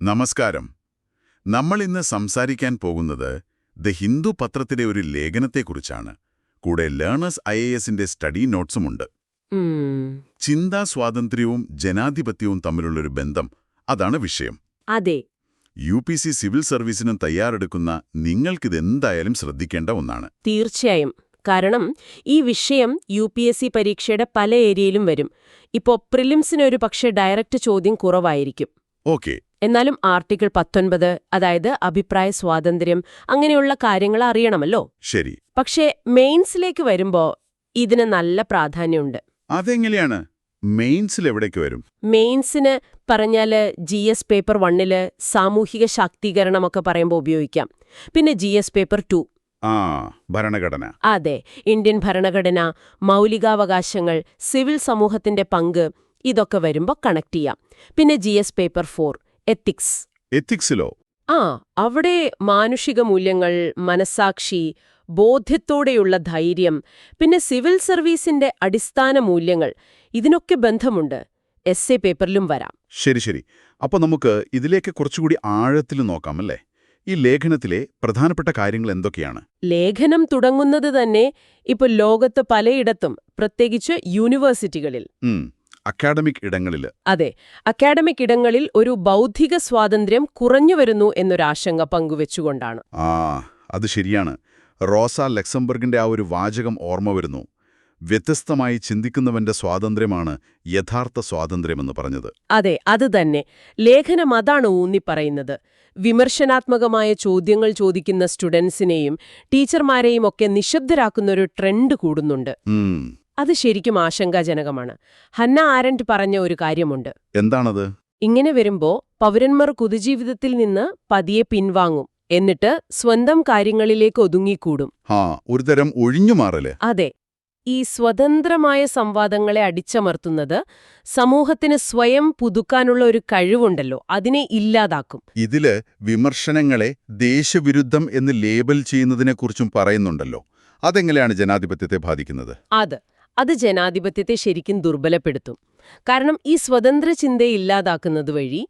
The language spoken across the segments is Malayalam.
നമസ്കാരം. നമ്മൾ ഇന്ന് സംസാരിക്കാൻ പോകുന്നത് ദ ഹിന്ദു പത്രത്തിലെ ഒരു ലേഖനത്തെക്കുറിച്ചാണ്. കൂടെ ലേണേഴ്സ് IASന്റെ സ്റ്റഡി നോട്ട്സുമുണ്ട്. ചിന്താ സ്വാതന്ത്ര്യവും ജനാധിപത്യവും തമ്മിലുള്ളൊരു ബന്ധം, അതാണ് വിഷയം. അതെ. UPC സിവിൽ സർവീസിനും തയ്യാറെടുക്കുന്ന നിങ്ങൾക്കിതെന്തായാലും ശ്രദ്ധിക്കേണ്ട ഒന്നാണ്. തീർച്ചയായും. കാരണം ഈ വിഷയം UPSC പരീക്ഷയുടെ പല ഏരിയയിലും വരും. ഇപ്പോ പ്രിലിംസിനൊരു പക്ഷേ ഡയറക്റ്റ് ചോദ്യം കുറവായിരിക്കും. ഓക്കെ. എന്നാലും ആർട്ടിക്കിൾ 19, അതായത് അഭിപ്രായ സ്വാതന്ത്ര്യം, അങ്ങനെയുള്ള കാര്യങ്ങൾ അറിയണമല്ലോ. ശരി. പക്ഷേ മെയിൻസിലേക്ക് വരുമ്പോ ഇതിന് നല്ല പ്രാധാന്യമുണ്ട്. അതെങ്ങനെയാണ്? മെയിൻസിൽ എവിടേക്ക് വരും? മെയിൻസിന് പറഞ്ഞാല് GS പേപ്പർ 1 സാമൂഹിക ശാക്തീകരണമൊക്കെ പറയുമ്പോൾ ഉപയോഗിക്കാം. പിന്നെ GS പേപ്പർ 2. ഭരണഘടന. അതെ, ഇന്ത്യൻ ഭരണഘടന, മൗലികാവകാശങ്ങൾ, സിവിൽ സമൂഹത്തിന്റെ പങ്ക്, ഇതൊക്കെ വരുമ്പോൾ കണക്ട് ചെയ്യാം. പിന്നെ GS പേപ്പർ 4, എത്തിക്സ്. എത്തിക്സിലോ? അവിടെ മാനുഷിക മൂല്യങ്ങൾ, മനസാക്ഷി, ബോധ്യത്തോടെയുള്ള ധൈര്യം, പിന്നെ സിവിൽ സർവീസിന്റെ അടിസ്ഥാന മൂല്യങ്ങൾ, ഇതിനൊക്കെ ബന്ധമുണ്ട്. essay പേപ്പറിലും വരാം. ശരി. അപ്പോൾ നമുക്ക് ഇതിലേക്ക് കുറച്ചുകൂടി ആഴത്തിൽ നോക്കാമല്ലേ? ഈ ലേഖനത്തിലെ പ്രധാനപ്പെട്ട കാര്യങ്ങൾ എന്തൊക്കെയാണ്? ലേഖനം തുടങ്ങുന്നത് തന്നെ ഇപ്പോൾ ലോകത്ത് പലയിടത്തും, പ്രത്യേകിച്ച് യൂണിവേഴ്സിറ്റികളിൽ, അക്കാഡമിക് ഇടങ്ങളിൽ. അതെ, അക്കാഡമിക് ഇടങ്ങളിൽ ഒരു ബൗദ്ധിക സ്വാതന്ത്ര്യം കുറഞ്ഞുവരുന്നു എന്നൊരാശങ്ക പങ്കുവെച്ചുകൊണ്ടാണ്. അത് ശരിയാണ്. റോസ ലക്സംബർഗിന്റെ ആ ഒരു വാചകം ഓർമ്മ വരുന്നു. വ്യത്യസ്തമായി ചിന്തിക്കുന്നവന്റെ സ്വാതന്ത്ര്യമാണ് യഥാർത്ഥ സ്വാതന്ത്ര്യമെന്ന് പറഞ്ഞത്. അതെ, അത് തന്നെ. ലേഖനം അതാണ് ഊന്നിപ്പറയുന്നത്. വിമർശനാത്മകമായ ചോദ്യങ്ങൾ ചോദിക്കുന്ന സ്റ്റുഡൻസിനെയും ടീച്ചർമാരെയും ഒക്കെ നിശബ്ദരാക്കുന്നൊരു ട്രെൻഡ് കൂടുന്നുണ്ട്. അത് ശരിക്കും ആശങ്കാജനകമാണ്. ഹന്ന ആരൻഡ് പറഞ്ഞ ഒരു കാര്യമുണ്ട്. എന്താണത്? ഇങ്ങനെ വരുമ്പോ പൗരന്മാർ പൊതുജീവിതത്തിൽ നിന്ന് പതിയെ പിൻവാങ്ങും, എന്നിട്ട് സ്വന്തം കാര്യങ്ങളിലേക്ക് ഒതുങ്ങിക്കൂടും. ഒരുതരം ഒഴിഞ്ഞുമാറല്. അതെ. ഈ സ്വതന്ത്രമായ സംവാദങ്ങളെ അടിച്ചമർത്തുന്നത് സമൂഹത്തിന് സ്വയം പുതുക്കാനുള്ള ഒരു കഴിവുണ്ടല്ലോ, അതിനെ ഇല്ലാതാക്കും. ഇതില് വിമർശനങ്ങളെ ദേശവിരുദ്ധം എന്ന് ലേബൽ ചെയ്യുന്നതിനെക്കുറിച്ചും പറയുന്നുണ്ടല്ലോ. അതെങ്ങനെയാണ് ജനാധിപത്യത്തെ ബാധിക്കുന്നത്? അത് ജനാധിപത്യത്തെ ശരിക്കും ദുർബലപ്പെടുത്തും. കാരണം ഈ സ്വതന്ത്ര ചിന്തയെ ഇല്ലാതാക്കുന്നത് വഴി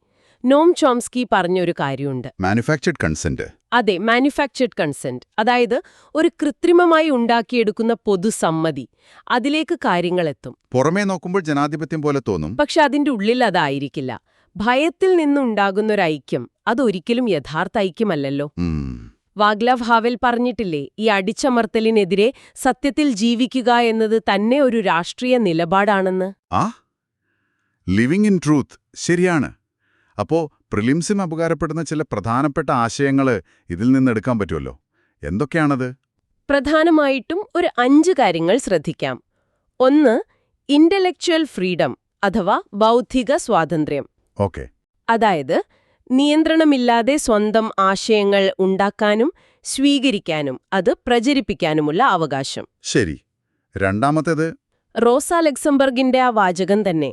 നോം ചോംസ്കി പറഞ്ഞൊരു കാര്യമുണ്ട്, മാനുഫാക്ചർഡ് കൺസെന്റ്. അതെ, മാനുഫാക്ചർഡ് കൺസെന്റ്. അതായത് ഒരു കൃത്രിമമായി ഉണ്ടാക്കിയെടുക്കുന്ന പൊതുസമ്മതി, അതിലേക്ക് കാര്യങ്ങളെത്തും. പുറമേ നോക്കുമ്പോൾ ജനാധിപത്യം പോലെ തോന്നും, പക്ഷെ അതിന്റെ ഉള്ളിൽ അതായിരിക്കില്ല. ഭയത്തിൽ നിന്നുണ്ടാകുന്നൊരു ഐക്യം, അതൊരിക്കലും യഥാർത്ഥ ഐക്യമല്ലല്ലോ. വാഗ്ലാവ് ഹാവൽ പറഞ്ഞിട്ടില്ലേ, ഈ അടിച്ചമർത്തലിനെതിരെ സത്യത്തിൽ ജീവിക്കുക എന്നത് തന്നെ ഒരു രാഷ്ട്രീയ നിലപാടാണെന്ന്. Living in truth. ശരിയാണ്. അപ്പോ പ്രിലിംസിന് ഉപകാരപ്പെടുന്ന ചില പ്രധാനപ്പെട്ട ആശയങ്ങൾ ഇതിൽ നിന്ന് എടുക്കാൻ പറ്റുമല്ലോ. എന്തൊക്കെയാണത്? പ്രധാനമായിട്ടും ഒരു 5 കാര്യങ്ങൾ ശ്രദ്ധിക്കാം. 1, ഇന്റലക്ച്വൽ ഫ്രീഡം അഥവാ ബൗദ്ധിക സ്വാതന്ത്ര്യം. ഓക്കെ. അതായത് നിയന്ത്രണമില്ലാതെ സ്വന്തം ആശയങ്ങൾ ഉണ്ടാക്കാനും സ്വീകരിക്കാനും അത് പ്രചരിപ്പിക്കാനുമുള്ള അവകാശം. ശരി. രണ്ടാമത്തേത്? റോസ ലക്സംബർഗിന്റെ ആ വാചകം തന്നെ,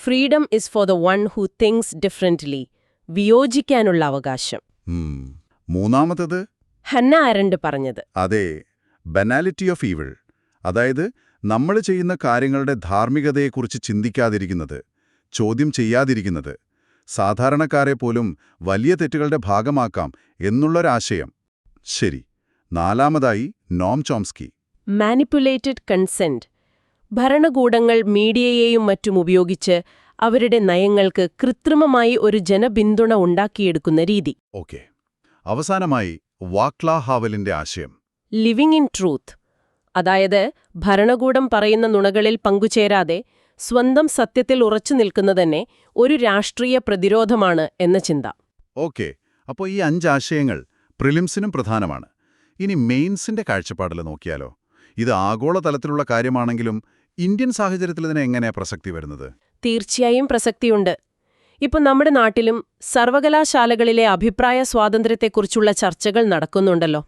freedom is for the one who thinks differently, വിയോജിക്കാനുള്ള അവകാശം. മൂന്നാമത്തേത്? ഹന്ന ആരൻഡ് പറഞ്ഞത്. അതെ, ബനാലിറ്റി ഓഫ് ഈവിൾ. അതായത് നമ്മൾ ചെയ്യുന്ന കാര്യങ്ങളുടെ ധാർമ്മികതയെക്കുറിച്ച് ചിന്തിക്കാതിരിക്കുന്നത്, ചോദ്യം ചെയ്യാതിരിക്കുന്നത്, സാധാരണക്കാരെ പോലും വലിയ തെറ്റുകളുടെ ഭാഗമാക്കാം എന്നുള്ളൊരാശയം. ശരി. നാലാമതായി നോം ചോംസ്കി, മാനിപ്പുലേറ്റഡ് കൺസെന്റ്. ഭരണകൂടങ്ങൾ മീഡിയയെയും മറ്റും ഉപയോഗിച്ച് അവരുടെ നയങ്ങൾക്ക് കൃത്രിമമായി ഒരു ജനപിന്തുണ ഉണ്ടാക്കിയെടുക്കുന്ന രീതി. ഓക്കെ. അവസാനമായി വാക്ലാവ് ഹാവലിന്റെ ആശയം, ലിവിങ് ഇൻ ട്രൂത്ത്. അതായത് ഭരണകൂടം പറയുന്ന നുണകളിൽ പങ്കുചേരാതെ സ്വന്തം സത്യത്തിൽ ഉറച്ചു നിൽക്കുന്നതന്നെ ഒരു രാഷ്ട്രീയ പ്രതിരോധമാണ് എന്ന ചിന്ത. ഓക്കെ. അപ്പോൾ ഈ 5 ആശയങ്ങൾ പ്രിലിംസിനും പ്രധാനമാണ്. ഇനി മെയിൻസിന്റെ കാഴ്ചപ്പാടിൽ നോക്കിയാലോ? ഇത് ആഗോളതലത്തിലുള്ള കാര്യമാണെങ്കിലും ഇന്ത്യൻ സാഹചര്യത്തിൽ ഇതിന് എങ്ങനെയാ പ്രസക്തി വരുന്നത്? തീർച്ചയായും പ്രസക്തിയുണ്ട്. ഇപ്പം നമ്മുടെ നാട്ടിലും സർവകലാശാലകളിലെ അഭിപ്രായ സ്വാതന്ത്ര്യത്തെക്കുറിച്ചുള്ള ചർച്ചകൾ നടക്കുന്നുണ്ടല്ലോ.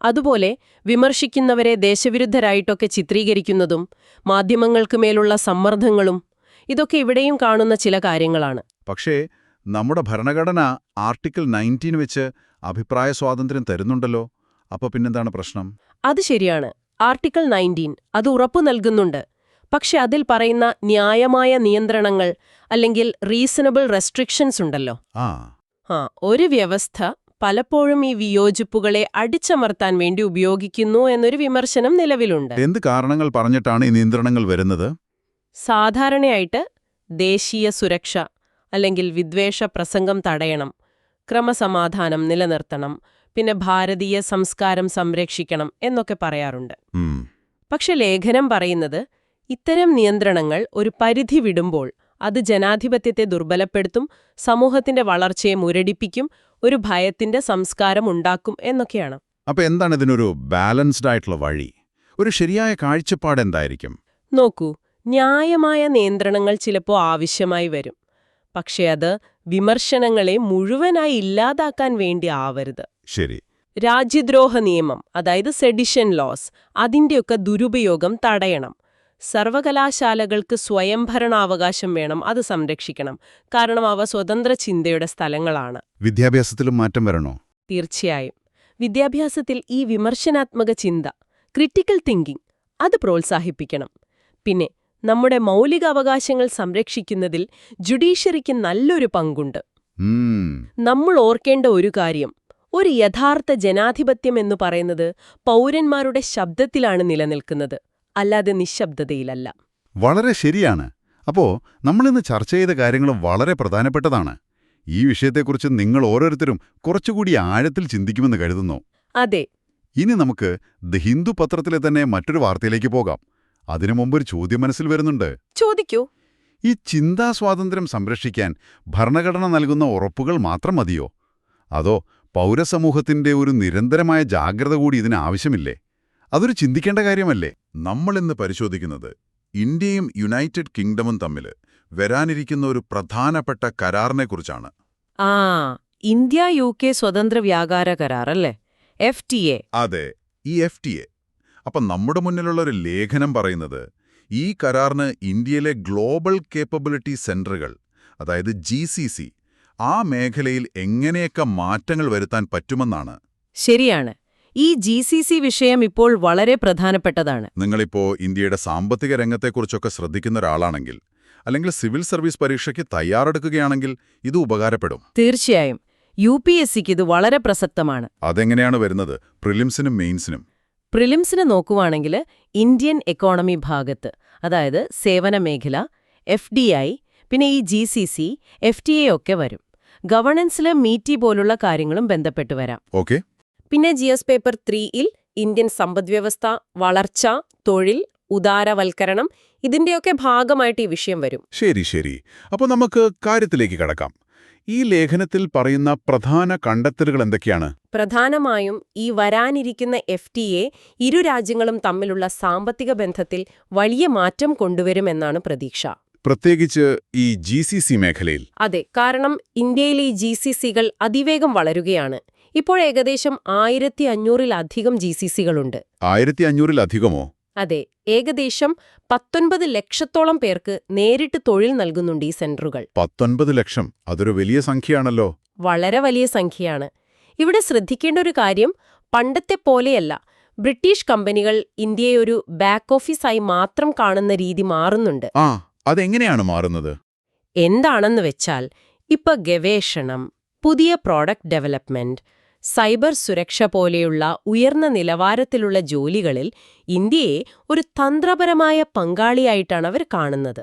അതുപോലെ വിമർശിക്കുന്നവരെ ദേശവിരുദ്ധരായിട്ടൊക്കെ ചിത്രീകരിക്കുന്നതും മാധ്യമങ്ങൾക്ക് മേലുള്ള സമ്മർദ്ദങ്ങളും, ഇതൊക്കെ ഇവിടെയും കാണുന്ന ചില കാര്യങ്ങളാണ്. പക്ഷേ നമ്മുടെ ഭരണഘടന ആർട്ടിക്കിൾ 19 വെച്ച് അഭിപ്രായ സ്വാതന്ത്ര്യം തരുന്നുണ്ടല്ലോ. അപ്പൊ പിന്നെന്താണ് പ്രശ്നം? അത് ശരിയാണ്. ആർട്ടിക്കിൾ 19 അത് ഉറപ്പു നൽകുന്നുണ്ട്. പക്ഷെ അതിൽ പറയുന്ന ന്യായമായ നിയന്ത്രണങ്ങൾ അല്ലെങ്കിൽ റീസണബിൾ റെസ്ട്രിക്ഷൻസ് ഉണ്ടല്ലോ. ഒരു വ്യവസ്ഥ പലപ്പോഴും ഈ വിയോജിപ്പുകളെ അടിച്ചമർത്താൻ വേണ്ടി ഉപയോഗിക്കുന്നു എന്നൊരു വിമർശനം നിലവിലുണ്ട്. എന്ത് കാരണങ്ങൾ പറഞ്ഞിട്ടാണ് ഈ നിയന്ത്രണങ്ങൾ വരുന്നത്? സാധാരണയായിട്ട് ദേശീയ സുരക്ഷ അല്ലെങ്കിൽ വിദ്വേഷ പ്രസംഗം തടയണം, ക്രമസമാധാനം നിലനിർത്തണം, പിന്നെ ഭാരതീയ സംസ്കാരം സംരക്ഷിക്കണം എന്നൊക്കെ പറയാറുണ്ട്. പക്ഷെ ലേഖനം പറയുന്നത് ഇത്തരം നിയന്ത്രണങ്ങൾ ഒരു പരിധി വിടുമ്പോൾ അത് ജനാധിപത്യത്തെ ദുർബലപ്പെടുത്തും, സമൂഹത്തിന്റെ വളർച്ചയെ മുരടിപ്പിക്കും, ഒരു ഭയത്തിന്റെ സംസ്കാരം ഉണ്ടാക്കും എന്നൊക്കെയാണ്. അപ്പൊ എന്താണ് ഇതിനൊരു ബാലൻസ്ഡ് ആയിട്ടുള്ള വഴി? ഒരു ശരിയായ കാഴ്ചപ്പാട് എന്തായിരിക്കും? നോക്കൂ, ന്യായമായ നിയന്ത്രണങ്ങൾ ചിലപ്പോൾ ആവശ്യമായി വരും. പക്ഷെ അത് വിമർശനങ്ങളെ മുഴുവനായി ഇല്ലാതാക്കാൻ വേണ്ടി ആവരുത്. ശരി. രാജ്യദ്രോഹ നിയമം, അതായത് സെഡിഷൻ ലോസ്, അതിന്റെയൊക്കെ ദുരുപയോഗം തടയണം. സർവകലാശാലകൾക്ക് സ്വയംഭരണാവകാശം വേണം, അത് സംരക്ഷിക്കണം. കാരണം അവ സ്വതന്ത്ര ചിന്തയുടെ സ്ഥലങ്ങളാണ്. വിദ്യാഭ്യാസത്തിലും മാറ്റം വരണോ? തീർച്ചയായും. വിദ്യാഭ്യാസത്തിൽ ഈ വിമർശനാത്മക ചിന്ത, ക്രിട്ടിക്കൽ തിങ്കിങ്, അത് പ്രോത്സാഹിപ്പിക്കണം. പിന്നെ നമ്മുടെ മൗലിക അവകാശങ്ങൾ സംരക്ഷിക്കുന്നതിൽ ജുഡീഷ്യറിക്ക് നല്ലൊരു പങ്കുണ്ട്. നമ്മൾ ഓർക്കേണ്ട ഒരു കാര്യം, ഒരു യഥാർത്ഥ ജനാധിപത്യം എന്നു പറയുന്നത് പൗരന്മാരുടെ ശബ്ദത്തിലാണ് നിലനിൽക്കുന്നത്, അല്ലാതെ നിശബ്ദതയിലല്ല. വളരെ ശരിയാണ്. അപ്പോ നമ്മളിന്ന് ചർച്ച ചെയ്ത കാര്യങ്ങൾ വളരെ പ്രധാനപ്പെട്ടതാണ്. ഈ വിഷയത്തെക്കുറിച്ച് നിങ്ങൾ ഓരോരുത്തരും കുറച്ചുകൂടി ആഴത്തിൽ ചിന്തിക്കുമെന്ന് കരുതുന്നു. അതെ. ഇനി നമുക്ക് ദ ഹിന്ദു പത്രത്തിലെ തന്നെ മറ്റൊരു വാർത്തയിലേക്ക് പോകാം. അതിനു മുമ്പൊരു ചോദ്യം മനസ്സിൽ വരുന്നുണ്ട്. ചോദിക്കൂ. ഈ ചിന്താസ്വാതന്ത്ര്യം സംരക്ഷിക്കാൻ ഭരണഘടന നൽകുന്ന ഉറപ്പുകൾ മാത്രം മതിയോ? അതോ പൗരസമൂഹത്തിന്റെ ഒരു നിരന്തരമായ ജാഗ്രത കൂടി ഇതിന് ആവശ്യമില്ലേ? അതൊരു ചിന്തിക്കേണ്ട കാര്യമല്ലേ? നമ്മളിന്ന് പരിശോധിക്കുന്നത് ഇന്ത്യയും യുണൈറ്റഡ് കിങ്ഡമും തമ്മിൽ വരാനിരിക്കുന്ന ഒരു പ്രധാനപ്പെട്ട കരാറിനെക്കുറിച്ചാണ്. ഇന്ത്യ UK സ്വതന്ത്ര വ്യാപാര കരാർ അല്ലേ, FTA? അതെ, ഈ FTA. അപ്പം നമ്മുടെ മുന്നിലുള്ള ഒരു ലേഖനം പറയുന്നത് ഈ കരാറിന് ഇന്ത്യയിലെ ഗ്ലോബൽ കേപ്പബിലിറ്റി സെന്ററുകൾ, അതായത് GCC, ആ മേഖലയിൽ എങ്ങനെയൊക്കെ മാറ്റങ്ങൾ വരുത്താൻ പറ്റുമെന്നാണ്. ശരിയാണ്. ഈ GCC വിഷയം ഇപ്പോൾ വളരെ പ്രധാനപ്പെട്ടതാണ്. നിങ്ങളിപ്പോ ഇന്ത്യയുടെ സാമ്പത്തിക രംഗത്തെക്കുറിച്ചൊക്കെ ശ്രദ്ധിക്കുന്ന ഒരാളാണെങ്കിൽ, അല്ലെങ്കിൽ സിവിൽ സർവീസ് പരീക്ഷയ്ക്ക് തയ്യാറെടുക്കുകയാണെങ്കിൽ ഇത് ഉപകാരപ്പെടും. തീർച്ചയായും. UPSCക്ക് ഇത് വളരെ പ്രസക്തമാണ്. അതെങ്ങനെയാണ് വരുന്നത്? പ്രിലിംസിനും മെയിൻസിനും? പ്രിലിംസിന് നോക്കുവാണെങ്കിൽ ഇന്ത്യൻ എക്കോണമി ഭാഗത്ത്, അതായത് സേവന മേഖല, FDI, പിന്നെ ഈ GCC, FTA ഒക്കെ വരും. ഗവർണൻസിലെ മീറ്റി പോലുള്ള കാര്യങ്ങളും ബന്ധപ്പെട്ടു വരാം. ഓക്കെ. പിന്നെ GS പേപ്പർ 3-ൽ ഇന്ത്യൻ സമ്പദ്വ്യവസ്ഥ, വളർച്ച, തൊഴിൽ, ഉദാരവൽക്കരണം, ഇതിന്റെയൊക്കെ ഭാഗമായിട്ട് ഈ വിഷയം വരും. ശരി. അപ്പോൾ നമുക്ക് കാര്യത്തിലേക്ക് കടക്കാം. ഈ ലേഖനത്തിൽ പറയുന്ന പ്രധാന കണ്ടെത്തലുകൾ എന്തൊക്കെയാണ്? പ്രധാനമായും ഈ വരാനിരിക്കുന്ന FTA ഇരു രാജ്യങ്ങളും തമ്മിലുള്ള സാമ്പത്തിക ബന്ധത്തിൽ വലിയ മാറ്റം കൊണ്ടുവരുമെന്നാണ് പ്രതീക്ഷ. പ്രത്യേകിച്ച് ഈ GCC മേഖലയിൽ. അതെ, കാരണം ഇന്ത്യയിലെ ഈ GCCകൾ അതിവേഗം വളരുകയാണ്. ഇപ്പോൾ ഏകദേശം 1500-ലധികം GCCകളുണ്ട്. 1500-ലധികമോ? അതെ, ഏകദേശം 19 ലക്ഷത്തോളം പേർക്ക് നേരിട്ട് തൊഴിൽ നൽകുന്നുണ്ട് ഈ സെന്ററുകൾ. 19 ലക്ഷം, അതൊരു വലിയ സംഖ്യയാണല്ലോ. വളരെ വലിയ സംഖ്യയാണ്. ഇവിടെ ശ്രദ്ധിക്കേണ്ട ഒരു കാര്യം, പണ്ടത്തെ പോലെയല്ല ബ്രിട്ടീഷ് കമ്പനികൾ ഇന്ത്യയെ ഒരു ബാക്ക് ഓഫീസായി മാത്രം കാണുന്ന രീതി മാറുന്നുണ്ട്. അതെങ്ങനെയാണ് മാറുന്നത്? എന്താണെന്ന് വെച്ചാൽ, ഇപ്പൊ ഗവേഷണം, പുതിയ പ്രോഡക്റ്റ് ഡെവലപ്മെന്റ്, സൈബർ സുരക്ഷ പോലെയുള്ള ഉയർന്ന നിലവാരത്തിലുള്ള ജോലികളിൽ ഇന്ത്യയെ ഒരു തന്ത്രപരമായ പങ്കാളിയായിട്ടാണ് അവർ കാണുന്നത്.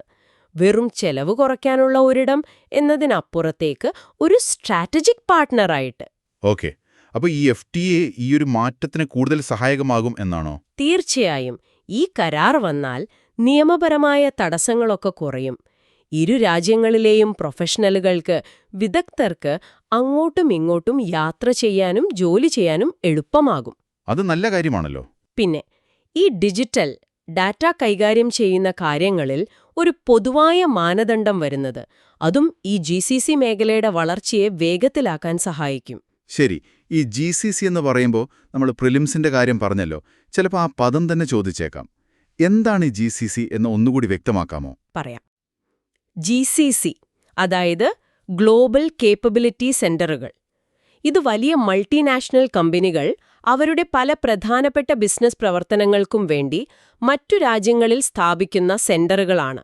വെറും ചെലവ് കുറയ്ക്കാനുള്ള ഒരിടം എന്നതിനപ്പുറത്തേക്ക് ഒരു സ്ട്രാറ്റജിക് പാർട്ട്ണറായിട്ട്. ഓക്കെ. അപ്പോൾ ഈ FTA ഈ ഒരു മാറ്റത്തിന് കൂടുതൽ സഹായകമാകും എന്നാണോ? തീർച്ചയായും. ഈ കരാർ വന്നാൽ നിയമപരമായ തടസ്സങ്ങളൊക്കെ കുറയും. ഇരു രാജ്യങ്ങളിലെയും പ്രൊഫഷണലുകൾക്ക്, വിദഗ്ധർക്ക് അങ്ങോട്ടും ഇങ്ങോട്ടും യാത്ര ചെയ്യാനും ജോലി ചെയ്യാനും എളുപ്പമാകും. അത് നല്ല കാര്യമാണല്ലോ. പിന്നെ ഈ ഡിജിറ്റൽ ഡാറ്റ കൈകാര്യം ചെയ്യുന്ന കാര്യങ്ങളിൽ ഒരു പൊതുവായ മാനദണ്ഡം വരുന്നത്, അതും ഈ GCC മേഖലയുടെ വളർച്ചയെ വേഗത്തിലാക്കാൻ സഹായിക്കും. ശരി. ഈ GCC എന്ന് പറയുമ്പോൾ നമ്മൾ പ്രിലിംസിന്റെ കാര്യം പറഞ്ഞല്ലോ. ചിലപ്പോൾ ആ പദം തന്നെ ചോദിച്ചേക്കാം. എന്താണ് ഈ GCC എന്ന് ഒന്നുകൂടി വ്യക്തമാക്കാമോ? പറയാം. GCC, അതായത് ഗ്ലോബൽ കേപ്പബിലിറ്റി സെന്ററുകൾ. ഇത് വലിയ മൾട്ടിനാഷണൽ കമ്പനികൾ അവരുടെ പല പ്രധാനപ്പെട്ട ബിസിനസ് പ്രവർത്തനങ്ങൾക്കും വേണ്ടി മറ്റു രാജ്യങ്ങളിൽ സ്ഥാപിക്കുന്ന സെന്ററുകളാണ്.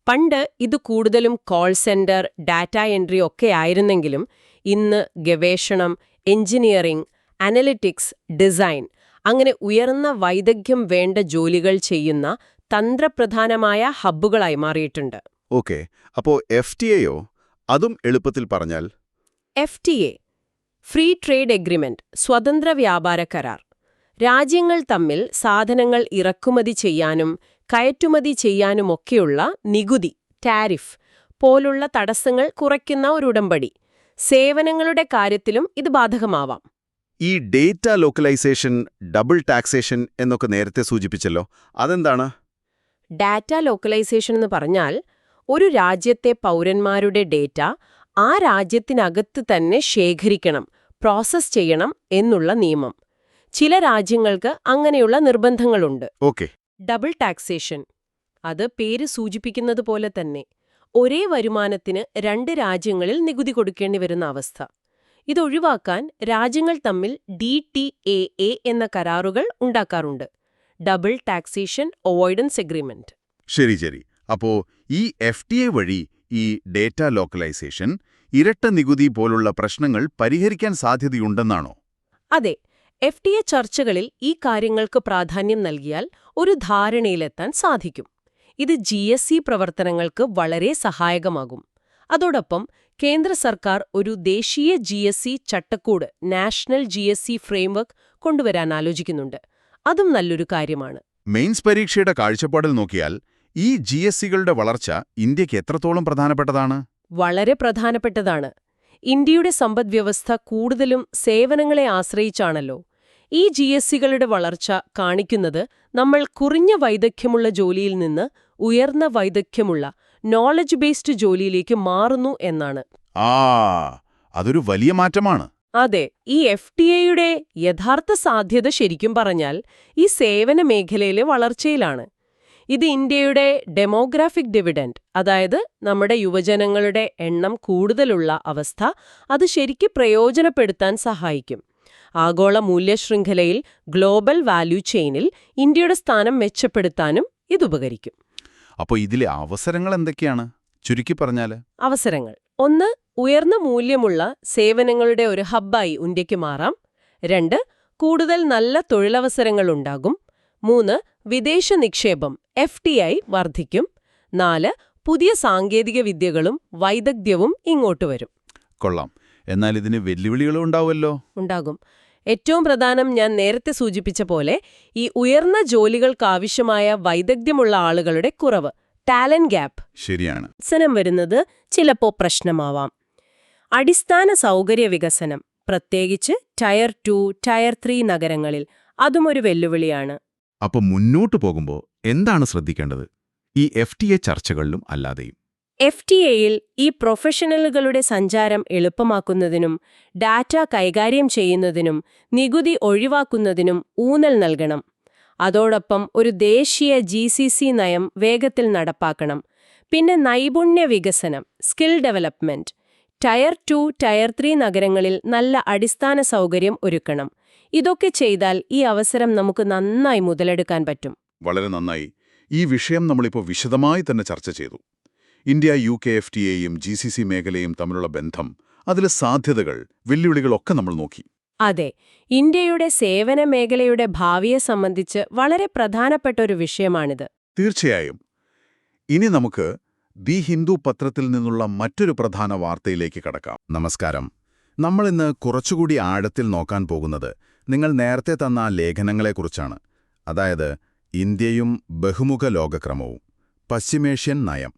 പണ്ട് ഇത് കൂടുതലും കോൾ സെന്റർ, ഡാറ്റ എൻട്രി ഒക്കെ ആയിരുന്നെങ്കിലും ഇന്ന് ഗവേഷണം, എഞ്ചിനീയറിംഗ്, അനലിറ്റിക്സ്, ഡിസൈൻ അങ്ങനെ ഉയർന്ന വൈദഗ്ധ്യം വേണ്ട ജോലികൾ ചെയ്യുന്ന തന്ത്രപ്രധാനമായ ഹബ്ബുകളായി മാറിയിട്ടുണ്ട്. ഓക്കെ, അപ്പോ FTAയോ? അതും എളുപ്പത്തിൽ പറഞ്ഞാൽ FTA ഫ്രീ ട്രേഡ് എഗ്രിമെന്റ്, സ്വതന്ത്ര വ്യാപാര കരാർ. രാജ്യങ്ങൾ തമ്മിൽ സാധനങ്ങൾ ഇറക്കുമതി ചെയ്യാനും കയറ്റുമതി ചെയ്യാനുമൊക്കെയുള്ള നികുതി, ടാരിഫ് പോലുള്ള തടസ്സങ്ങൾ കുറയ്ക്കുന്ന ഒരു ഉടമ്പടി. സേവനങ്ങളുടെ കാര്യത്തിലും ഇത് ബാധകമാവാം. ഈ ഡേറ്റ ലോക്കലൈസേഷൻ, ഡബിൾ ടാക്സേഷൻ എന്നൊക്കെ നേരത്തെ സൂചിപ്പിച്ചല്ലോ, അതെന്താണ്? ഡാറ്റ ലോക്കലൈസേഷൻ എന്ന് പറഞ്ഞാൽ ഒരു രാജ്യത്തെ പൗരന്മാരുടെ ഡേറ്റ ആ രാജ്യത്തിനകത്ത് തന്നെ ശേഖരിക്കണം, പ്രോസസ് ചെയ്യണം എന്നുള്ള നിയമം. ചില രാജ്യങ്ങൾക്ക് അങ്ങനെയുള്ള നിർബന്ധങ്ങളുണ്ട്. ഓക്കെ. ഡബിൾ ടാക്സേഷൻ, അത് പേര് സൂചിപ്പിക്കുന്നത് പോലെ തന്നെ ഒരേ വരുമാനത്തിന് 2 രാജ്യങ്ങളിൽ നികുതി കൊടുക്കേണ്ടി വരുന്ന അവസ്ഥ. ഇതൊഴിവാക്കാൻ രാജ്യങ്ങൾ തമ്മിൽ DTAA എന്ന കരാറുകൾ ഉണ്ടാക്കാറുണ്ട്. Double taxation avoidance agreement. ശരി ശരി. അപ്പോ ഈ FTA വഴി ഈ ഡേറ്റ ലോക്കലൈസേഷൻ, ഇരട്ട നികുതി പോലുള്ള പ്രശ്നങ്ങൾ പരിഹരിക്കാൻ സാധ്യതയുണ്ടെന്നാണോ? അതെ, FTA ചർച്ചകളിൽ ഈ കാര്യങ്ങൾക്ക് പ്രാധാന്യം നൽകിയാൽ ഒരു ധാരണയിലെത്താൻ സാധിക്കും. ഇത് GSE പ്രവർത്തനങ്ങൾക്ക് വളരെ സഹായകമാകും. അതോടൊപ്പം കേന്ദ്ര സർക്കാർ ഒരു ദേശീയ GSE ചട്ടക്കൂട്, നാഷണൽ GSE ഫ്രെയിംവർക്ക് കൊണ്ടുവരാൻ ആലോചിക്കുന്നുണ്ട്. അതും നല്ലൊരു കാര്യമാണ്. മെയിൻസ് പരീക്ഷയുടെ കാഴ്ചപ്പാടിൽ നോക്കിയാൽ ഈ GSEകളുടെ വളർച്ച ഇന്ത്യക്ക് എത്രത്തോളം പ്രധാനപ്പെട്ടതാണ്? വളരെ പ്രധാനപ്പെട്ടതാണ്. ഇന്ത്യയുടെ സമ്പദ്വ്യവസ്ഥ കൂടുതലും സേവനങ്ങളെ ആശ്രയിച്ചാണല്ലോ. ഈ GSEകളുടെ വളർച്ച കാണിക്കുന്നത് നമ്മൾ കുറഞ്ഞ വൈദഗ്ധ്യമുള്ള ജോലിയിൽ നിന്ന് ഉയർന്ന വൈദഗ്ധ്യമുള്ള നോളജ് ബേസ്ഡ് ജോലിയിലേക്ക് മാറുന്നു എന്നാണ്. അതൊരു വലിയ മാറ്റമാണ്. അതെ, ഈ FTAയുടെ യഥാർത്ഥ സാധ്യത ശരിക്കും പറഞ്ഞാൽ ഈ സേവന മേഖലയിലെ വളർച്ചയിലാണ്. ഇത് ഇന്ത്യയുടെ ഡെമോഗ്രാഫിക് ഡിവിഡൻഡ്, അതായത് നമ്മുടെ യുവജനങ്ങളുടെ എണ്ണം കൂടുതലുള്ള അവസ്ഥ, അത് ശരിക്കും പ്രയോജനപ്പെടുത്താൻ സഹായിക്കും. ആഗോള മൂല്യശൃംഖലയിൽ, ഗ്ലോബൽ വാല്യൂ ചെയിനിൽ ഇന്ത്യയുടെ സ്ഥാനം മെച്ചപ്പെടുത്താനും ഇതുപകരിക്കും. അപ്പോൾ ഇതിലെ അവസരങ്ങൾ എന്തൊക്കെയാണ്, ചുരുക്കി പറഞ്ഞാൽ? അവസരങ്ങൾ: 1. ഉയർന്ന മൂല്യമുള്ള സേവനങ്ങളുടെ ഒരു ഹബ്ബായി ഇന്ത്യക്ക് മാറാം. 2. കൂടുതൽ നല്ല തൊഴിലവസരങ്ങളുണ്ടാകും. 3. വിദേശ നിക്ഷേപം FDI വർദ്ധിക്കും. 4. പുതിയ സാങ്കേതിക വിദ്യകളും വൈദഗ്ധ്യവും ഇങ്ങോട്ട് വരും. കൊള്ളാം. എന്നാൽ ഇതിന് വെല്ലുവിളികളും ഉണ്ടാവുമല്ലോ? ഉണ്ടാകും. ഏറ്റവും പ്രധാനം ഞാൻ നേരത്തെ സൂചിപ്പിച്ച പോലെ ഈ ഉയർന്ന ജോലികൾക്കാവശ്യമായ വൈദഗ്ധ്യമുള്ള ആളുകളുടെ കുറവ്, ടാലന്റ് ഗ്യാപ്പ്. ശരിയാണ്. വികസനം വരുന്നത് ചിലപ്പോ പ്രശ്നമാവാം. അടിസ്ഥാന സൗകര്യ വികസനം, പ്രത്യേകിച്ച് ടയർ 2, ടയർ 3 നഗരങ്ങളിൽ, അതും ഒരു വെല്ലുവിളിയാണ്. അപ്പൊ മുന്നോട്ടു പോകുമ്പോൾ എന്താണ് ശ്രദ്ധിക്കേണ്ടത്, ഈ FTA ചർച്ചകളിലും അല്ലാതെയും? FTAയിൽ ഈ പ്രൊഫഷണലുകളുടെ സഞ്ചാരം എളുപ്പമാക്കുന്നതിനും ഡാറ്റ കൈകാര്യം ചെയ്യുന്നതിനും നികുതി ഒഴിവാക്കുന്നതിനും ഊന്നൽ നൽകണം. അതോടൊപ്പം ഒരു ദേശീയ GCC നയം വേഗത്തിൽ നടപ്പാക്കണം. പിന്നെ നൈപുണ്യ വികസനം, സ്കിൽ ഡെവലപ്മെന്റ്. ടയർ 2, ടയർ 3 നഗരങ്ങളിൽ നല്ല അടിസ്ഥാന സൗകര്യം ഒരുക്കണം. ഇതൊക്കെ ചെയ്താൽ ഈ അവസരം നമുക്ക് നന്നായി മുതലെടുക്കാൻ പറ്റും. വളരെ നന്നായി. ഈ വിഷയം നമ്മളിപ്പോൾ വിശദമായി തന്നെ ചർച്ച ചെയ്തു. ഇന്ത്യ UK FTAയും GCC മേഖലയും തമ്മിലുള്ള ബന്ധം, അതിലെ സാധ്യതകൾ, വെല്ലുവിളികളൊക്കെ നമ്മൾ നോക്കി. അതെ, ഇന്ത്യയുടെ സേവന മേഖലയുടെ ഭാവിയെ സംബന്ധിച്ച് വളരെ പ്രധാനപ്പെട്ട ഒരു വിഷയമാണിത്. തീർച്ചയായും. ഇനി നമുക്ക് ദി ഹിന്ദു പത്രത്തിൽ നിന്നുള്ള മറ്റൊരു പ്രധാന വാർത്തയിലേക്ക് കടക്കാം. നമസ്കാരം. നമ്മളിന്ന് കുറച്ചുകൂടി ആഴത്തിൽ നോക്കാൻ പോകുന്നത് നിങ്ങൾ നേരത്തെ തന്ന ആ ലേഖനങ്ങളെക്കുറിച്ചാണ്. അതായത് ഇന്ത്യയും ബഹുമുഖ ലോകക്രമവും, പശ്ചിമേഷ്യൻ നയം.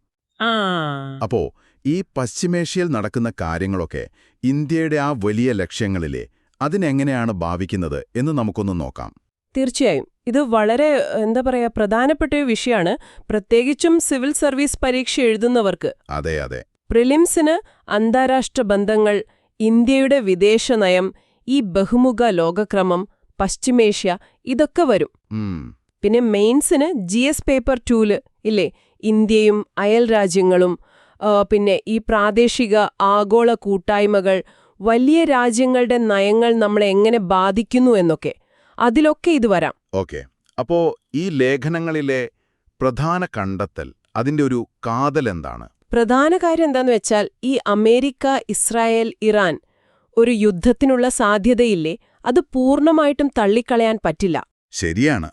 അപ്പോ ഈ പശ്ചിമേഷ്യയിൽ നടക്കുന്ന കാര്യങ്ങളൊക്കെ ഇന്ത്യയുടെ ആ വലിയ ലക്ഷ്യങ്ങളിലെ അതിനെങ്ങനെയാണ് ഭാവിക്കുന്നത് എന്ന് നമുക്കൊന്ന് നോക്കാം. തീർച്ചയായും ഇത് വളരെ പ്രധാനപ്പെട്ട ഒരു വിഷയമാണ്, പ്രത്യേകിച്ചും സിവിൽ സർവീസ് പരീക്ഷ എഴുതുന്നവർക്ക്. അതെ അതെ. പ്രിലിംസിന് അന്താരാഷ്ട്ര ബന്ധങ്ങൾ, ഇന്ത്യയുടെ വിദേശ നയം, ഈ ബഹുമുഖ ലോകക്രമം, പശ്ചിമേഷ്യ, ഇതൊക്കെ വരും. പിന്നെ മെയിൻസിന് GS പേപ്പർ 2 ഇല്ലേ, ഇന്ത്യയും അയൽ രാജ്യങ്ങളും, പിന്നെ ഈ പ്രാദേശിക ആഗോള കൂട്ടായ്മകൾ, വലിയ രാജ്യങ്ങളുടെ നയങ്ങൾ നമ്മളെ എങ്ങനെ ബാധിക്കുന്നു എന്നൊക്കെ, അതിലൊക്കെ ഇത് വരാം. ഓക്കെ. അപ്പോ ഈ ലേഖനങ്ങളിലെ പ്രധാന കണ്ടെത്തൽ, അതിന്റെ ഒരു കാതൽ എന്താണ്? പ്രധാന കാര്യം എന്താന്ന് വെച്ചാൽ ഈ അമേരിക്ക, ഇസ്രായേൽ, ഇറാൻ ഒരു യുദ്ധത്തിനുള്ള സാധ്യതയില്ലേ, അത് പൂർണ്ണമായിട്ടും തള്ളിക്കളയാൻ പറ്റില്ല. ശരിയാണ്.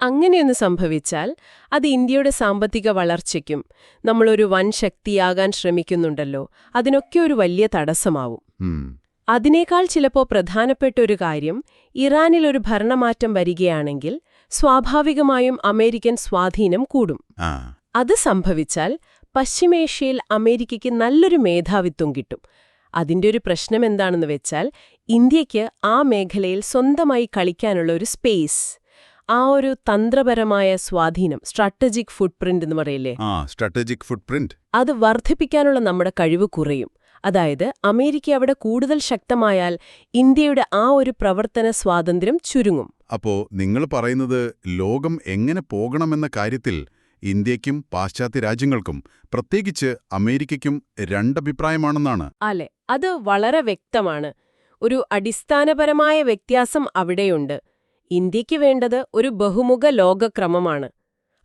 അങ്ങനെയൊന്ന് സംഭവിച്ചാൽ അത് ഇന്ത്യയുടെ സാമ്പത്തിക വളർച്ചയ്ക്കും നമ്മളൊരു വൻ ശക്തിയാകാൻ ശ്രമിക്കുന്നുണ്ടല്ലോ, അതിനൊക്കെ ഒരു വലിയ തടസ്സമാവും. ഉം. അതിനേക്കാൾ ചിലപ്പോൾ പ്രധാനപ്പെട്ട ഒരു കാര്യം, ഇറാനിലൊരു ഭരണമാറ്റം വരികയാണെങ്കിൽ സ്വാഭാവികമായും അമേരിക്കൻ സ്വാധീനം കൂടും. ആ അത് സംഭവിച്ചാൽ പശ്ചിമേഷ്യയിൽ അമേരിക്കയ്ക്ക് നല്ലൊരു മേധാവിത്വം കിട്ടും. അതിന്റെ ഒരു പ്രശ്നം എന്താണെന്ന് വെച്ചാൽ, ഇന്ത്യയ്ക്ക് ആ മേഖലയിൽ സ്വന്തമായി കളിക്കാനുള്ള ഒരു സ്പേസ്, ആ ഒരു തന്ത്രപരമായ സ്വാധീനം, സ്ട്രാറ്റജിക് ഫുട്പ്രിന്റ് എന്ന് പറയില്ലേ, സ്ട്രാറ്റജിക് ഫുട്പ്രിന്റ്. അത് വർദ്ധിപ്പിക്കാനുള്ള നമ്മുടെ കഴിവ് കുറയും. അതായത് അമേരിക്ക അവിടെ കൂടുതൽ ശക്തമായാൽ ഇന്ത്യയുടെ ആ ഒരു പ്രവർത്തന സ്വാതന്ത്ര്യം ചുരുങ്ങും. അപ്പോ നിങ്ങൾ പറയുന്നത് ലോകം എങ്ങനെ പോകണമെന്ന കാര്യത്തിൽ ഇന്ത്യയ്ക്കും പാശ്ചാത്യ രാജ്യങ്ങൾക്കും, പ്രത്യേകിച്ച് അമേരിക്കയ്ക്കും രണ്ടഭിപ്രായമാണെന്നാണ്. അല്ലെ, അത് വളരെ വ്യക്തമാണ്. ഒരു അടിസ്ഥാനപരമായ വ്യത്യാസം അവിടെയുണ്ട്. ഇന്ത്യയ്ക്ക് വേണ്ടത് ഒരു ബഹുമുഖ ലോകക്രമമാണ്,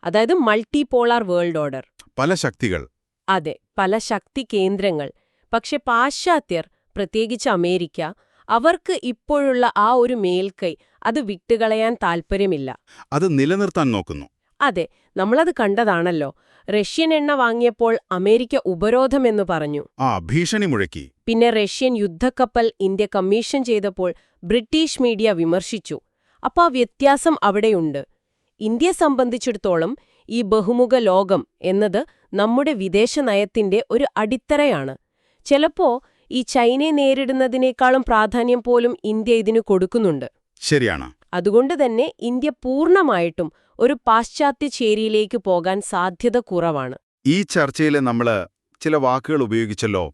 അതായത് മൾട്ടിപോളാർ വേൾഡ് ഓർഡർ. പല ശക്തികൾ. അതെ, പല ശക്തി കേന്ദ്രങ്ങൾ. പക്ഷെ പാശ്ചാത്യർ, പ്രത്യേകിച്ച് അമേരിക്ക, അവർക്ക് ഇപ്പോഴുള്ള ആ ഒരു മേൽക്കൈ അത് വിട്ടുകളയാൻ താൽപ്പര്യമില്ല. അത് നിലനിർത്താൻ നോക്കുന്നു. അതെ, നമ്മളത് കണ്ടതാണല്ലോ. റഷ്യൻ എണ്ണ വാങ്ങിയപ്പോൾ അമേരിക്ക ഉപരോധമെന്ന് പറഞ്ഞു. ഭീഷണി മുഴക്കി. പിന്നെ റഷ്യൻ യുദ്ധക്കപ്പൽ ഇന്ത്യ കമ്മീഷൻ ചെയ്തപ്പോൾ ബ്രിട്ടീഷ് മീഡിയ വിമർശിച്ചു. അപ്പൊ ആ വ്യത്യാസം അവിടെയുണ്ട്. ഇന്ത്യയെ സംബന്ധിച്ചിടത്തോളം ഈ ബഹുമുഖ ലോകം എന്നത് നമ്മുടെ വിദേശ നയത്തിന്റെ ഒരു അടിത്തറയാണ്. ചിലപ്പോ ഈ ചൈനയെ നേരിടുന്നതിനേക്കാളും പ്രാധാന്യം പോലും ഇന്ത്യ ഇതിനു കൊടുക്കുന്നുണ്ട്. ശരിയാണ്. അതുകൊണ്ട് തന്നെ ഇന്ത്യ പൂർണ്ണമായിട്ടും ഒരു പാശ്ചാത്യ ചേരിയിലേക്ക് പോകാൻ സാധ്യത കുറവാണ്. ഈ ചർച്ചയിൽ നമ്മൾ ചില വാക്കുകൾ ഉപയോഗിച്ചല്ലോ,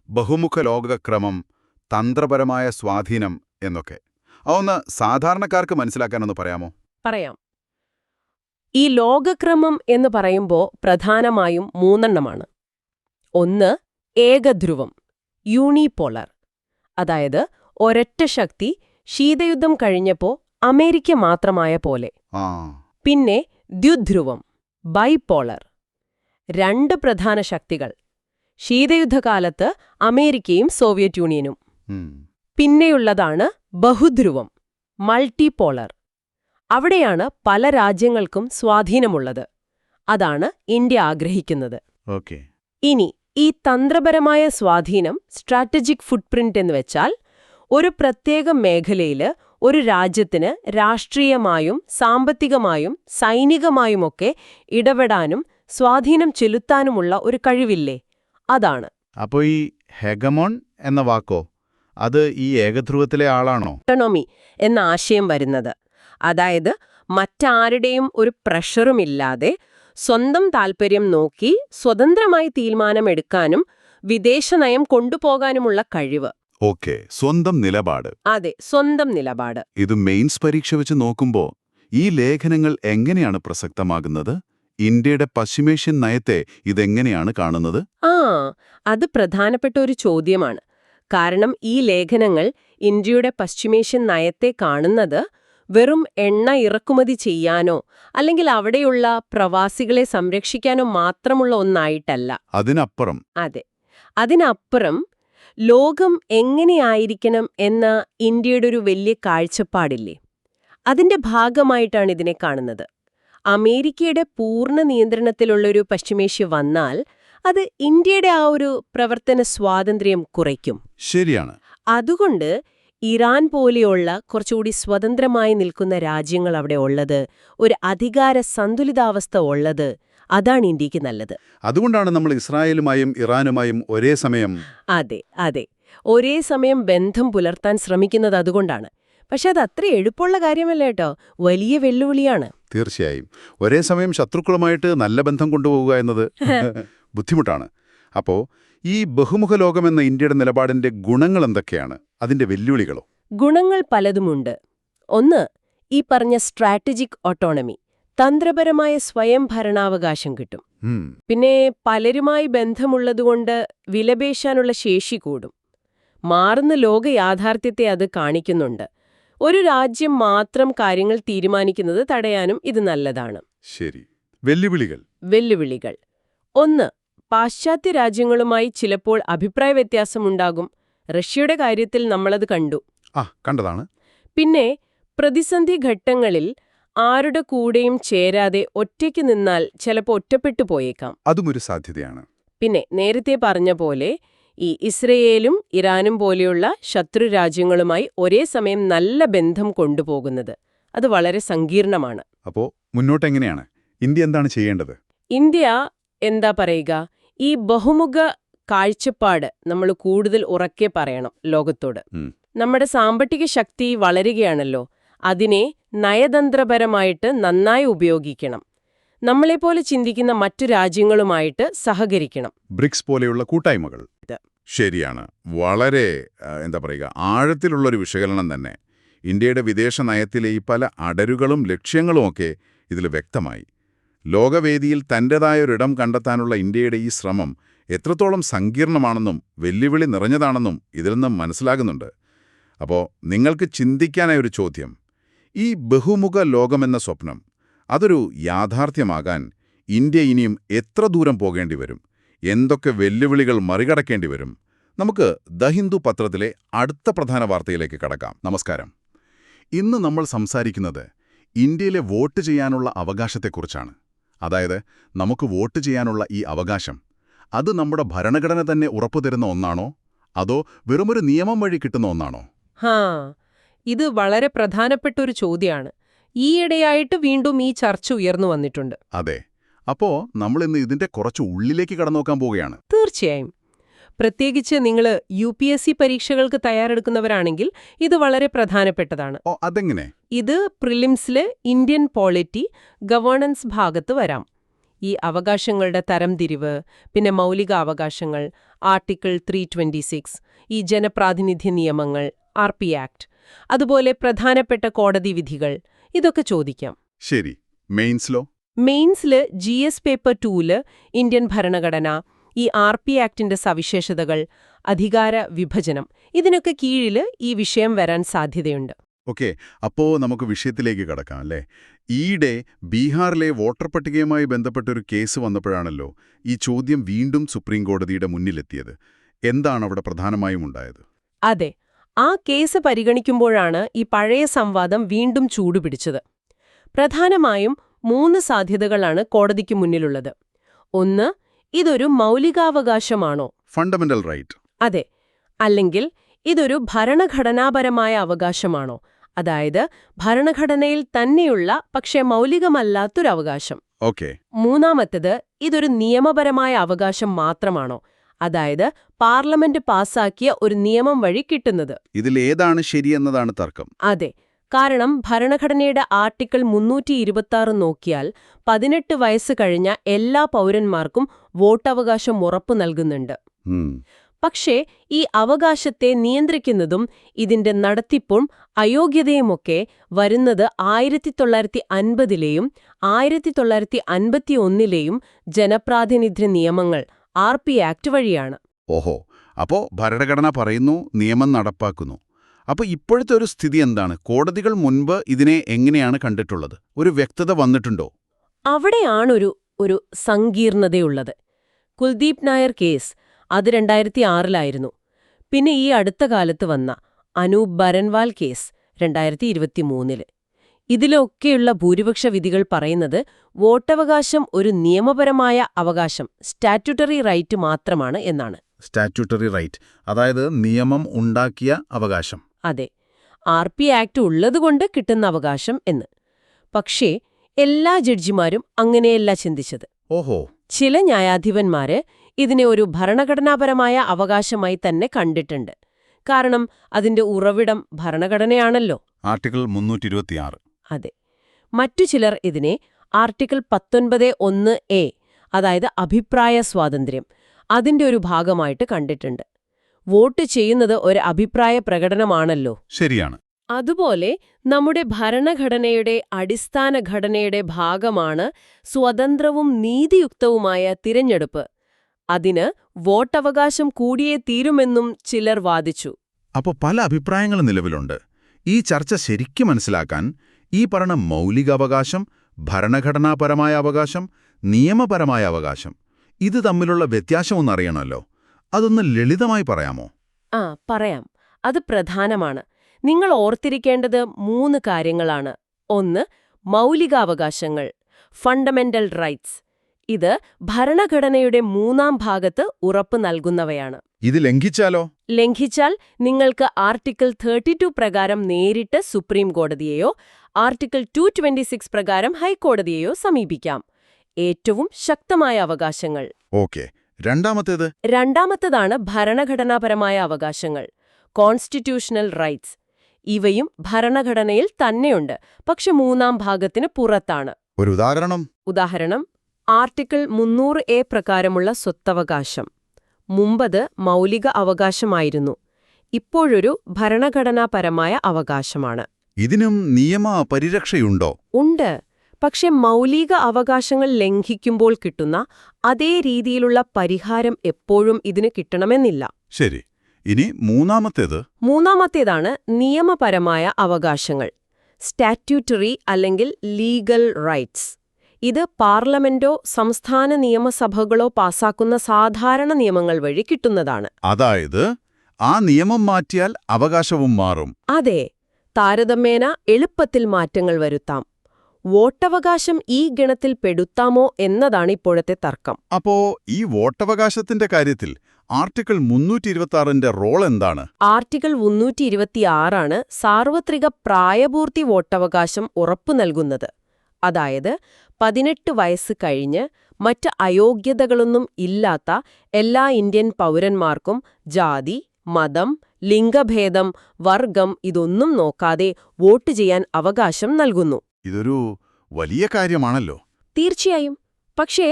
ബഹുമുഖ ലോകക്രമം, തന്ത്രപരമായ സ്വാധീനം എന്നൊക്കെ. അതൊന്ന് സാധാരണക്കാർക്ക് മനസ്സിലാക്കാനൊന്ന് പറയാമോ? പറയാം. ഈ ലോകക്രമം എന്ന് പറയുമ്പോൾ പ്രധാനമായും 3 എണ്ണമാണ്. ഒന്ന്, ഏകധ്രുവം, യൂണിപോളർ. അതായത് ഒരൊറ്റ ശക്തി, ശീതയുദ്ധം കഴിഞ്ഞപ്പോൾ അമേരിക്ക മാത്രമായ പോലെ. പിന്നെ ദ്വിധ്രുവം, ബൈപോളർ. 2 പ്രധാന ശക്തികൾ, ശീതയുദ്ധകാലത്ത് അമേരിക്കയും സോവിയറ്റ് യൂണിയനും. പിന്നെയുള്ളതാണ് ബഹുധ്രുവം, മൾട്ടിപോളർ. അവിടെയാണ് പല രാജ്യങ്ങൾക്കും സ്വാധീനമുള്ളത്. അതാണ് ഇന്ത്യ ആഗ്രഹിക്കുന്നത്. ഇനി ഈ തന്ത്രപരമായ സ്വാധീനം, സ്ട്രാറ്റജിക് ഫുട്പ്രിന്റ് എന്ന് വെച്ചാൽ, ഒരു പ്രത്യേക മേഖലയിൽ ഒരു രാജ്യത്തിന് രാഷ്ട്രീയമായും സാമ്പത്തികമായും സൈനികമായുമൊക്കെ ഇടപെടാനും സ്വാധീനം ചെലുത്താനുമുള്ള ഒരു കഴിവില്ലേ, അതാണ്. അപ്പോൾ ഈ ഹെഗമോൺ എന്ന വാക്കോ, അത് ഈ ഏകധ്രുവത്തിലെ ആളാണോ? ഓട്ടോണോമി എന്ന ആശയം വരുന്നത്. അതായത് മറ്റാരുടെയും ഒരു പ്രഷറുമില്ലാതെ സ്വന്തം താൽപ്പര്യം നോക്കി സ്വതന്ത്രമായി തീരുമാനമെടുക്കാനും വിദേശനയം കൊണ്ടുപോകാനുമുള്ള കഴിവ്. സ്വന്തം നിലപാട്. അതെ, സ്വന്തം നിലപാട്. ഇത് മെയിൻസ് പരീക്ഷ വെച്ച് നോക്കുമ്പോൾ ഈ ലേഖനങ്ങൾ എങ്ങനെയാണ് പ്രസക്തമാകുന്നത്? ഇന്ത്യയുടെ പശ്ചിമേഷ്യൻ നയത്തെ ഇതെങ്ങനെയാണ് കാണുന്നത്? അത് പ്രധാനപ്പെട്ട ഒരു ചോദ്യമാണ്. കാരണം ഈ ലേഖനങ്ങൾ ഇന്ത്യയുടെ പശ്ചിമേഷ്യൻ നയത്തെ കാണുന്നത് വെറും എണ്ണ ഇറക്കുമതി ചെയ്യാനോ അല്ലെങ്കിൽ അവിടെയുള്ള പ്രവാസികളെ സംരക്ഷിക്കാനോ മാത്രമുള്ള ഒന്നായിട്ടല്ല. അതിനപ്പുറം. അതെ, അതിനപ്പുറം ലോകം എങ്ങനെയായിരിക്കണം എന്ന ഇന്ത്യയുടെ ഒരു വലിയ കാഴ്ചപ്പാടില്ലേ, അതിന്റെ ഭാഗമായിട്ടാണ് ഇതിനെ കാണുന്നത്. അമേരിക്കയുടെ പൂർണ്ണ നിയന്ത്രണത്തിലുള്ളൊരു പശ്ചിമേഷ്യ വന്നാൽ അത് ഇന്ത്യയുടെ ആ ഒരു പ്രവർത്തന സ്വാതന്ത്ര്യം കുറയ്ക്കും. ശരിയാണ്. അതുകൊണ്ട് ഇറാൻ പോലെയുള്ള കുറച്ചുകൂടി സ്വതന്ത്രമായി നിൽക്കുന്ന രാജ്യങ്ങൾ അവിടെ ഉള്ളത്, ഒരു അധികാര സന്തുലിതാവസ്ഥ ഉള്ളത്, അതാണ് ഇന്ത്യക്ക് നല്ലത്. അതുകൊണ്ടാണ് നമ്മൾ ഇസ്രായേലുമായും ഇറാനുമായും ഒരേ സമയം ഒരേ സമയം ബന്ധം പുലർത്താൻ ശ്രമിക്കുന്നത്. അതുകൊണ്ടാണ്. പക്ഷെ അത് അത്ര എളുപ്പമുള്ള കാര്യമല്ല കേട്ടോ, വലിയ വെല്ലുവിളിയാണ്. തീർച്ചയായും. ഒരേ സമയം ശത്രുക്കളുമായിട്ട് നല്ല ബന്ധം കൊണ്ടുപോകുക എന്നത് ബുദ്ധിമുട്ടാണ്. അപ്പോ ഈ ബഹുമുഖ ലോകമെന്ന ഇന്ത്യയുടെ നിലപാടിന്റെ ഗുണങ്ങൾ എന്തൊക്കെയാണ്, അതിന്റെ വെല്ലുവിളികളോ? ഗുണങ്ങൾ പലതുമുണ്ട്. ഒന്ന്, ഈ പറഞ്ഞ സ്ട്രാറ്റജിക് ഓട്ടോണമി, തന്ത്രപരമായ സ്വയം ഭരണാവകാശം കിട്ടും. പിന്നെ പലരുമായി ബന്ധമുള്ളതുകൊണ്ട് വിലപേശാനുള്ള ശേഷി കൂടും. മാറുന്ന ലോക യാഥാർത്ഥ്യത്തെ അത് കാണിക്കുന്നുണ്ട്. ഒരു രാജ്യം മാത്രം കാര്യങ്ങൾ തീരുമാനിക്കുന്നത് തടയാനും ഇത് നല്ലതാണ്. ശരി. വെല്ലുവിളികൾ. ഒന്ന്, പാശ്ചാത്യ രാജ്യങ്ങളുമായി ചിലപ്പോൾ അഭിപ്രായ വ്യത്യാസമുണ്ടാകും. റഷ്യയുടെ കാര്യത്തിൽ നമ്മളത് കണ്ടു. കണ്ടതാണ്. പിന്നെ പ്രതിസന്ധി ഘട്ടങ്ങളിൽ ആരുടെ കൂടെയും ചേരാതെ ഒറ്റയ്ക്ക് നിന്നാൽ ചിലപ്പോൾ ഒറ്റപ്പെട്ടു പോയേക്കാം. അതുമൊരു സാധ്യതയാണ്. പിന്നെ നേരത്തെ പറഞ്ഞ പോലെ ഈ ഇസ്രയേലും ഇറാനും പോലെയുള്ള ശത്രു രാജ്യങ്ങളുമായി ഒരേ സമയം നല്ല ബന്ധം കൊണ്ടുപോകുന്നത് അത് വളരെ സങ്കീർണമാണ്. അപ്പോൾ മുന്നോട്ടെങ്ങനെയാണ്? ഇന്ത്യ എന്താണ് ചെയ്യേണ്ടത്? ഇന്ത്യ എന്താ പറയുക, ഈ ബഹുമുഖ കാഴ്ചപ്പാട് നമ്മൾ കൂടുതൽ ഉറക്കെ പറയണം ലോകത്തോട്. നമ്മുടെ സാമ്പത്തിക ശക്തി വളരുകയാണല്ലോ, അതിനെ നയതന്ത്രപരമായിട്ട് നന്നായി ഉപയോഗിക്കണം. നമ്മളെപ്പോലെ ചിന്തിക്കുന്ന മറ്റു രാജ്യങ്ങളുമായിട്ട് സഹകരിക്കണം. ബ്രിക്സ് പോലെയുള്ള കൂട്ടായ്മകൾ. ശരിയാണ്. വളരെ ആഴത്തിലുള്ളൊരു വിശകലനം തന്നെ. ഇന്ത്യയുടെ വിദേശ നയത്തിലെ ഈ പല അടരുകളും ലക്ഷ്യങ്ങളുമൊക്കെ ഇതിൽ വ്യക്തമായി. ലോകവേദിയിൽ തൻ്റെതായൊരിടം കണ്ടെത്താനുള്ള ഇന്ത്യയുടെ ഈ ശ്രമം എത്രത്തോളം സങ്കീർണമാണെന്നും വെല്ലുവിളി നിറഞ്ഞതാണെന്നും ഇതിൽ നിന്നും മനസ്സിലാകുന്നുണ്ട്. അപ്പോൾ നിങ്ങൾക്ക് ചിന്തിക്കാനായൊരു ചോദ്യം: ഈ ബഹുമുഖ ലോകമെന്ന സ്വപ്നം അതൊരു യാഥാർത്ഥ്യമാകാൻ ഇന്ത്യ ഇനിയും എത്ര ദൂരം പോകേണ്ടി വരും? എന്തൊക്കെ വെല്ലുവിളികൾ മറികടക്കേണ്ടി വരും? നമുക്ക് ദ ഹിന്ദു പത്രത്തിലെ അടുത്ത പ്രധാന വാർത്തയിലേക്ക് കടക്കാം. നമസ്കാരം. ഇന്ന് നമ്മൾ സംസാരിക്കുന്നത് ഇന്ത്യയിലെ വോട്ട് ചെയ്യാനുള്ള അവകാശത്തെക്കുറിച്ചാണ്. അതായത്, നമുക്ക് വോട്ട് ചെയ്യാനുള്ള ഈ അവകാശം അത് നമ്മുടെ ഭരണഘടന തന്നെ ഉറപ്പുതരുന്ന ഒന്നാണോ, അതോ വെറുമൊരു നിയമം വഴി കിട്ടുന്ന ഒന്നാണോ? ഇത് വളരെ പ്രധാനപ്പെട്ട ഒരു ചോദ്യമാണ്. ഈയിടെയായിട്ട് വീണ്ടും ഈ ചർച്ച ഉയർന്നു വന്നിട്ടുണ്ട്. അതെ. അപ്പോ നമ്മളിന്ന് ഇതിന്റെ കുറച്ച് ഉള്ളിലേക്ക് കടന്നുനോക്കാൻ പോവുകയാണ്. തീർച്ചയായും. പ്രത്യേകിച്ച് നിങ്ങൾ UPSC പരീക്ഷകൾക്ക് തയ്യാറെടുക്കുന്നവരാണെങ്കിൽ ഇത് വളരെ പ്രധാനപ്പെട്ടതാണ്. അതെങ്ങനെ? ഇത് പ്രിലിംസില് ഇന്ത്യൻ പോളിറ്റി ഗവേണൻസ് ഭാഗത്ത് വരാം. ഈ അവകാശങ്ങളുടെ തരംതിരിവ്, പിന്നെ മൗലിക അവകാശങ്ങൾ, ആർട്ടിക്കിൾ 326, ഈ ജനപ്രാതിനിധ്യ നിയമങ്ങൾ, RP ആക്ട്, അതുപോലെ പ്രധാനപ്പെട്ട കോടതി വിധികൾ, ഇതൊക്കെ ചോദിക്കാം. ശരി. മെയിൻസിലോ? മെയിൻസില് GS പേപ്പർ 2ല് ഇന്ത്യൻ ഭരണഘടന, ഈ RP ആക്ടിന്റെ സവിശേഷതകൾ, അധികാര വിഭജനം, ഇതിനൊക്കെ കീഴില് ഈ വിഷയം വരാൻ സാധ്യതയുണ്ട്. ഓക്കെ. അപ്പോ നമുക്ക് വിഷയത്തിലേക്ക് കടക്കാം അല്ലേ? ഈയിടെ ബീഹാറിലെ വോട്ടർ പട്ടികയുമായി ബന്ധപ്പെട്ടൊരു കേസ് വന്നപ്പോഴാണല്ലോ ഈ ചോദ്യം വീണ്ടും സുപ്രീം കോടതിയുടെ മുന്നിലെത്തിയത്. എന്താണ് അവിടെ പ്രധാനമായും ഉണ്ടായത്? അതെ, ആ കേസ് പരിഗണിക്കുമ്പോഴാണ് ഈ പഴയ സംവാദം വീണ്ടും ചൂടുപിടിച്ചത്. പ്രധാനമായും 3 സാധ്യതകളാണ് കോടതിക്ക് മുന്നിലുള്ളത്. ഒന്ന്, ഇതൊരു മൗലികാവകാശമാണോ? Fundamental right. അതെ. അല്ലെങ്കിൽ ഇതൊരു ഭരണഘടനാപരമായ അവകാശമാണോ? അതായത് ഭരണഘടനയിൽ തന്നെയുള്ള പക്ഷേ മൗലികമല്ലാത്തൊരവകാശം. ഓക്കെ. മൂന്നാമത്തേത്, ഇതൊരു നിയമപരമായ അവകാശം മാത്രമാണോ? അതായത് പാർലമെന്റ് പാസാക്കിയ ഒരു നിയമം വഴി കിട്ടുന്നത്. ഇതിലേതാണ് ശരിയെന്നതാണ് തർക്കം. അതെ. കാരണം ഭരണഘടനയുടെ ആർട്ടിക്കിൾ 326 നോക്കിയാൽ 18 വയസ്സ് കഴിഞ്ഞ എല്ലാ പൗരന്മാർക്കും വോട്ടവകാശം ഉറപ്പു നൽകുന്നുണ്ട്. പക്ഷേ ഈ അവകാശത്തെ നിയന്ത്രിക്കുന്നതും ഇതിന്റെ നടത്തിപ്പും അയോഗ്യതയുമൊക്കെ വരുന്നത് 1950ലെയും 1951ലെയും ജനപ്രാതിനിധ്യ നിയമങ്ങൾ RP ആക്ട് വഴിയാണ്. ഓഹോ. അപ്പോ ഭരണഘടന പറയുന്നു, നിയമം നടപ്പാക്കുന്നു. അപ്പോൾ ഇപ്പോഴത്തെ ഒരു സ്ഥിതി എന്താണ്? കോടതികൾ മുൻപ് ഇതിനെ എങ്ങനെയാണ് കണ്ടിട്ടുള്ളത്? ഒരു വ്യക്തത വന്നിട്ടുണ്ടോ? അവിടെയാണൊരു സങ്കീർണതയുള്ളത്. കുൽദീപ് നായർ കേസ് അത് 2006ലായിരുന്നു. പിന്നെ ഈ അടുത്ത കാലത്ത് വന്ന അനൂപ് ബരൻവാൽ കേസ് 2023ല്. ഇതിലൊക്കെയുള്ള ഭൂരിപക്ഷ വിധികൾ പറയുന്നത് വോട്ടവകാശം ഒരു നിയമപരമായ അവകാശം, സ്റ്റാറ്റ്യൂട്ടറി റൈറ്റ് മാത്രമാണ് എന്നാണ്. സ്റ്റാറ്റ്യൂട്ടറി റൈറ്റ്, അതായത് നിയമം ഉണ്ടാക്കിയ അവകാശം. അതെ, RP ആക്ട് ഉള്ളതുകൊണ്ട് കിട്ടുന്ന അവകാശം എന്ന്. പക്ഷേ എല്ലാ ജഡ്ജിമാരും അങ്ങനെയല്ല ചിന്തിച്ചത്. ഓഹോ. ചില ന്യായാധിപന്മാര് ഇതിനെ ഒരു ഭരണഘടനാപരമായ അവകാശമായി തന്നെ കണ്ടിട്ടുണ്ട്. കാരണം അതിന്റെ ഉറവിടം ഭരണഘടനയാണല്ലോ. ആർട്ടിക്കിൾ 326. അതെ. മറ്റു ചിലർ ഇതിനെ ആർട്ടിക്കിൾ 19(1)(a), അതായത് അഭിപ്രായ സ്വാതന്ത്ര്യം, അതിന്റെ ഒരു ഭാഗമായിട്ട് കണ്ടിട്ടുണ്ട്. വോട്ട് ചെയ്യുന്നത് ഒരു അഭിപ്രായ പ്രകടനമാണല്ലോ. ശരിയാണ്. അതുപോലെ നമ്മുടെ ഭരണഘടനയുടെ അടിസ്ഥാന ഘടനയുടെ ഭാഗമാണ് സ്വതന്ത്രവും നീതിയുക്തവുമായ തിരഞ്ഞെടുപ്പ്. അതിന് വോട്ടവകാശം കൂടിയേ തീരുമെന്നും ചിലർ വാദിച്ചു. അപ്പോൾ പല അഭിപ്രായങ്ങളും നിലവിലുണ്ട്. ഈ ചർച്ച ശരിക്കും മനസ്സിലാക്കാൻ ഈ പറഞ്ഞ മൗലികാവകാശം, ഭരണഘടനാപരമായ അവകാശം, നിയമപരമായ അവകാശം, ഇത് തമ്മിലുള്ള വ്യത്യാസം ഒന്നറിയണമല്ലോ. അതൊന്ന് ലളിതമായി പറയാമോ? പറയാം. അത് പ്രധാനമാണ്. നിങ്ങൾ ഓർത്തിരിക്കേണ്ടത് 3 കാര്യങ്ങളാണ്. 1. മൗലികാവകാശങ്ങൾ, ഫണ്ടമെന്റൽ റൈറ്റ്സ്. ഇത് ഭരണഘടനയുടെ 3-ാം ഭാഗത്ത് ഉറപ്പ് നൽകുന്നവയാണ്. ഇത് ലംഘിച്ചാലോ? ലംഘിച്ചാൽ നിങ്ങൾക്ക് ആർട്ടിക്കിൾ 32 പ്രകാരം നേരിട്ട് സുപ്രീം കോടതിയെയോ ആർട്ടിക്കിൾ 226 പ്രകാരം ഹൈക്കോടതിയെയോ സമീപിക്കാം. ഏറ്റവും ശക്തമായ അവകാശങ്ങൾ. ഓക്കെ. രണ്ടാമത്തേത്? രണ്ടാമത്തേതാണ് ഭരണഘടനാപരമായ അവകാശങ്ങൾ, കോൺസ്റ്റിറ്റ്യൂഷണൽ റൈറ്റ്സ്. ഇവയും ഭരണഘടനയിൽ തന്നെയുണ്ട്, പക്ഷെ 3-ാം ഭാഗത്തിന് പുറത്താണ്. ഒരു ഉദാഹരണം? ഉദാഹരണം, ആർട്ടിക്കിൾ 300A പ്രകാരമുള്ള സ്വത്തവകാശം. മുമ്പത് മൗലിക അവകാശമായിരുന്നു, ഇപ്പോഴൊരു ഭരണഘടനാപരമായ അവകാശമാണ്. ഇതിനും നിയമ പരിരക്ഷയുണ്ടോ? ഉണ്ട്. പക്ഷെ മൗലിക അവകാശങ്ങൾ ലംഘിക്കുമ്പോൾ കിട്ടുന്ന അതേ രീതിയിലുള്ള പരിഹാരം എപ്പോഴും ഇതിന് കിട്ടണമെന്നില്ല. ശരി. ഇനി മൂന്നാമത്തേത്? മൂന്നാമത്തേതാണ് നിയമപരമായ അവകാശങ്ങൾ, സ്റ്റാറ്റ്യൂട്ടറി അല്ലെങ്കിൽ ലീഗൽ റൈറ്റ്സ്. ഇത് പാർലമെന്റോ സംസ്ഥാന നിയമസഭകളോ പാസാക്കുന്ന സാധാരണ നിയമങ്ങൾ വഴി കിട്ടുന്നതാണ്. അതായത് ആ നിയമം മാറ്റിയാൽ അവകാശവും മാറും. അതെ, താരതമ്യേന എളുപ്പത്തിൽ മാറ്റങ്ങൾ വരുത്താം. വോട്ടവകാശം ഈ ഗണത്തിൽ പെടുത്താമോ എന്നതാണ് ഇപ്പോഴത്തെ തർക്കം. അപ്പോ ഈ വോട്ടവകാശത്തിന്റെ കാര്യത്തിൽ ആർട്ടിക്കിൾ 326ന്റെ റോൾ എന്താണ്? ആർട്ടിക്കിൾ 326 സാർവത്രിക പ്രായപൂർത്തി വോട്ടവകാശം ഉറപ്പു നൽകുന്നത്. അതായത് 18 വയസ്സ് കഴിഞ്ഞ് മറ്റ് അയോഗ്യതകളൊന്നും ഇല്ലാത്ത എല്ലാ ഇന്ത്യൻ പൗരന്മാർക്കും ജാതി, മതം, ലിംഗഭേദം, വർഗം ഇതൊന്നും നോക്കാതെ വോട്ട് ചെയ്യാൻ അവകാശം നൽകുന്നു. ഇതൊരു വലിയ കാര്യമാണല്ലോ. തീർച്ചയായും. പക്ഷേ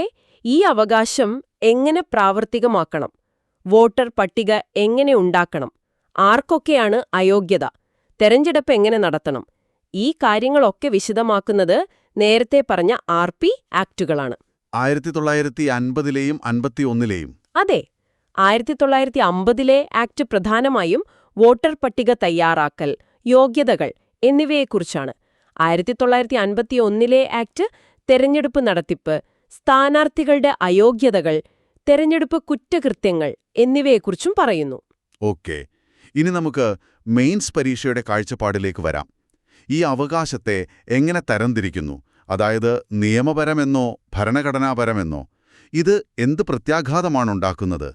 ഈ അവകാശം എങ്ങനെ പ്രാവർത്തികമാക്കണം? വോട്ടർ പട്ടിക എങ്ങനെ ഉണ്ടാക്കണം? ആർക്കൊക്കെയാണ് അയോഗ്യത? തെരഞ്ഞെടുപ്പ് എങ്ങനെ നടത്തണം? ഈ കാര്യങ്ങളൊക്കെ വിശദമാക്കുന്നത് നേരത്തെ പറഞ്ഞ RP ആക്ടുകളാണ്. 1950ലെയും 51ലെയും? അതെ. 1950ലെ ആക്ട് പ്രധാനമായും വോട്ടർ പട്ടിക തയ്യാറാക്കൽ, യോഗ്യതകൾ എന്നിവയെക്കുറിച്ചാണ്. 1951ലെ ആക്ട് തെരഞ്ഞെടുപ്പ് നടത്തിപ്പ്, സ്ഥാനാർത്ഥികളുടെ അയോഗ്യതകൾ, തെരഞ്ഞെടുപ്പ് കുറ്റകൃത്യങ്ങൾ എന്നിവയെക്കുറിച്ചും പറയുന്നു. ഓക്കെ. ഇനി നമുക്ക് മെയിൻസ് പരീക്ഷയുടെ കാഴ്ചപ്പാടിലേക്ക് വരാം. ഈ അവകാശത്തെ എങ്ങനെ തരംതിരിക്കുന്നു? അതായത് നിയമപരമെന്നോ ഭരണഘടനാപരമെന്നോ? ഇത് എന്ത് പ്രത്യാഘാതമാണുണ്ടാക്കുന്നത്?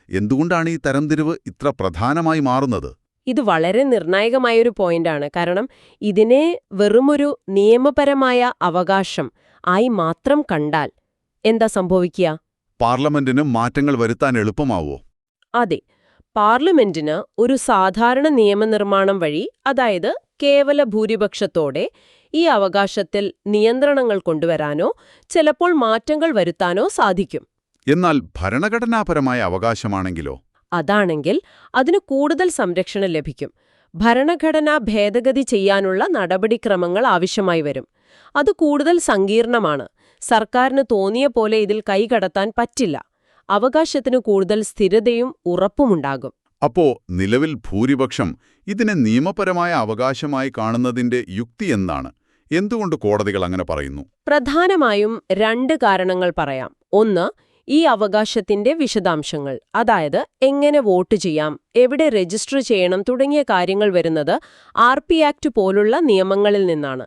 എന്തുകൊണ്ടാണ് ഈ തരംതിരിവ് ഇത്ര പ്രധാനമായി മാറുന്നത്? ഇത് വളരെ നിർണായകമായൊരു പോയിന്റാണ്. കാരണം ഇതിനെ വെറുമൊരു നിയമപരമായ അവകാശം ആയി മാത്രം കണ്ടാൽ എന്താ സംഭവിക്കുക? പാർലമെന്റിന് മാറ്റങ്ങൾ വരുത്താൻ എളുപ്പമാവോ? അതെ. പാർലമെന്റിന് ഒരു സാധാരണ നിയമനിർമ്മാണം വഴി, അതായത് കേവല ഭൂരിപക്ഷത്തോടെ ഈ അവകാശത്തിൽ നിയന്ത്രണങ്ങൾ കൊണ്ടുവരാനോ ചിലപ്പോൾ മാറ്റങ്ങൾ വരുത്താനോ സാധിക്കും. എന്നാൽ ഭരണഘടനാപരമായ അവകാശമാണെങ്കിലോ? അതാണെങ്കിൽ അതിന് കൂടുതൽ സംരക്ഷണം ലഭിക്കും. ഭരണഘടനാ ഭേദഗതി ചെയ്യാനുള്ള നടപടിക്രമങ്ങൾ ആവശ്യമായി വരും. അത് കൂടുതൽ സങ്കീർണമാണ്. സർക്കാരിന് തോന്നിയ പോലെ ഇതിൽ കൈകടത്താൻ പറ്റില്ല. അവകാശത്തിന് കൂടുതൽ സ്ഥിരതയും ഉറപ്പുമുണ്ടാകും. അപ്പോ നിലവിൽ ഭൂരിപക്ഷം ഇതിനെ നിയമപരമായ അവകാശമായി കാണുന്നതിന്റെ യുക്തി എന്താണ്? എന്തുകൊണ്ട് കോടതികൾ അങ്ങനെ പറയുന്നു? പ്രധാനമായും 2 കാരണങ്ങൾ പറയാം. ഒന്ന്, ഈ അവകാശത്തിന്റെ വിശദാംശങ്ങൾ, അതായത് എങ്ങനെ വോട്ട് ചെയ്യാം, എവിടെ രജിസ്റ്റർ ചെയ്യണം തുടങ്ങിയ കാര്യങ്ങൾ വരുന്നത് RP ആക്ട് പോലുള്ള നിയമങ്ങളിൽ നിന്നാണ്.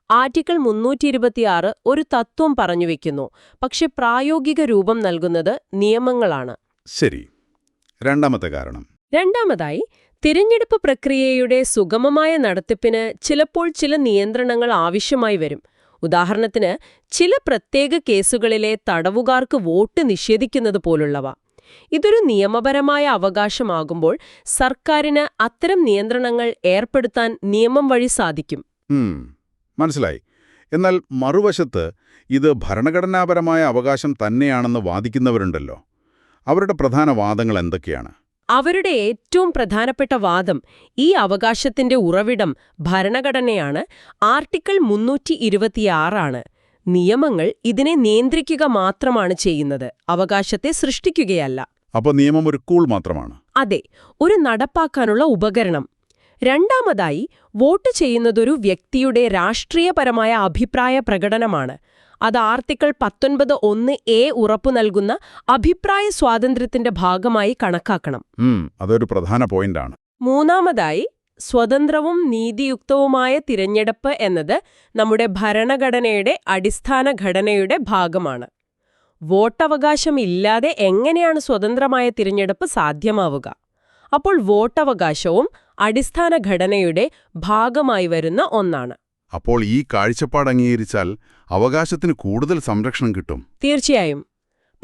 ആർട്ടിക്കിൾ 326 ഒരു തത്വം പറഞ്ഞുവെക്കുന്നു, പക്ഷെ പ്രായോഗിക രൂപം നൽകുന്നത് നിയമങ്ങളാണ്. ശരി. രണ്ടാമത്തെ കാരണം? രണ്ടാമതായി, തിരഞ്ഞെടുപ്പ് പ്രക്രിയയുടെ സുഗമമായ നടത്തിപ്പിന് ചിലപ്പോൾ ചില നിയന്ത്രണങ്ങൾ ആവശ്യമായി വരും. ഉദാഹരണത്തിന്, ചില പ്രത്യേക കേസുകളിലെ തടവുകാർക്ക് വോട്ട് നിഷേധിക്കുന്നത് പോലുള്ളവ. ഇതൊരു നിയമപരമായ അവകാശമാകുമ്പോൾ സർക്കാരിന് അത്തരം നിയന്ത്രണങ്ങൾ ഏർപ്പെടുത്താൻ നിയമം വഴി സാധിക്കും. മനസ്സിലായി. എന്നാൽ മറുവശത്ത് ഇത് ഭരണഘടനാപരമായ അവകാശം തന്നെയാണെന്ന് വാദിക്കുന്നവരുണ്ടല്ലോ. അവരുടെ പ്രധാന വാദങ്ങൾ എന്തൊക്കെയാണ്? അവരുടെ ഏറ്റവും പ്രധാനപ്പെട്ട വാദം ഈ അവകാശത്തിന്റെ ഉറവിടം ഭരണഘടനയാണ്, ആർട്ടിക്കിൾ 326 നിയമങ്ങൾ ഇതിനെ നിയന്ത്രിക്കുക മാത്രമാണ് ചെയ്യുന്നത്, അവകാശത്തെ സൃഷ്ടിക്കുകയല്ല. അപ്പോൾ നിയമം ഒരു ടൂൾ മാത്രമാണ്? അതെ, ഒരു നടപ്പാക്കാനുള്ള ഉപകരണം. രണ്ടാമതായി, വോട്ട് ചെയ്യുന്നതൊരു വ്യക്തിയുടെ രാഷ്ട്രീയപരമായ അഭിപ്രായ പ്രകടനമാണ്. അത് ആർട്ടിക്കിൾ 19(1)(a) ഉറപ്പു നൽകുന്ന അഭിപ്രായ സ്വാതന്ത്ര്യത്തിന്റെ ഭാഗമായി കണക്കാക്കണം. അതൊരു പ്രധാന പോയിന്റാണ്. മൂന്നാമതായി, സ്വതന്ത്രവും നീതിയുക്തവുമായ തിരഞ്ഞെടുപ്പ് എന്നത് നമ്മുടെ ഭരണഘടനയുടെ അടിസ്ഥാന ഘടനയുടെ ഭാഗമാണ്. വോട്ടവകാശമില്ലാതെ എങ്ങനെയാണ് സ്വതന്ത്രമായ തിരഞ്ഞെടുപ്പ് സാധ്യമാവുക? അപ്പോൾ വോട്ടവകാശവും അടിസ്ഥാന ഘടനയുടെ ഭാഗമായി വരുന്ന ഒന്നാണ്. അപ്പോൾ ഈ കാഴ്ചപ്പാട് അംഗീകരിച്ചാൽ അവകാശത്തിന് കൂടുതൽ സംരക്ഷണം കിട്ടും. തീർച്ചയായും.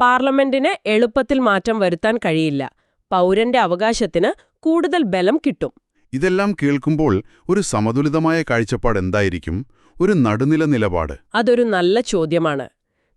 പാർലമെന്റിന് എളുപ്പത്തിൽ മാറ്റം വരുത്താൻ കഴിയില്ല. പൗരന്റെ അവകാശത്തിന് കൂടുതൽ ബലം കിട്ടും. ഇതെല്ലാം കേൾക്കുമ്പോൾ ഒരു സമതുലിതമായ കാഴ്ചപ്പാട് എന്തായിരിക്കും? ഒരു നടുനില നിലപാട്? അതൊരു നല്ല ചോദ്യമാണ്.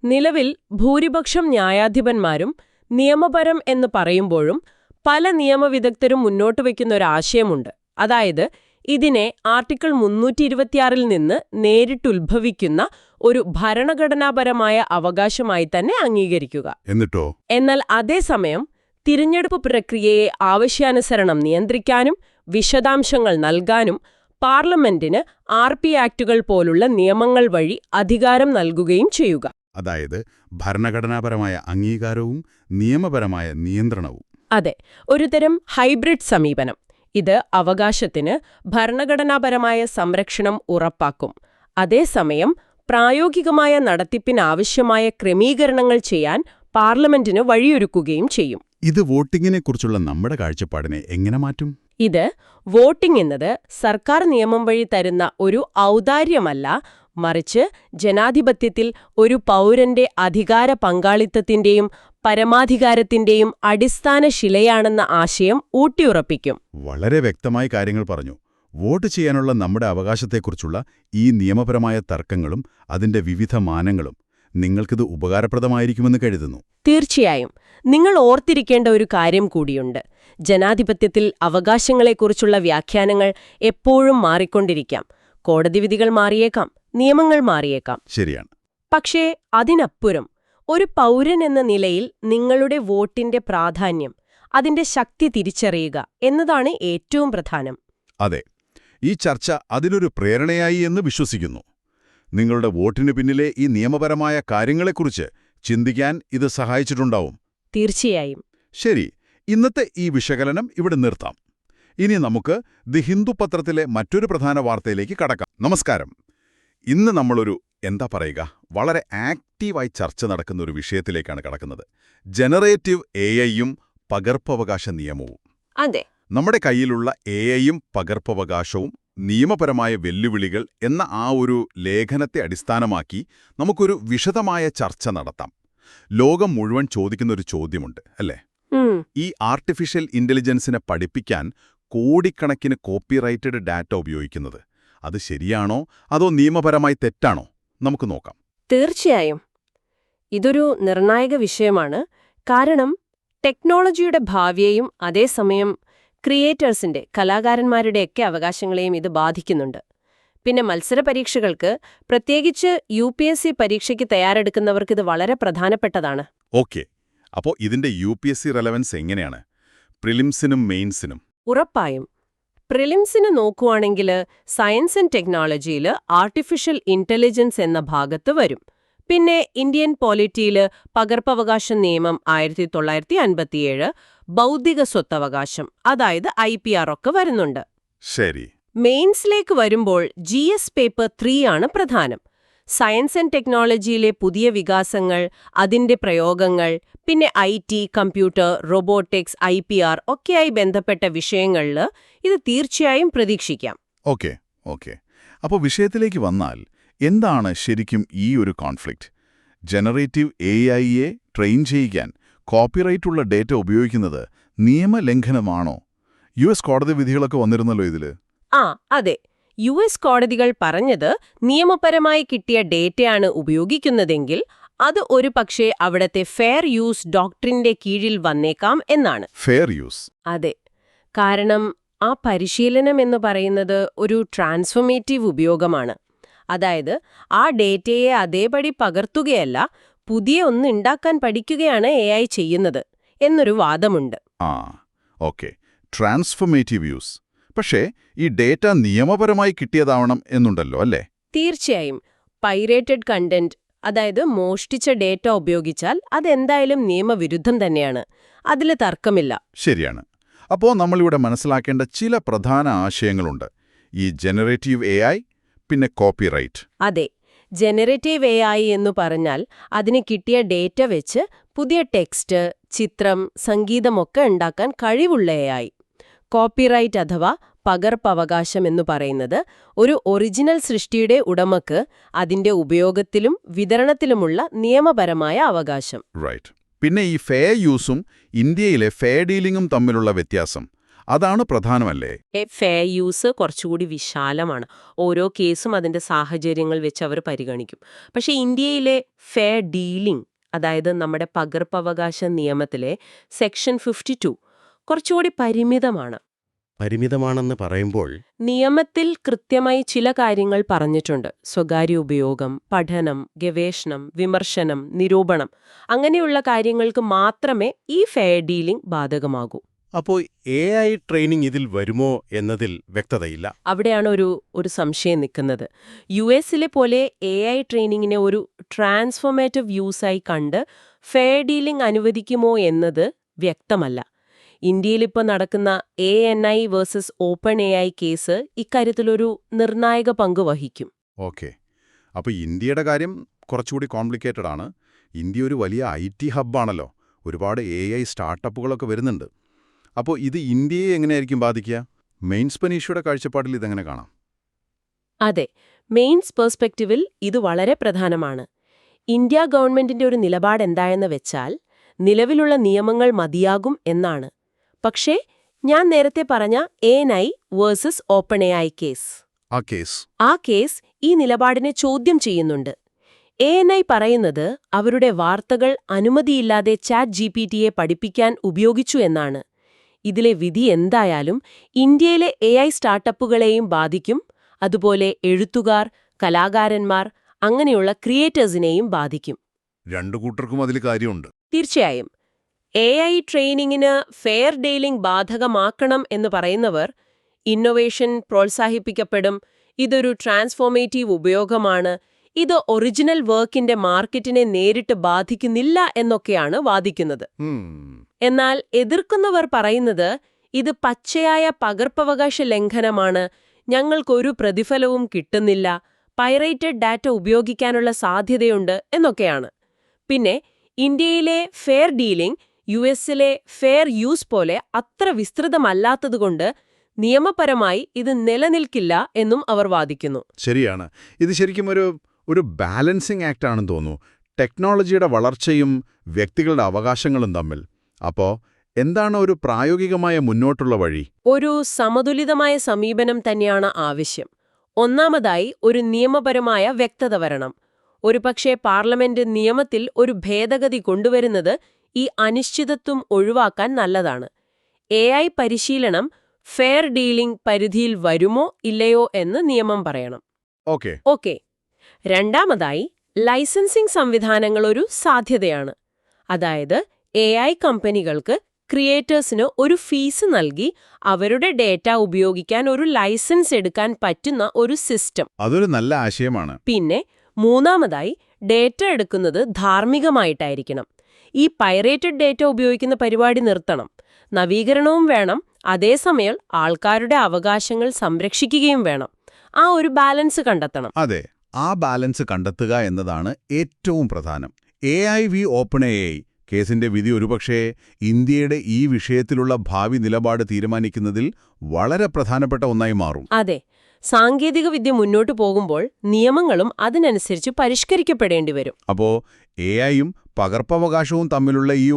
നിലവിൽ ഭൂരിപക്ഷം ന്യായാധിപന്മാരും നിയമപരം എന്ന് പറയുമ്പോഴും പല നിയമവിദഗ്ധരും മുന്നോട്ട് വയ്ക്കുന്ന ഒരു ആശയമുണ്ട്. അതായത്, ഇതിനെ ആർട്ടിക്കിൾ 326 നിന്ന് നേരിട്ടുത്ഭവിക്കുന്ന ഒരു ഭരണഘടനാപരമായ അവകാശമായി തന്നെ അംഗീകരിക്കുക. എന്നിട്ടോ? എന്നാൽ അതേസമയം തിരഞ്ഞെടുപ്പ് പ്രക്രിയയെ ആവശ്യാനുസരണം നിയന്ത്രിക്കാനും വിശദാംശങ്ങൾ നൽകാനും പാർലമെന്റിന് RP ആക്ടുകൾ പോലുള്ള നിയമങ്ങൾ വഴി അധികാരം നൽകുകയും ചെയ്യുക. അതായത് ഭരണഘടനാപരമായ അംഗീകാരവും നിയമപരമായ നിയന്ത്രണവും. അതെ, ഒരുതരം ഹൈബ്രിഡ് സമീപനം. ഇത് അവകാശത്തിന് ഭരണഘടനാപരമായ സംരക്ഷണം ഉറപ്പാക്കും. അതേസമയം പ്രായോഗികമായ നടത്തിപ്പിനാവശ്യമായ ക്രമീകരണങ്ങൾ ചെയ്യാൻ പാർലമെന്റിന് വഴിയൊരുക്കുകയും ചെയ്യും. ഇത് വോട്ടിങ്ങിനെക്കുറിച്ചുള്ള നമ്മുടെ കാഴ്ചപ്പാടിനെ എങ്ങനെ മാറ്റും? ഇത് വോട്ടിംഗ് എന്നത് സർക്കാർ നിയമം വഴി തരുന്ന ഒരു ഔദാര്യമല്ല, മറിച്ച് ജനാധിപത്യത്തിൽ ഒരു പൗരന്റെ അധികാര പങ്കാളിത്തത്തിന്റെയും പരമാധികാരത്തിന്റെയും അടിസ്ഥാന ശിലയാണെന്ന ആശയം ഊട്ടിയുറപ്പിക്കും. വളരെ വ്യക്തമായ കാര്യങ്ങൾ പറഞ്ഞു. വോട്ട് ചെയ്യാനുള്ള നമ്മുടെ അവകാശത്തെക്കുറിച്ചുള്ള ഈ നിയമപരമായ തർക്കങ്ങളും അതിന്റെ വിവിധ മാനങ്ങളും നിങ്ങൾക്കിത് ഉപകാരപ്രദമായിരിക്കുമെന്ന് കരുതുന്നു. തീർച്ചയായും. നിങ്ങൾ ഓർത്തിരിക്കേണ്ട ഒരു കാര്യം കൂടിയുണ്ട്. ജനാധിപത്യത്തിൽ അവകാശങ്ങളെക്കുറിച്ചുള്ള വ്യാഖ്യാനങ്ങൾ എപ്പോഴും മാറിക്കൊണ്ടിരിക്കാം. കോടതി വിധികൾ മാറിയേക്കാം, നിയമങ്ങൾ മാറിയേക്കാം. ശരിയാണ്. പക്ഷേ അതിനപ്പുറം ഒരു പൗരൻ എന്ന നിലയിൽ നിങ്ങളുടെ വോട്ടിന്റെ പ്രാധാന്യം, അതിന്റെ ശക്തി തിരിച്ചറിയുക എന്നതാണ് ഏറ്റവും പ്രധാനം. അതെ, ഈ ചർച്ച അതിനൊരു പ്രേരണയായി എന്ന് വിശ്വസിക്കുന്നു. നിങ്ങളുടെ വോട്ടിനു പിന്നിലെ ഈ നിയമപരമായ കാര്യങ്ങളെക്കുറിച്ച് ചിന്തിക്കാൻ ഇത് സഹായിച്ചിട്ടുണ്ടാവും. തീർച്ചയായും. ശരി, ഇന്നത്തെ ഈ വിശകലനം ഇവിടെ നിർത്താം. ഇനി നമുക്ക് ദി ഹിന്ദു പത്രത്തിലെ മറ്റൊരു പ്രധാന വാർത്തയിലേക്ക് കടക്കാം. നമസ്കാരം. ഇന്ന് നമ്മളൊരു വളരെ ആക്റ്റീവായി ചർച്ച നടക്കുന്ന ഒരു വിഷയത്തിലേക്കാണ് കടക്കുന്നത്. ജനറേറ്റീവ് AI-യും പകർപ്പവകാശ നിയമവും. അതെ, നമ്മുടെ കയ്യിലുള്ള AI-യും പകർപ്പവകാശവും നിയമപരമായ വെല്ലുവിളികൾ എന്ന ആ ഒരു ലേഖനത്തെ അടിസ്ഥാനമാക്കി നമുക്കൊരു വിശദമായ ചർച്ച നടത്താം. ലോകം മുഴുവൻ ചോദിക്കുന്നൊരു ചോദ്യമുണ്ട്, അല്ലേ? ഈ ആർട്ടിഫിഷ്യൽ ഇന്റലിജൻസിനെ പഠിപ്പിക്കാൻ കോടിക്കണക്കിന് കോപ്പിറൈറ്റഡ് ഡാറ്റ ഉപയോഗിക്കുന്നത് അത് ശരിയാണോ അതോ നിയമപരമായി തെറ്റാണോ? നമുക്ക് നോക്കാം. തീർച്ചയായും. ഇതൊരു നിർണായക വിഷയമാണ്. കാരണം ടെക്നോളജിയുടെ ഭാവിയെയും അതേസമയം ക്രിയേറ്റേഴ്സിന്റെ, കലാകാരന്മാരുടെയൊക്കെ അവകാശങ്ങളെയും ഇത് ബാധിക്കുന്നുണ്ട്. പിന്നെ മത്സര പരീക്ഷകൾക്ക്, പ്രത്യേകിച്ച് UPSC പരീക്ഷയ്ക്ക് തയ്യാറെടുക്കുന്നവർക്ക് ഇത് വളരെ പ്രധാനപ്പെട്ടതാണ്. ഓക്കെ, അപ്പോൾ ഇതിന്റെ UPSC റെലവൻസ് എങ്ങനെയാണ് പ്രിലിംസിനും മെയിൻസിനും? ഉറപ്പായും. പ്രിലിംസിന് നോക്കുവാണെങ്കിൽ സയൻസ് ആൻഡ് ടെക്നോളജിയിൽ ആർട്ടിഫിഷ്യൽ ഇന്റലിജൻസ് എന്ന ഭാഗത്ത് വരും. പിന്നെ ഇന്ത്യൻ പോളിറ്റിയിൽ പകർപ്പവകാശ നിയമം 1957, ബൗദ്ധിക സ്വത്തവകാശം, അതായത് IPR ഒക്കെ വരുന്നുണ്ട്. ശരി. മെയിൻസിലേക്ക് വരുമ്പോൾ GS പേപ്പർ 3 ആണ് പ്രധാനം. സയൻസ് ആൻഡ് ടെക്നോളജിയിലെ പുതിയ വികാസങ്ങൾ, അതിന്റെ പ്രയോഗങ്ങൾ, പിന്നെ IT, കമ്പ്യൂട്ടർ, റോബോട്ടിക്സ്, IPR ഒക്കെയായി ബന്ധപ്പെട്ട വിഷയങ്ങളിൽ ഇത് തീർച്ചയായും പ്രതീക്ഷിക്കാം. ഓക്കെ. അപ്പോൾ വിഷയത്തിലേക്ക് വന്നാൽ എന്താണ് ശരിക്കും ഈ ഒരു കോൺഫ്ലിക്റ്റ്? ജനറേറ്റീവ് AI-യെ ട്രെയിൻ ചെയ്യിക്കാൻ കോപ്പിറൈറ്റുള്ള ഡേറ്റ ഉപയോഗിക്കുന്നത് നിയമലംഘനമാണോ? US കോടതി വിധികളൊക്കെ വന്നിരുന്നല്ലോ ഇതില്. അതെ. US കോടതികൾ പറഞ്ഞത് നിയമപരമായി കിട്ടിയ ഡേറ്റയാണ് ഉപയോഗിക്കുന്നതെങ്കിൽ അത് ഒരു പക്ഷേ അവിടത്തെ ഫെയർ യൂസ് ഡോക്ട്രിന്റെ കീഴിൽ വന്നേക്കാം എന്നാണ്. Fair use? അതെ. കാരണം ആ പരിശീലനം എന്ന് പറയുന്നത് ഒരു ട്രാൻസ്ഫോർമേറ്റീവ് ഉപയോഗമാണ്. അതായത് ആ ഡേറ്റയെ അതേപടി പകർത്തുകയല്ല, പുതിയ ഒന്ന് ഉണ്ടാക്കാൻ പഠിക്കുകയാണ് AI ചെയ്യുന്നത് എന്നൊരു വാദമുണ്ട്. Okay, transformative use. പക്ഷേ ഈ ഡേറ്റ നിയമപരമായി കിട്ടിയതാവണം എന്നുണ്ടല്ലോ, അല്ലേ? തീർച്ചയായും. പൈറേറ്റഡ് കണ്ടന്റ്, അതായത് മോഷ്ടിച്ച ഡേറ്റ ഉപയോഗിച്ചാൽ അതെന്തായാലും നിയമവിരുദ്ധം തന്നെയാണ്. അതിൽ തർക്കമില്ല. ശരിയാണ്. അപ്പോൾ നമ്മളിവിടെ മനസ്സിലാക്കേണ്ട ചില പ്രധാന ആശയങ്ങളുണ്ട്. ഈ ജനറേറ്റീവ് AI, പിന്നെ കോപ്പിറൈറ്റ്. അതെ, ജനറേറ്റീവ് AI എന്ന് പറഞ്ഞാൽ അതിന് കിട്ടിയ ഡേറ്റ വെച്ച് പുതിയ ടെക്സ്റ്റ്, ചിത്രം, സംഗീതമൊക്കെ ഉണ്ടാക്കാൻ കഴിവുള്ള AI. കോപ്പിറൈറ്റ് അഥവാ പകർപ്പവകാശം എന്ന് പറയുന്നത് ഒരു ഒറിജിനൽ സൃഷ്ടിയുടെ ഉടമക്ക് അതിന്റെ ഉപയോഗത്തിലും വിതരണത്തിലുമുള്ള നിയമപരമായ അവകാശം. റൈറ്റ്. പിന്നെ ഈ ഫെയർ യൂസും ഇന്ത്യയിലെ ഫെയർ ഡീലിംഗും തമ്മിലുള്ള വ്യത്യാസം, അതാണ് പ്രധാനമല്ലേ? ഫെയർ യൂസ് കുറച്ചുകൂടി വിശാലമാണ്. ഓരോ കേസും അതിന്റെ സാഹചര്യങ്ങൾ വെച്ച് അവർ പരിഗണിക്കും. പക്ഷേ ഇന്ത്യയിലെ ഫെയർ ഡീലിംഗ്, അതായത് നമ്മുടെ പകർപ്പവകാശ നിയമത്തിലെ സെക്ഷൻ 52 കുറച്ചുകൂടി പരിമിതമാണ്. പരിമിതമാണെന്ന് പറയുമ്പോൾ നിയമത്തിൽ കൃത്യമായി ചില കാര്യങ്ങൾ പറഞ്ഞിട്ടുണ്ട്. സ്വകാര്യ ഉപയോഗം, പഠനം, ഗവേഷണം, വിമർശനം, നിരൂപണം, അങ്ങനെയുള്ള കാര്യങ്ങൾക്ക് മാത്രമേ ഈ ഫെയർ ഡീലിംഗ് ബാധകമാകൂ. അപ്പോൾ AI ട്രെയിനിങ് ഇതിൽ വരുമോ എന്നതിൽ വ്യക്തതയില്ല. അവിടെയാണ് ഒരു സംശയം നിൽക്കുന്നത്. US-ലെ പോലെ AI ട്രെയിനിങ്ങിനെ ഒരു ട്രാൻസ്ഫോർമേറ്റീവ് യൂസായി കണ്ട് ഫെയർ ഡീലിംഗ് അനുവദിക്കുമോ എന്നത് വ്യക്തമല്ല. ഇന്ത്യയിലിപ്പോൾ നടക്കുന്ന ANI versus open AI case ഇക്കാര്യത്തിലൊരു നിർണായക പങ്ക് വഹിക്കും. ഓക്കെ. അപ്പോൾ ഇന്ത്യയുടെ കാര്യം കുറച്ചുകൂടി കോംപ്ലിക്കേറ്റഡ് ആണ്. ഇന്ത്യ ഒരു വലിയ IT ഹബ്ബാണല്ലോ. ഒരുപാട് AI സ്റ്റാർട്ടപ്പുകളൊക്കെ വരുന്നുണ്ട്. അപ്പോൾ ഇത് ഇന്ത്യയെ എങ്ങനെയായിരിക്കും ബാധിക്കുക? മെയിൻസ്പെൻ ഇഷ്യൂയുടെ കാഴ്ചപ്പാടിൽ ഇതെങ്ങനെ കാണാം? അതെ, മെയിൻസ് പെർസ്പെക്റ്റീവിൽ ഇത് വളരെ പ്രധാനമാണ്. ഇന്ത്യ ഗവൺമെന്റിന്റെ ഒരു നിലപാട് എന്തായെന്ന് വെച്ചാൽ നിലവിലുള്ള നിയമങ്ങൾ മതിയാകും എന്നാണ്. പക്ഷേ ഞാൻ നേരത്തെ പറഞ്ഞ ANI versus open AI case, ആ കേസ് ഈ നിലപാടിനെ ചോദ്യം ചെയ്യുന്നുണ്ട്. ANI പറയുന്നത് അവരുടെ വാർത്തകൾ അനുമതിയില്ലാതെ ChatGPT-യെ പഠിപ്പിക്കാൻ ഉപയോഗിച്ചു എന്നാണ്. ഇതിലെ വിധി എന്തായാലും ഇന്ത്യയിലെ AI സ്റ്റാർട്ടപ്പുകളെയും ബാധിക്കും, അതുപോലെ എഴുത്തുകാർ, കലാകാരന്മാർ, അങ്ങനെയുള്ള ക്രിയേറ്റേഴ്സിനെയും ബാധിക്കും. രണ്ടു കൂട്ടർക്കും അതിൽ കാര്യമുണ്ട്. തീർച്ചയായും. AI ട്രെയിനിങ്ങിന് ഫെയർ ഡീലിംഗ് ബാധകമാക്കണം എന്ന് പറയുന്നവർ ഇന്നൊവേഷൻ പ്രോത്സാഹിപ്പിക്കപ്പെടും, ഇതൊരു ട്രാൻസ്ഫോർമേറ്റീവ് ഉപയോഗമാണ്, ഇത് ഒറിജിനൽ വർക്കിന്റെ മാർക്കറ്റിനെ നേരിട്ട് ബാധിക്കുന്നില്ല എന്നൊക്കെയാണ് വാദിക്കുന്നത്. എന്നാൽ എതിർക്കുന്നവർ പറയുന്നത് ഇത് പച്ചയായ പകർപ്പവകാശ ലംഘനമാണ്, ഞങ്ങൾക്കൊരു പ്രതിഫലവും കിട്ടുന്നില്ല, പൈറേറ്റഡ് ഡാറ്റ ഉപയോഗിക്കാനുള്ള സാധ്യതയുണ്ട് എന്നൊക്കെയാണ്. പിന്നെ ഇന്ത്യയിലെ ഫെയർ ഡീലിംഗ് US-ലെ ഫെയർ യൂസ് പോലെ അത്ര വിസ്തൃതമല്ലാത്തതുകൊണ്ട് നിയമപരമായി ഇത് നിലനിൽക്കില്ല എന്നും അവർ വാദിക്കുന്നു. ശരിയാണ്. ഇത് ശരിക്കും ഒരു ബാലൻസിംഗ് ആക്ട് ആണെന്ന് തോന്നുന്നു, ടെക്നോളജിയുടെ വളർച്ചയും വ്യക്തികളുടെ അവകാശങ്ങളും തമ്മിൽ. അപ്പോൾ എന്താണ് ഒരു പ്രായോഗികമായ മുന്നോട്ടുള്ള വഴി? ഒരു സമതുലിതമായ സമീപനം തന്നെയാണ് ആവശ്യം. ഒന്നാമതായി ഒരു നിയമപരമായ വ്യക്തത വരണം. ഒരുപക്ഷേ പാർലമെന്റ് നിയമത്തിൽ ഒരു ഭേദഗതി കൊണ്ടുവരുന്നത് ഈ അനിശ്ചിതത്വം ഒഴിവാക്കാൻ നല്ലതാണ്. AI പരിശീലനം ഫെയർ ഡീലിംഗ് പരിധിയിൽ വരുമോ ഇല്ലയോ എന്ന് നിയമം പറയണം. ഓക്കെ. രണ്ടാമതായി ലൈസൻസിംഗ് സംവിധാനങ്ങൾ ഒരു സാധ്യതയാണ്. അതായത് AI കമ്പനികൾക്ക് ക്രിയേറ്റേഴ്സിന് ഒരു ഫീസ് നൽകി അവരുടെ ഡേറ്റ ഉപയോഗിക്കാൻ ഒരു ലൈസൻസ് എടുക്കാൻ പറ്റുന്ന ഒരു സിസ്റ്റം. അതൊരു നല്ല ആശയമാണ്. പിന്നെ മൂന്നാമതായി ഡേറ്റ എടുക്കുന്നത് ധാർമ്മികമായിട്ടായിരിക്കണം. ഈ പൈറേറ്റഡ് ഡേറ്റ ഉപയോഗിക്കുന്ന പരിപാടി നിർത്തണം. നവീകരണവും വേണം, അതേസമയം ആൾക്കാരുടെ അവകാശങ്ങൾ സംരക്ഷിക്കുകയും വേണം. ആ ഒരു ബാലൻസ് കണ്ടെത്തണം. അതെ, ആ ബാലൻസ് കണ്ടെത്തുക എന്നതാണ് ഏറ്റവും പ്രധാനം. AI v ഓപ്പൺ AI കേസിന്റെ വിധി ഒരുപക്ഷേ ഇന്ത്യയുടെ ഈ വിഷയത്തിലുള്ള ഭാവി നിലപാട് തീരുമാനിക്കുന്നതിൽ വളരെ പ്രധാനപ്പെട്ട ഒന്നായി മാറും. അതെ, സാങ്കേതികവിദ്യ മുന്നോട്ടു പോകുമ്പോൾ നിയമങ്ങളും അതിനനുസരിച്ച് പരിഷ്കരിക്കപ്പെടേണ്ടി വരും. അപ്പോൾ AIയും പകർപ്പവകാശവും തമ്മിലുള്ള ഈ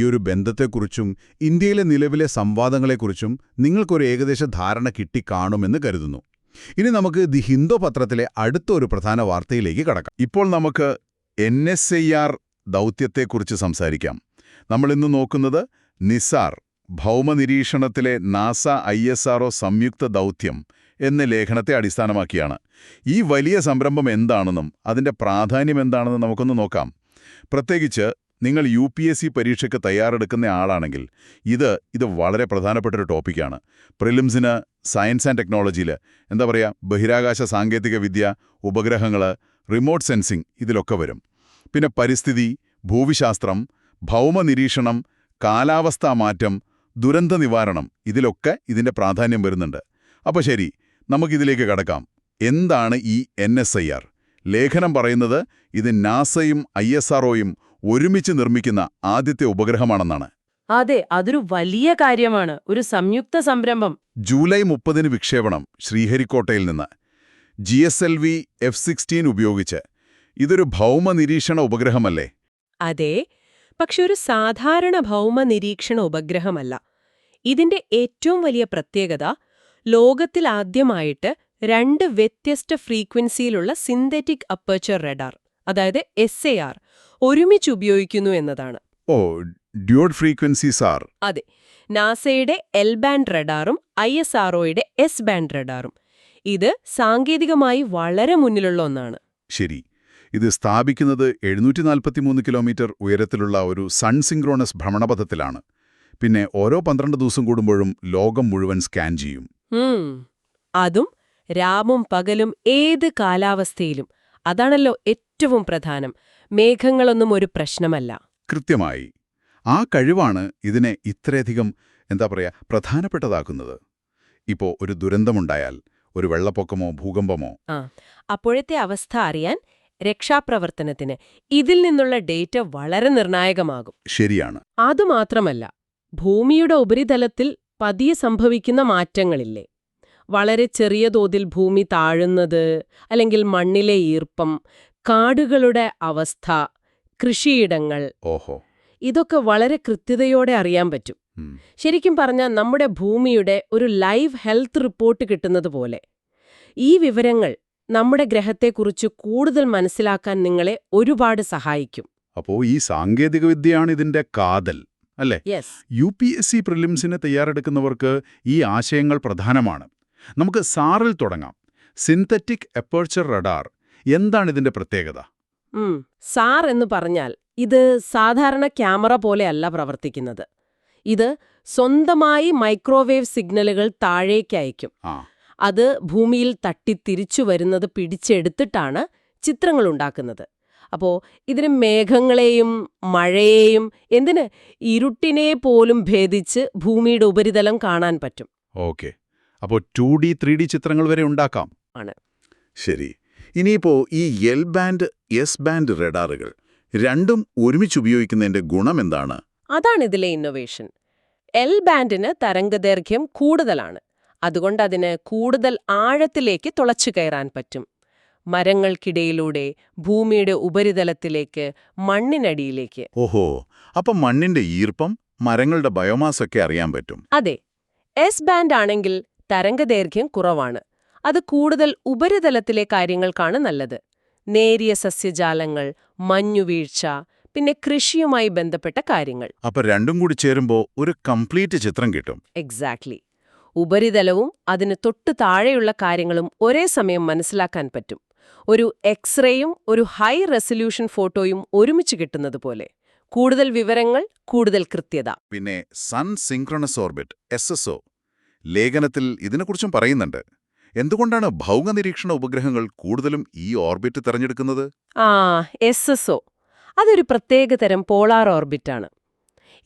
ഒരു ബന്ധത്തെക്കുറിച്ചും ഇന്ത്യയിലെ നിലവിലെ സംവാദങ്ങളെക്കുറിച്ചും നിങ്ങൾക്കൊരു ഏകദേശ ധാരണ കിട്ടിക്കാണുമെന്ന് കരുതുന്നു. ഇനി നമുക്ക് ദി ഹിന്ദു പത്രത്തിലെ അടുത്ത ഒരു പ്രധാന വാർത്തയിലേക്ക് കടക്കാം. ഇപ്പോൾ നമുക്ക് NSIR ദൗത്യത്തെക്കുറിച്ച് സംസാരിക്കാം. നമ്മളിന്ന് നോക്കുന്നത് നിസാർ, ഭൗമനിരീക്ഷണത്തിലെ നാസ ISRO സംയുക്ത ദൗത്യം എന്ന ലേഖനത്തെ അടിസ്ഥാനമാക്കിയാണ്. ഈ വലിയ സംരംഭം എന്താണെന്നും അതിന്റെ പ്രാധാന്യം എന്താണെന്നും നമുക്കൊന്ന് നോക്കാം. പ്രത്യേകിച്ച് നിങ്ങൾ UPSC പരീക്ഷയ്ക്ക് തയ്യാറെടുക്കുന്ന ആളാണെങ്കിൽ ഇത് വളരെ പ്രധാനപ്പെട്ട ഒരു ടോപ്പിക്കാണ്. പ്രിലിംസിന് സയൻസ് ആൻഡ് ടെക്നോളജിയിൽ ബഹിരാകാശ സാങ്കേതിക വിദ്യ, ഉപഗ്രഹങ്ങൾ, റിമോട്ട് സെൻസിംഗ് ഇതിലൊക്കെ വരും. പിന്നെ പരിസ്ഥിതി, ഭൂവിശാസ്ത്രം, ഭൗമനിരീക്ഷണം, കാലാവസ്ഥാ മാറ്റം, ദുരന്ത നിവാരണം ഇതിലൊക്കെ ഇതിന്റെ പ്രാധാന്യം വരുന്നുണ്ട്. അപ്പോൾ ശരി, നമുക്കിതിലേക്ക് കടക്കാം. എന്താണ് ഈ NSIR? ലേഖനം പറയുന്നത് ഇത് നാസയും ISROയും ഒരുമിച്ച് നിർമ്മിക്കുന്ന ആദ്യത്തെ ഉപഗ്രഹമാണെന്നാണ്. അതെ, അതൊരു വലിയ കാര്യമാണ്. ഒരു സംയുക്ത സംരംഭം. ജൂലൈ 30 വിക്ഷേപണം ശ്രീഹരിക്കോട്ടയിൽ നിന്ന്. GSLV F-16 ഉപയോഗിച്ച്. ഇതൊരു ഭൗമ നിരീക്ഷണ ഉപഗ്രഹമല്ലേ? അതെ, പക്ഷെ ഒരു സാധാരണ ഭൗമ നിരീക്ഷണ ഉപഗ്രഹമല്ല. ഇതിന്റെ ഏറ്റവും വലിയ പ്രത്യേകത ലോകത്തിലാദ്യമായിട്ട് 2 വ്യത്യസ്ത ഫ്രീക്വൻസിയിലുള്ള സിന്തറ്റിക് അപ്പർച്ചർ റഡാർ, അതായത് SAR, ഒരുമിച്ച് ഉപയോഗിക്കുന്നു എന്നതാണ്. ഓ, ഡ്യുവൽ ഫ്രീക്വൻസി സാർ. അതെ, നാസയുടെ L ബാൻഡ് റഡാറും ISROയുടെ S ബാൻഡ് റഡാറും. ഇത് സാങ്കേതികമായി വളരെ മുന്നിലുള്ള ഒന്നാണ്. ശരി, ഇത് സ്ഥാപിക്കുന്നത് 743 കിലോമീറ്റർ ഉയരത്തിലുള്ള ഒരു സൺ സിങ്ക്രോണസ് ഭ്രമണപഥത്തിലാണ്. പിന്നെ ഓരോ 12 ദിവസം കൂടുമ്പോഴും ലോകം മുഴുവൻ സ്കാൻ ചെയ്യും. അതും രാവും പകലും ഏത് കാലാവസ്ഥയിലും. അതാണല്ലോ ഏറ്റവും പ്രധാനം. മേഘങ്ങളൊന്നും ഒരു പ്രശ്നമല്ല. കൃത്യമായി. ആ കഴിവാണ് ഇതിനെ ഇത്രയധികം പ്രധാനപ്പെട്ടതാക്കുന്നത്. ഇപ്പോൾ ഒരു ദുരന്തമുണ്ടായാൽ, ഒരു വെള്ളപ്പൊക്കമോ ഭൂകമ്പമോ, അപ്പോഴത്തെ അവസ്ഥ അറിയാൻ രക്ഷാപ്രവർത്തനത്തിന് ഇതിൽ നിന്നുള്ള ഡേറ്റ വളരെ നിർണായകമാകും. ശരിയാണ്. അതുമാത്രമല്ല, ഭൂമിയുടെ ഉപരിതലത്തിൽ പതിയെ സംഭവിക്കുന്ന മാറ്റങ്ങളില്ലേ, വളരെ ചെറിയ തോതിൽ ഭൂമി താഴുന്നത്, അല്ലെങ്കിൽ മണ്ണിലെ ഈർപ്പം, കാടുകളുടെ അവസ്ഥ, കൃഷിയിടങ്ങൾ, ഇതൊക്കെ വളരെ കൃത്യതയോടെ അറിയാൻ പറ്റും. ശരിക്കും പറഞ്ഞാൽ നമ്മുടെ ഭൂമിയുടെ ഒരു ലൈവ് ഹെൽത്ത് റിപ്പോർട്ട് കിട്ടുന്നത് പോലെ. ഈ വിവരങ്ങൾ നമ്മുടെ ഗ്രഹത്തെക്കുറിച്ച് കൂടുതൽ മനസ്സിലാക്കാൻ നിങ്ങളെ ഒരുപാട് സഹായിക്കും. അപ്പോൾ ഈ സാങ്കേതികവിദ്യയാണ് ഇതിന്റെ കാതൽ, അല്ലേ? UPSC പ്രിലിംസിന് തയ്യാറെടുക്കുന്നവർക്ക് ഈ ആശയങ്ങൾ പ്രധാനമാണ്. നമുക്ക് സാറിൽ തുടങ്ങാം. സിന്തറ്റിക് അപ്പർച്ചർ റഡാർ എന്താണിതിന്റെ പ്രത്യേകത? സാർ എന്ന് പറഞ്ഞാൽ ഇത് സാധാരണ ക്യാമറ പോലെയല്ല പ്രവർത്തിക്കുന്നത്. ഇത് സ്വന്തമായി മൈക്രോവേവ് സിഗ്നലുകൾ താഴേക്ക് അയക്കും. അത് ഭൂമിയിൽ തട്ടി തിരിച്ചു വരുന്നത് പിടിച്ചെടുത്തിട്ടാണ് ചിത്രങ്ങൾ ഉണ്ടാക്കുന്നത്. അപ്പോൾ ഇതിന് മേഘങ്ങളെയും മഴയെയും ഇരുട്ടിനെ പോലും ഭേദിച്ച് ഭൂമിയുടെ ഉപരിതലം കാണാൻ പറ്റും. ഓക്കെ, അപ്പോൾ 2D 3D ചിത്രങ്ങൾ വരെ ഉണ്ടാക്കാം. ആണ്. ശരി, ഇനിയിപ്പോ ഈ L ബാൻഡ് S ബാൻഡ് റഡാറുകൾ രണ്ടും ഒരുമിച്ച് ഉപയോഗിക്കുന്നതിന്റെ ഗുണമെന്താണ്? അതാണ് ഇതിലെ ഇന്നൊവേഷൻ. L ബാൻഡിന് തരംഗദൈർഘ്യം കൂടുതലാണ്. അതുകൊണ്ട് അതിന് കൂടുതൽ ആഴത്തിലേക്ക് തുളച്ചു കയറാൻ പറ്റും. മരങ്ങൾക്കിടയിലൂടെ, ഭൂമിയുടെ ഉപരിതലത്തിലേക്ക്, മണ്ണിനടിയിലേക്ക്. ഓഹോ, അപ്പം മണ്ണിന്റെ ഈർപ്പം, മരങ്ങളുടെ ബയോമാസ് ഒക്കെ അറിയാൻ പറ്റും. അതെ. S ബാൻഡ് ആണെങ്കിൽ തരംഗദൈർഘ്യം കുറവാണ്. അത് കൂടുതൽ ഉപരിതലത്തിലെ കാര്യങ്ങൾക്കാണ് നല്ലത്. നേരിയ സസ്യജാലങ്ങൾ, മഞ്ഞുവീഴ്ച, പിന്നെ കൃഷിയുമായി ബന്ധപ്പെട്ട കാര്യങ്ങൾ. അപ്പൊ രണ്ടും കൂടി ചേരുമ്പോൾ ഒരു കംപ്ലീറ്റ് ചിത്രം കിട്ടും. എക്സാക്ട്ലി. ഉപരിതലവും അതിന് തൊട്ടു താഴെയുള്ള കാര്യങ്ങളും ഒരേ സമയം മനസ്സിലാക്കാൻ പറ്റും. ഒരു എക്സ്റേയും ഒരു ഹൈ റെസല്യൂഷൻ ഫോട്ടോയും ഒരുമിച്ച് കിട്ടുന്നത് പോലെ. കൂടുതൽ വിവരങ്ങൾ, കൂടുതൽ കൃത്യത. പിന്നെ സൺ സിങ്ക്രണസ് ഓർബിറ്റ് SSO ലേഖനത്തിൽ ഇതിനെക്കുറിച്ചും പറയുന്നുണ്ട്. എന്തുകൊണ്ടാണ് ഭൗമ നിരീക്ഷണ ഉപഗ്രഹങ്ങൾ കൂടുതലും ഈ ഓർബിറ്റ് തിരഞ്ഞെടുക്കുന്നത്? SSO അതൊരു പ്രത്യേക തരം പോളാർ ഓർബിറ്റാണ്.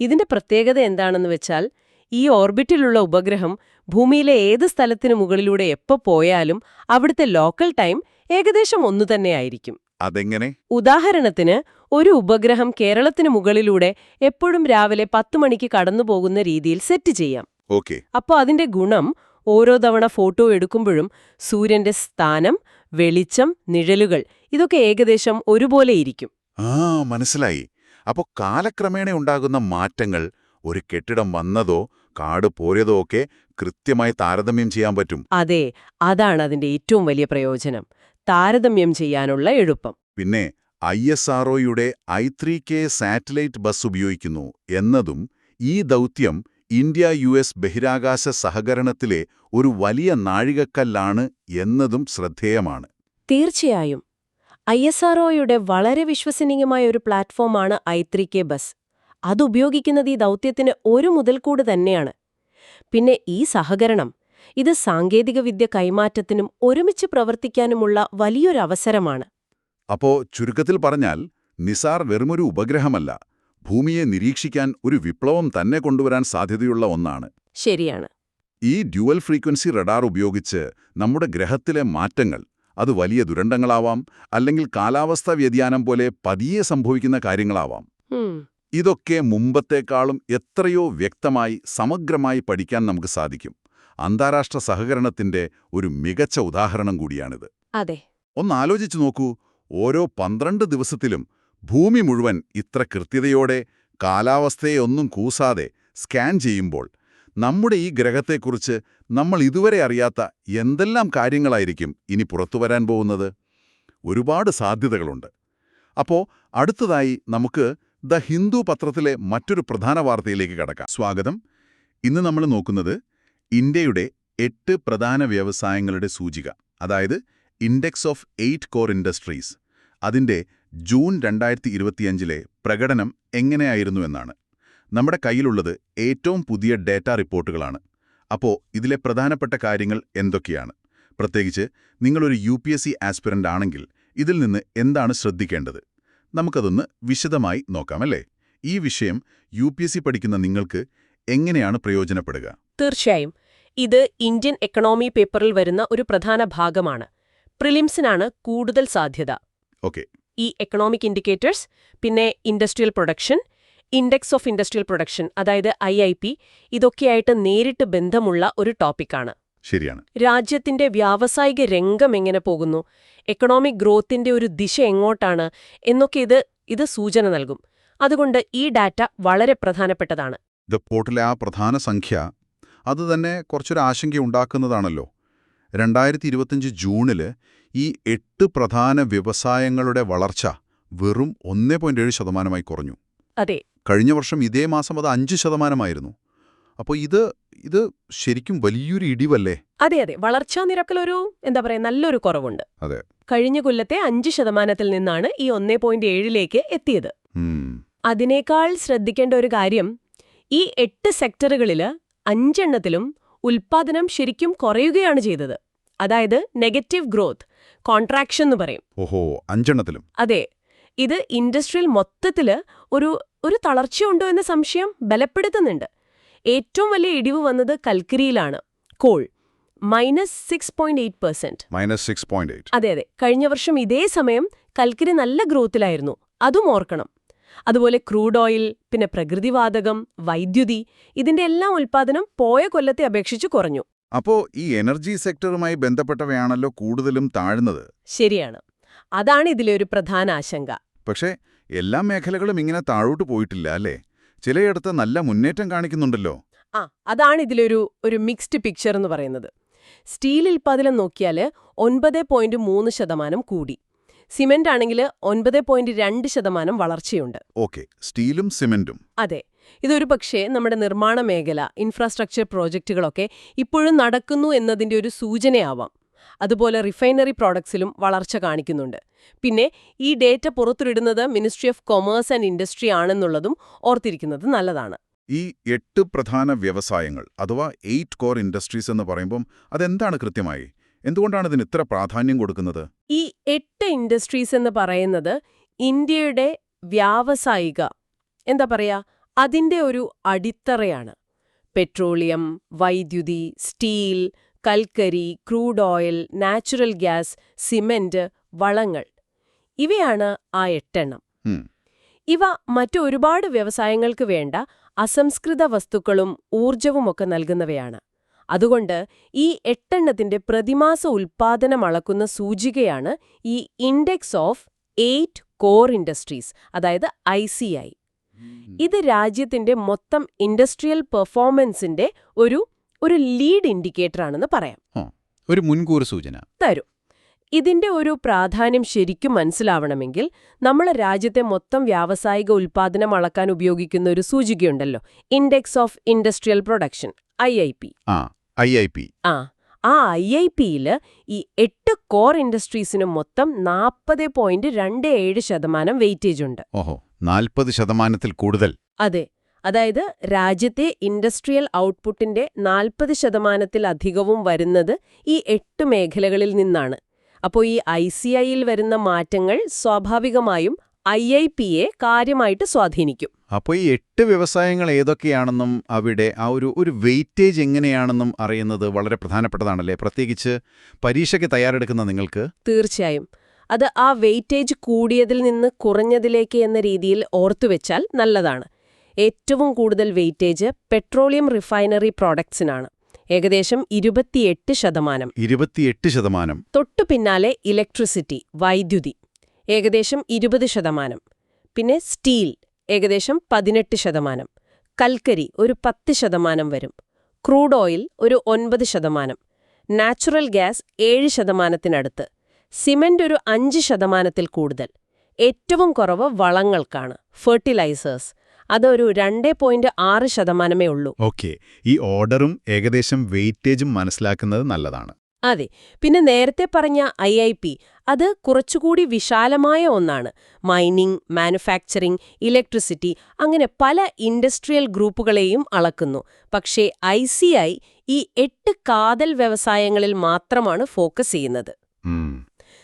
ഇതിന്റെ പ്രത്യേകത എന്താണെന്ന് വെച്ചാൽ, ഈ ഓർബിറ്റിലുള്ള ഉപഗ്രഹം ഭൂമിയിലെ ഏത് സ്ഥലത്തിനു മുകളിലൂടെ എപ്പോൾ പോയാലും അവിടുത്തെ ലോക്കൽ ടൈം ഏകദേശം ഒന്നുതന്നെയായിരിക്കും. അതെങ്ങനെ? ഉദാഹരണത്തിന്, ഒരു ഉപഗ്രഹം കേരളത്തിന് മുകളിലൂടെ എപ്പോഴും രാവിലെ 10 മണിക്ക് കടന്നുപോകുന്ന രീതിയിൽ സെറ്റ് ചെയ്യാം. അപ്പോൾ അതിന്റെ ഗുണം, ഓരോ തവണ ഫോട്ടോ എടുക്കുമ്പോഴും സൂര്യന്റെ സ്ഥാനം, വെളിച്ചം, നിഴലുകൾ ഇതൊക്കെ ഏകദേശം ഒരുപോലെയിരിക്കും. മനസ്സിലായി. അപ്പോൾ കാലക്രമേണ ഉണ്ടാകുന്ന മാറ്റങ്ങൾ, ഒരു കെട്ടിടം വന്നതോ കാട് പോയതോ ഒക്കെ കൃത്യമായി താരതമ്യം ചെയ്യാൻ പറ്റും. അതെ, അതാണ് അതിന്റെ ഏറ്റവും വലിയ പ്രയോജനം. താരതമ്യം ചെയ്യാനുള്ള എളുപ്പം. പിന്നെ ISROയുടെ I3K സാറ്റലൈറ്റ് ബസ് ഉപയോഗിക്കുന്നു എന്നതും ഈ ദൗത്യം ഇന്ത്യ-US ബഹിരാകാശ സഹകരണത്തിലെ ഒരു വലിയ നാഴികക്കല്ലാണ് എന്നതും ശ്രദ്ധേയമാണ്. തീർച്ചയായും. ISROയുടെ വളരെ വിശ്വസനീയമായ ഒരു പ്ലാറ്റ്ഫോമാണ് I3K ബസ്. അതുപയോഗിക്കുന്നത് ഈ ദൗത്യത്തിന് ഒരു മുതൽക്കൂട് തന്നെയാണ്. പിന്നെ ഈ സഹകരണം, ഇത് സാങ്കേതികവിദ്യ കൈമാറ്റത്തിനും ഒരുമിച്ച് പ്രവർത്തിക്കാനുമുള്ള വലിയൊരു അവസരമാണ്. അപ്പോ ചുരുക്കത്തിൽ പറഞ്ഞാൽ നിസാർ വെറുമൊരു ഉപഗ്രഹമല്ല, ഭൂമിയെ നിരീക്ഷിക്കാൻ ഒരു വിപ്ലവം തന്നെ കൊണ്ടുവരാൻ സാധ്യതയുള്ള ഒന്നാണ്. ശരിയാണ്. ഈ ഡ്യുവൽ ഫ്രീക്വൻസി റഡാർ ഉപയോഗിച്ച് നമ്മുടെ ഗ്രഹത്തിലെ മാറ്റങ്ങൾ, അത് വലിയ ദുരന്തങ്ങളാവാം, അല്ലെങ്കിൽ കാലാവസ്ഥാ വ്യതിയാനം പോലെ പതിയെ സംഭവിക്കുന്ന കാര്യങ്ങളാവാം, ഉം, ഇതൊക്കെ മുമ്പത്തേക്കാളും എത്രയോ വ്യക്തമായി സമഗ്രമായി പഠിക്കാൻ നമുക്ക് സാധിക്കും. അന്താരാഷ്ട്ര സഹകരണത്തിന്റെ ഒരു മികച്ച ഉദാഹരണം കൂടിയാണിത്. അതെ. ഒന്നാലോചിച്ചു നോക്കൂ, ഓരോ 12 ദിവസത്തിലും ഭൂമി മുഴുവൻ ഇത്ര കൃത്യതയോടെ കാലാവസ്ഥയെയൊന്നും കൂസാതെ സ്കാൻ ചെയ്യുമ്പോൾ നമ്മുടെ ഈ ഗ്രഹത്തെക്കുറിച്ച് നമ്മൾ ഇതുവരെ അറിയാത്ത എന്തെല്ലാം കാര്യങ്ങളായിരിക്കും ഇനി പുറത്തുവരാൻ പോകുന്നത്? ഒരുപാട് സാധ്യതകളുണ്ട്. അപ്പോൾ അടുത്തതായി നമുക്ക് ദ ഹിന്ദു പത്രത്തിലെ മറ്റൊരു പ്രധാന വാർത്തയിലേക്ക് കടക്കാം. സ്വാഗതം. ഇന്ന് നമ്മൾ നോക്കുന്നത് ഇന്ത്യയുടെ 8 പ്രധാന വ്യവസായങ്ങളുടെ സൂചിക, അതായത് ഇൻഡെക്സ് ഓഫ് 8 കോർ ഇൻഡസ്ട്രീസ്, അതിൻ്റെ ജൂൺ 2025 പ്രകടനം എങ്ങനെയായിരുന്നു എന്നാണ്. നമ്മുടെ കയ്യിലുള്ളത് ഏറ്റവും പുതിയ ഡേറ്റ റിപ്പോർട്ടുകളാണ്. അപ്പോൾ ഇതിലെ പ്രധാനപ്പെട്ട കാര്യങ്ങൾ എന്തൊക്കെയാണ്? പ്രത്യേകിച്ച് നിങ്ങളൊരു UPSC ആസ്പിറന്റ് ആണെങ്കിൽ ഇതിൽ നിന്ന് എന്താണ് ശ്രദ്ധിക്കേണ്ടത്? നമുക്കതൊന്ന് വിശദമായി നോക്കാമല്ലേ? ഈ വിഷയം UPSC പഠിക്കുന്ന നിങ്ങൾക്ക് എങ്ങനെയാണ് പ്രയോജനപ്പെടുക? തീർച്ചയായും. ഇത് ഇന്ത്യൻ എക്കണോമി പേപ്പറിൽ വരുന്ന ഒരു പ്രധാന ഭാഗമാണ്. പ്രിലിംസിനാണ് കൂടുതൽ സാധ്യത. ഓക്കെ. ഈ എക്കണോമിക് ഇൻഡിക്കേറ്റേഴ്സ്, പിന്നെ industrial production, index of industrial production, അതായത് IIP, ഇതൊക്കെയായിട്ട് നേരിട്ട് ബന്ധമുള്ള ഒരു ടോപ്പിക്കാണ്. ശരിയാണ്. രാജ്യത്തിന്റെ വ്യാവസായിക രംഗം എങ്ങനെ പോകുന്നു, എക്കണോമിക് ഗ്രോത്തിന്റെ ഒരു ദിശ എങ്ങോട്ടാണ് എന്നൊക്കെ ഇത് സൂചന നൽകും. അതുകൊണ്ട് ഈ ഡാറ്റ വളരെ പ്രധാനപ്പെട്ടതാണ്. റിപ്പോർട്ടിലെ ആ പ്രധാന സംഖ്യ അതുതന്നെ കുറച്ചൊരു ആശങ്കയുണ്ടാക്കുന്നതാണല്ലോ. 2025 ജൂണിൽ ഈ 8 പ്രധാന വ്യവസായങ്ങളുടെ വളർച്ച വെറും 1.7% കുറഞ്ഞു. അതെ. കഴിഞ്ഞ വർഷം ഇതേ മാസം അത് 5%. അപ്പോൾ ഇത് ശരിക്കും വലിയൊരു ഇടിവല്ലേ? അതെ. വളർച്ചാ നിരക്കിലൊരു നല്ലൊരു കുറവുണ്ട്. അതെ. കഴിഞ്ഞ കൊല്ലത്തെ 5% നിന്നാണ് ഈ 1.7 എത്തിയത്. അതിനേക്കാൾ ശ്രദ്ധിക്കേണ്ട ഒരു കാര്യം, ഈ 8 സെക്ടറുകളിൽ 5 ഉൽപ്പാദനം ശരിക്കും കുറയുകയാണ് ചെയ്തത്. അതായത് നെഗറ്റീവ് ഗ്രോത്ത്, കോൺട്രാക്ഷൻ എന്ന് പറയും. ഓഹോ, 5 അതെ. ഇത് ഇൻഡസ്ട്രിയിൽ മൊത്തത്തില് ഒരു തളർച്ചയുണ്ടോ എന്ന സംശയം ബലപ്പെടുത്തുന്നുണ്ട്. ഏറ്റവും വലിയ ഇടിവ് വന്നത് കൽക്കരിയിലാണ്. കോൾ -6.8%. -6.8. അതെ. കഴിഞ്ഞ വർഷം ഇതേ സമയം കൽക്കരി നല്ല ഗ്രോത്തിലായിരുന്നു. അതും ഓർക്കണം. അതുപോലെ ക്രൂഡ് ഓയിൽ, പിന്നെ പ്രകൃതിവാതകം, വൈദ്യുതി, ഇതിന്റെ എല്ലാം ഉൽപ്പാദനം പോയ കൊല്ലത്തെ അപേക്ഷിച്ച് കുറഞ്ഞു. അപ്പോ ഈ എനർജി സെക്ടറുമായി ബന്ധപ്പെട്ടവയാണല്ലോ കൂടുതലും താഴ്ന്നത്. ശരിയാണ്. അതാണ് ഇതിലെ ഒരു പ്രധാന ആശങ്ക. പക്ഷേ എല്ലാ മേഖലകളും ഇങ്ങനെ താഴോട്ട് പോയിട്ടില്ല അല്ലേ? ചിലയിടത്ത് നല്ല മുന്നേറ്റം കാണിക്കുന്നുണ്ടല്ലോ. അതാണ് ഇതിലൊരു മിക്സ്ഡ് പിക്ചർ എന്ന് പറയുന്നത്. സ്റ്റീൽ ഉൽപ്പാദനം നോക്കിയാൽ 9.3% കൂടി. സിമന്റ് ആണെങ്കിൽ 9.2% വളർച്ചയുണ്ട്. ഓക്കെ, സ്റ്റീലും സിമന്റും. അതെ. ഇതൊരു പക്ഷേ നമ്മുടെ നിർമ്മാണ മേഖല, ഇൻഫ്രാസ്ട്രക്ചർ പ്രോജക്റ്റുകളൊക്കെ ഇപ്പോഴും നടക്കുന്നു എന്നതിന്റെ ഒരു സൂചനയാവാം. അതുപോലെ റിഫൈനറി പ്രോഡക്ട്സിലും വളർച്ച കാണിക്കുന്നുണ്ട്. പിന്നെ ഈ ഡേറ്റ പുറത്തുവിടുന്നത് ministry of commerce and industry ആണെന്നുള്ളതും ഓർത്തിരിക്കുന്നത് നല്ലതാണ്. ഈ 8 പ്രധാന വ്യവസായങ്ങൾ അഥവാ 8 കോർ ഇൻഡസ്ട്രീസ് എന്ന് പറയുമ്പം അതെന്താണ് കൃത്യമായി? എന്തുകൊണ്ടാണ് ഇതിന് ഇത്ര പ്രാധാന്യം കൊടുക്കുന്നത്? ഈ 8 ഇൻഡസ്ട്രീസ് എന്ന് പറയുന്നത് ഇന്ത്യയുടെ വ്യാവസായിക അതിന്റെ ഒരു അടിത്തറയാണ്. പെട്രോളിയം, വൈദ്യുതി, സ്റ്റീൽ, കൽക്കരി, crude oil, natural gas, cement, വളങ്ങൾ, ഇവയാണ് ആ 8. ഇവ മറ്റു ഒരുപാട് വ്യവസായങ്ങൾക്ക് വേണ്ട അസംസ്കൃത വസ്തുക്കളും ഊർജവുമൊക്കെ നൽകുന്നവയാണ്. അതുകൊണ്ട് ഈ 8 പ്രതിമാസ ഉൽപ്പാദനം അളക്കുന്ന സൂചികയാണ് ഈ ഇൻഡെക്സ് ഓഫ് 8 കോർ ഇൻഡസ്ട്രീസ്, അതായത് ICI. ഇത് രാജ്യത്തിന്റെ മൊത്തം ഇൻഡസ്ട്രിയൽ പെർഫോമൻസിന്റെ ഒരു ലീഡ് ഇൻഡിക്കേറ്റർ ആണെന്ന് പറയാം. ഒരു മുൻകൂർ സൂചന തരും. ഇതിന്റെ ഒരു പ്രാധാന്യം ശരിക്കും മനസ്സിലാവണമെങ്കിൽ നമ്മൾ രാജ്യത്തെ മൊത്തം വ്യാവസായിക ഉൽപ്പാദനം അളക്കാൻ ഉപയോഗിക്കുന്ന ഒരു സൂചികയുണ്ടല്ലോ, index of industrial production, IIP. ആ IIPയിൽ ഈ 8 കോർ ഇൻഡസ്ട്രീസിന് മൊത്തം 40.27% വെയിറ്റേജ് ഉണ്ട്. ഓഹോ, 40% കൂടുതൽ. അതെ. അതായത് രാജ്യത്തെ ഇൻഡസ്ട്രിയൽ ഔട്ട്പുട്ടിന്റെ 40%-ലധികവും വരുന്നത് ഈ 8 മേഖലകളിൽ നിന്നാണ്. അപ്പോൾ ഈ ICIയിൽ വരുന്ന മാറ്റങ്ങൾ സ്വാഭാവികമായും IIPയെ കാര്യമായിട്ട് സ്വാധീനിക്കും. അപ്പോൾ ഈ 8 വ്യവസായങ്ങൾ ഏതൊക്കെയാണെന്നും അവിടെ ആ ഒരു വെയിറ്റേജ് എങ്ങനെയാണെന്നും അറിയുന്നത് വളരെ പ്രധാനപ്പെട്ടതാണല്ലേ, പ്രത്യേകിച്ച് പരീക്ഷയ്ക്ക് തയ്യാറെടുക്കുന്ന നിങ്ങൾക്ക്? തീർച്ചയായും. അത് ആ വെയിറ്റേജ് കൂടിയതിൽ നിന്ന് കുറഞ്ഞതിലേക്ക് എന്ന രീതിയിൽ ഓർത്തുവെച്ചാൽ നല്ലതാണ്. ഏറ്റവും കൂടുതൽ വെയിറ്റേജ് പെട്രോളിയം റിഫൈനറി പ്രോഡക്ട്സിനാണ്, ഏകദേശം 28%. 28%. തൊട്ടു പിന്നാലെ ഇലക്ട്രിസിറ്റി, വൈദ്യുതി, ഏകദേശം 20%. പിന്നെ സ്റ്റീൽ, ഏകദേശം 18%. കൽക്കരി ഒരു 10% വരും. ക്രൂഡ് ഓയിൽ ഒരു 9%. Natural gas 7%-നടുത്ത്. സിമന്റ് ഒരു 5%-ത്തിൽ കൂടുതൽ. ഏറ്റവും കുറവ് വളങ്ങൾക്കാണ്, ഫെർട്ടിലൈസേഴ്സ്. അതൊരു 2.6%-മേ ഉള്ളൂ. ഓക്കെ, ഈ ഓർഡറും ഏകദേശം വെയിറ്റേജും മനസ്സിലാക്കുന്നത് നല്ലതാണ്. അതെ. പിന്നെ നേരത്തെ പറഞ്ഞ IIP അത് കുറച്ചുകൂടി വിശാലമായ ഒന്നാണ്. മൈനിങ്, മാനുഫാക്ചറിംഗ്, ഇലക്ട്രിസിറ്റി, അങ്ങനെ പല ഇൻഡസ്ട്രിയൽ ഗ്രൂപ്പുകളെയും അളക്കുന്നു. പക്ഷേ ICI ഈ 8 കാതൽ വ്യവസായങ്ങളിൽ മാത്രമാണ് ഫോക്കസ് ചെയ്യുന്നത്.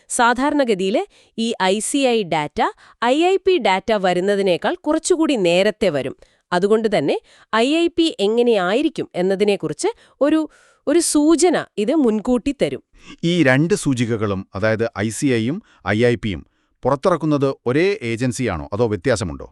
സാധാരണഗതിയിൽ ഈ ICI ഡാറ്റ IIP ഡാറ്റ വരുന്നതിനേക്കാൾ കുറച്ചുകൂടി നേരത്തെ വരും. അതുകൊണ്ട് തന്നെ IIP എങ്ങനെയായിരിക്കും എന്നതിനെക്കുറിച്ച് ഒരു സൂചന ഇത് മുൻകൂട്ടി തരും. ഈ 2 സൂചികകളും, അതായത് ICIയും IIPയും പുറത്തിറക്കുന്നത് ഒരേ ഏജൻസിയാണോ അതോ വ്യത്യാസമുണ്ടോ?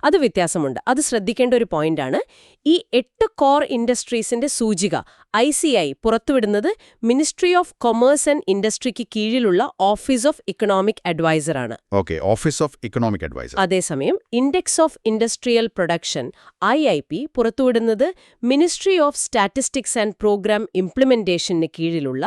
അത് വ്യത്യാസമുണ്ട്. അത് ശ്രദ്ധിക്കേണ്ട ഒരു പോയിന്റാണ്. ഈ 8 കോർ ഇൻഡസ്ട്രീസിന്റെ സൂചിക ICI പുറത്തുവിടുന്നത് മിനിസ്ട്രി ഓഫ് കൊമേഴ്സ് ആൻഡ് ഇൻഡസ്ട്രിക്ക് കീഴിലുള്ള ഓഫീസ് ഓഫ് ഇക്കണോമിക് അഡ്വൈസറാണ്. Okay, office of economic adviser. അതേസമയം index of industrial production IIP പുറത്തുവിടുന്നത് ministry of statistics and programme ഇംപ്ലിമെന്റേഷന് കീഴിലുള്ള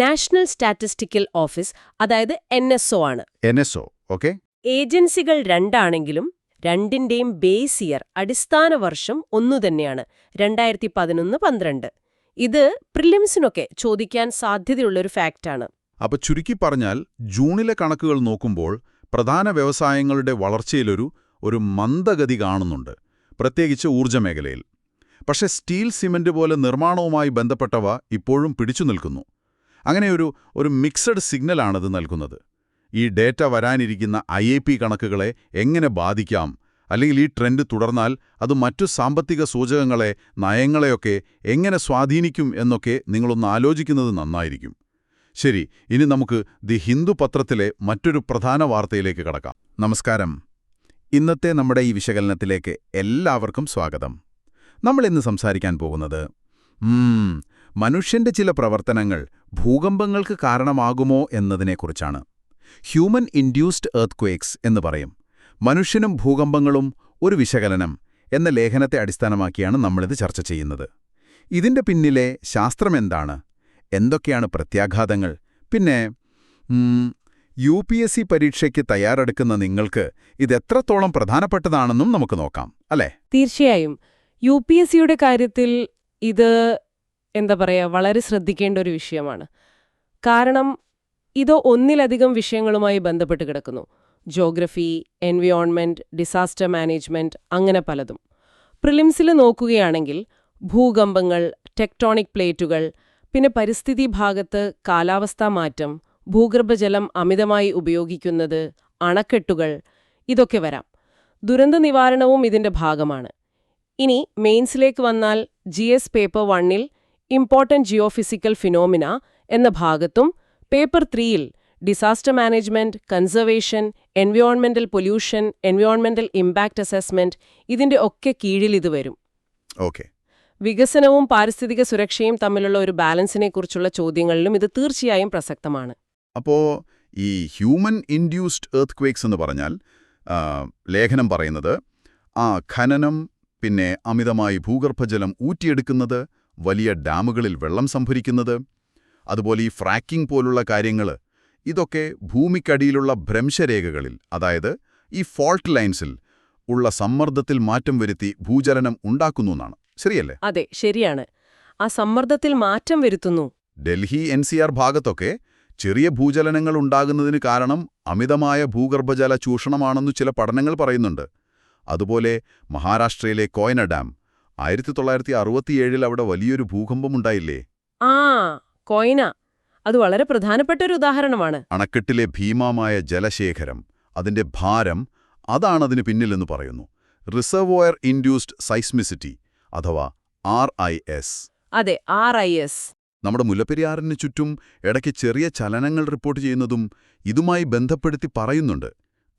നാഷണൽ സ്റ്റാറ്റിസ്റ്റിക്കൽ ഓഫീസ്, അതായത് NSO ആണ്. NSO, okay. ഏജൻസികൾ രണ്ടാണെങ്കിലും രണ്ടിന്റെയും ബേസ് ഇയർ, അടിസ്ഥാന വർഷം ഒന്നുതന്നെയാണ്, 2011-12. ഇത് പ്രിലിംസിനൊക്കെ ചോദിക്കാൻ സാധ്യതയുള്ളൊരു ഫാക്റ്റാണ്. അപ്പോൾ ചുരുക്കി പറഞ്ഞാൽ ജൂണിലെ കണക്കുകൾ നോക്കുമ്പോൾ പ്രധാന വ്യവസായങ്ങളുടെ വളർച്ചയിലൊരു മന്ദഗതി കാണുന്നുണ്ട്, പ്രത്യേകിച്ച് ഊർജ്ജമേഖലയിൽ. പക്ഷേ സ്റ്റീൽ, സിമന്റ് പോലെ നിർമ്മാണവുമായി ബന്ധപ്പെട്ടവ ഇപ്പോഴും പിടിച്ചു നിൽക്കുന്നു. അങ്ങനെ ഒരു മിക്സഡ് സിഗ്നലാണത് നൽകുന്നത്. ഈ ഡേറ്റ വരാനിരിക്കുന്ന IIP കണക്കുകളെ എങ്ങനെ ബാധിക്കാം, അല്ലെങ്കിൽ ഈ ട്രെൻഡ് തുടർന്നാൽ അത് മറ്റു സാമ്പത്തിക സൂചകങ്ങളെ, നയങ്ങളെയൊക്കെ എങ്ങനെ സ്വാധീനിക്കും എന്നൊക്കെ നിങ്ങളൊന്ന് ആലോചിക്കുന്നത് നന്നായിരിക്കും. ശരി, ഇനി നമുക്ക് ദി ഹിന്ദു പത്രത്തിലെ മറ്റൊരു പ്രധാന വാർത്തയിലേക്ക് കടക്കാം. നമസ്കാരം. ഇന്നത്തെ നമ്മുടെ ഈ വിശകലനത്തിലേക്ക് എല്ലാവർക്കും സ്വാഗതം. നമ്മളിന്ന് സംസാരിക്കാൻ പോകുന്നത് മനുഷ്യന്റെ ചില പ്രവർത്തനങ്ങൾ ഭൂകമ്പങ്ങൾക്ക് കാരണമാകുമോ എന്നതിനെക്കുറിച്ചാണ്. ഹ്യൂമൻ ഇൻഡ്യൂസ്ഡ് എർത്ത്ക്വേക്സ് എന്ന് പറയും. മനുഷ്യനും ഭൂകമ്പങ്ങളും ഒരു വിശകലനം എന്ന ലേഖനത്തെ അടിസ്ഥാനമാക്കിയാണ് നമ്മളിത് ചർച്ച ചെയ്യുന്നത്. ഇതിന്റെ പിന്നിലെ ശാസ്ത്രമെന്താണ്, എന്തൊക്കെയാണ് പ്രത്യാഘാതങ്ങൾ, പിന്നെ UPSC പരീക്ഷയ്ക്ക് തയ്യാറെടുക്കുന്ന നിങ്ങൾക്ക് ഇതെത്രത്തോളം പ്രധാനപ്പെട്ടതാണെന്നും നമുക്ക് നോക്കാം, അല്ലേ? തീർച്ചയായും. UPSCയുടെ കാര്യത്തിൽ ഇത് വളരെ ശ്രദ്ധിക്കേണ്ട ഒരു വിഷയമാണ്. കാരണം ഇത് ഒന്നിലധികം വിഷയങ്ങളുമായി ബന്ധപ്പെട്ട് കിടക്കുന്നു. ജോഗ്രഫി, എൻവയോൺമെന്റ്, ഡിസാസ്റ്റർ മാനേജ്മെന്റ്, അങ്ങനെ പലതും. പ്രിലിംസിൽ നോക്കുകയാണെങ്കിൽ ഭൂകമ്പങ്ങൾ, ടെക്ടോണിക് പ്ലേറ്റുകൾ, പിന്നെ പരിസ്ഥിതി ഭാഗത്ത് കാലാവസ്ഥാ മാറ്റം, ഭൂഗർഭജലം അമിതമായി ഉപയോഗിക്കുന്നത്, അണക്കെട്ടുകൾ, ഇതൊക്കെ വരാം. ദുരന്ത നിവാരണവും ഇതിന്റെ ഭാഗമാണ്. ഇനി മെയിൻസിലേക്ക് വന്നാൽ GS paper 1-ൽ important geophysical phenomena എന്ന ഭാഗത്തും paper 3-ൽ disaster management, conservation, എൻവയോൺമെന്റൽ pollution, എൻവയോൺമെന്റൽ impact assessment, ഇതിന്റെ ഒക്കെ കീഴിൽ ഇത് വരും. ഓക്കെ. വികസനവും പാരിസ്ഥിതിക സുരക്ഷയും തമ്മിലുള്ള ഒരു ബാലൻസിനെക്കുറിച്ചുള്ള ചോദ്യങ്ങളിലും ഇത് തീർച്ചയായും പ്രസക്തമാണ്. അപ്പോൾ ഈ ഹ്യൂമൻ ഇൻഡ്യൂസ്ഡ് എർത്ത്ക്വേക്സ് എന്ന് പറഞ്ഞാൽ ലേഖനം പറയുന്നത് ഖനനം, പിന്നെ അമിതമായി ഭൂഗർഭജലം ഊറ്റിയെടുക്കുന്നത്, വലിയ ഡാമുകളിൽ വെള്ളം സംഭരിക്കുന്നത്, അതുപോലെ ഈ ഫ്രാക്കിംഗ് പോലുള്ള കാര്യങ്ങൾ, ഇതൊക്കെ ഭൂമിക്കടിയിലുള്ള ഭ്രംശരേഖകളിൽ, അതായത് ഈ ഫോൾട്ട് ലൈൻസിൽ ഉള്ള സമ്മർദ്ദത്തിൽ മാറ്റം വരുത്തി ഭൂചലനം ഉണ്ടാക്കുന്നു എന്നാണ്. ശരിയല്ലേ? അതെ, ശരിയാണ്. ആ സമ്മർദ്ദത്തിൽ മാറ്റം വരുത്തുന്നു. ഡൽഹി NCR ഭാഗത്തൊക്കെ ചെറിയ ഭൂചലനങ്ങൾ ഉണ്ടാകുന്നതിന് കാരണം അമിതമായ ഭൂഗർഭജല ചൂഷണമാണെന്നു ചില പഠനങ്ങൾ പറയുന്നുണ്ട്. അതുപോലെ മഹാരാഷ്ട്രയിലെ കോയന ഡാം 1967-ൽ അവിടെ വലിയൊരു ഭൂകമ്പമുണ്ടായില്ലേ? കോയന, അത് വളരെ പ്രധാനപ്പെട്ട ഒരു ഉദാഹരണമാണ്. അണക്കെട്ടിലെ ഭീമമായ ജലശേഖരം, അതിന്റെ ഭാരം, അതാണതിന് പിന്നിലെന്ന് പറയുന്നു. റിസർവോയർ ഇൻഡ്യൂസ്ഡ് സൈസ്മിസിറ്റി അഥവാ RIS. അതെ, RIS. നമ്മുടെ മുല്ലപ്പെരിയാറിന് ചുറ്റും ഇടയ്ക്ക് ചെറിയ ചലനങ്ങൾ റിപ്പോർട്ട് ചെയ്യുന്നതും ഇതുമായി ബന്ധപ്പെടുത്തി പറയുന്നുണ്ട്.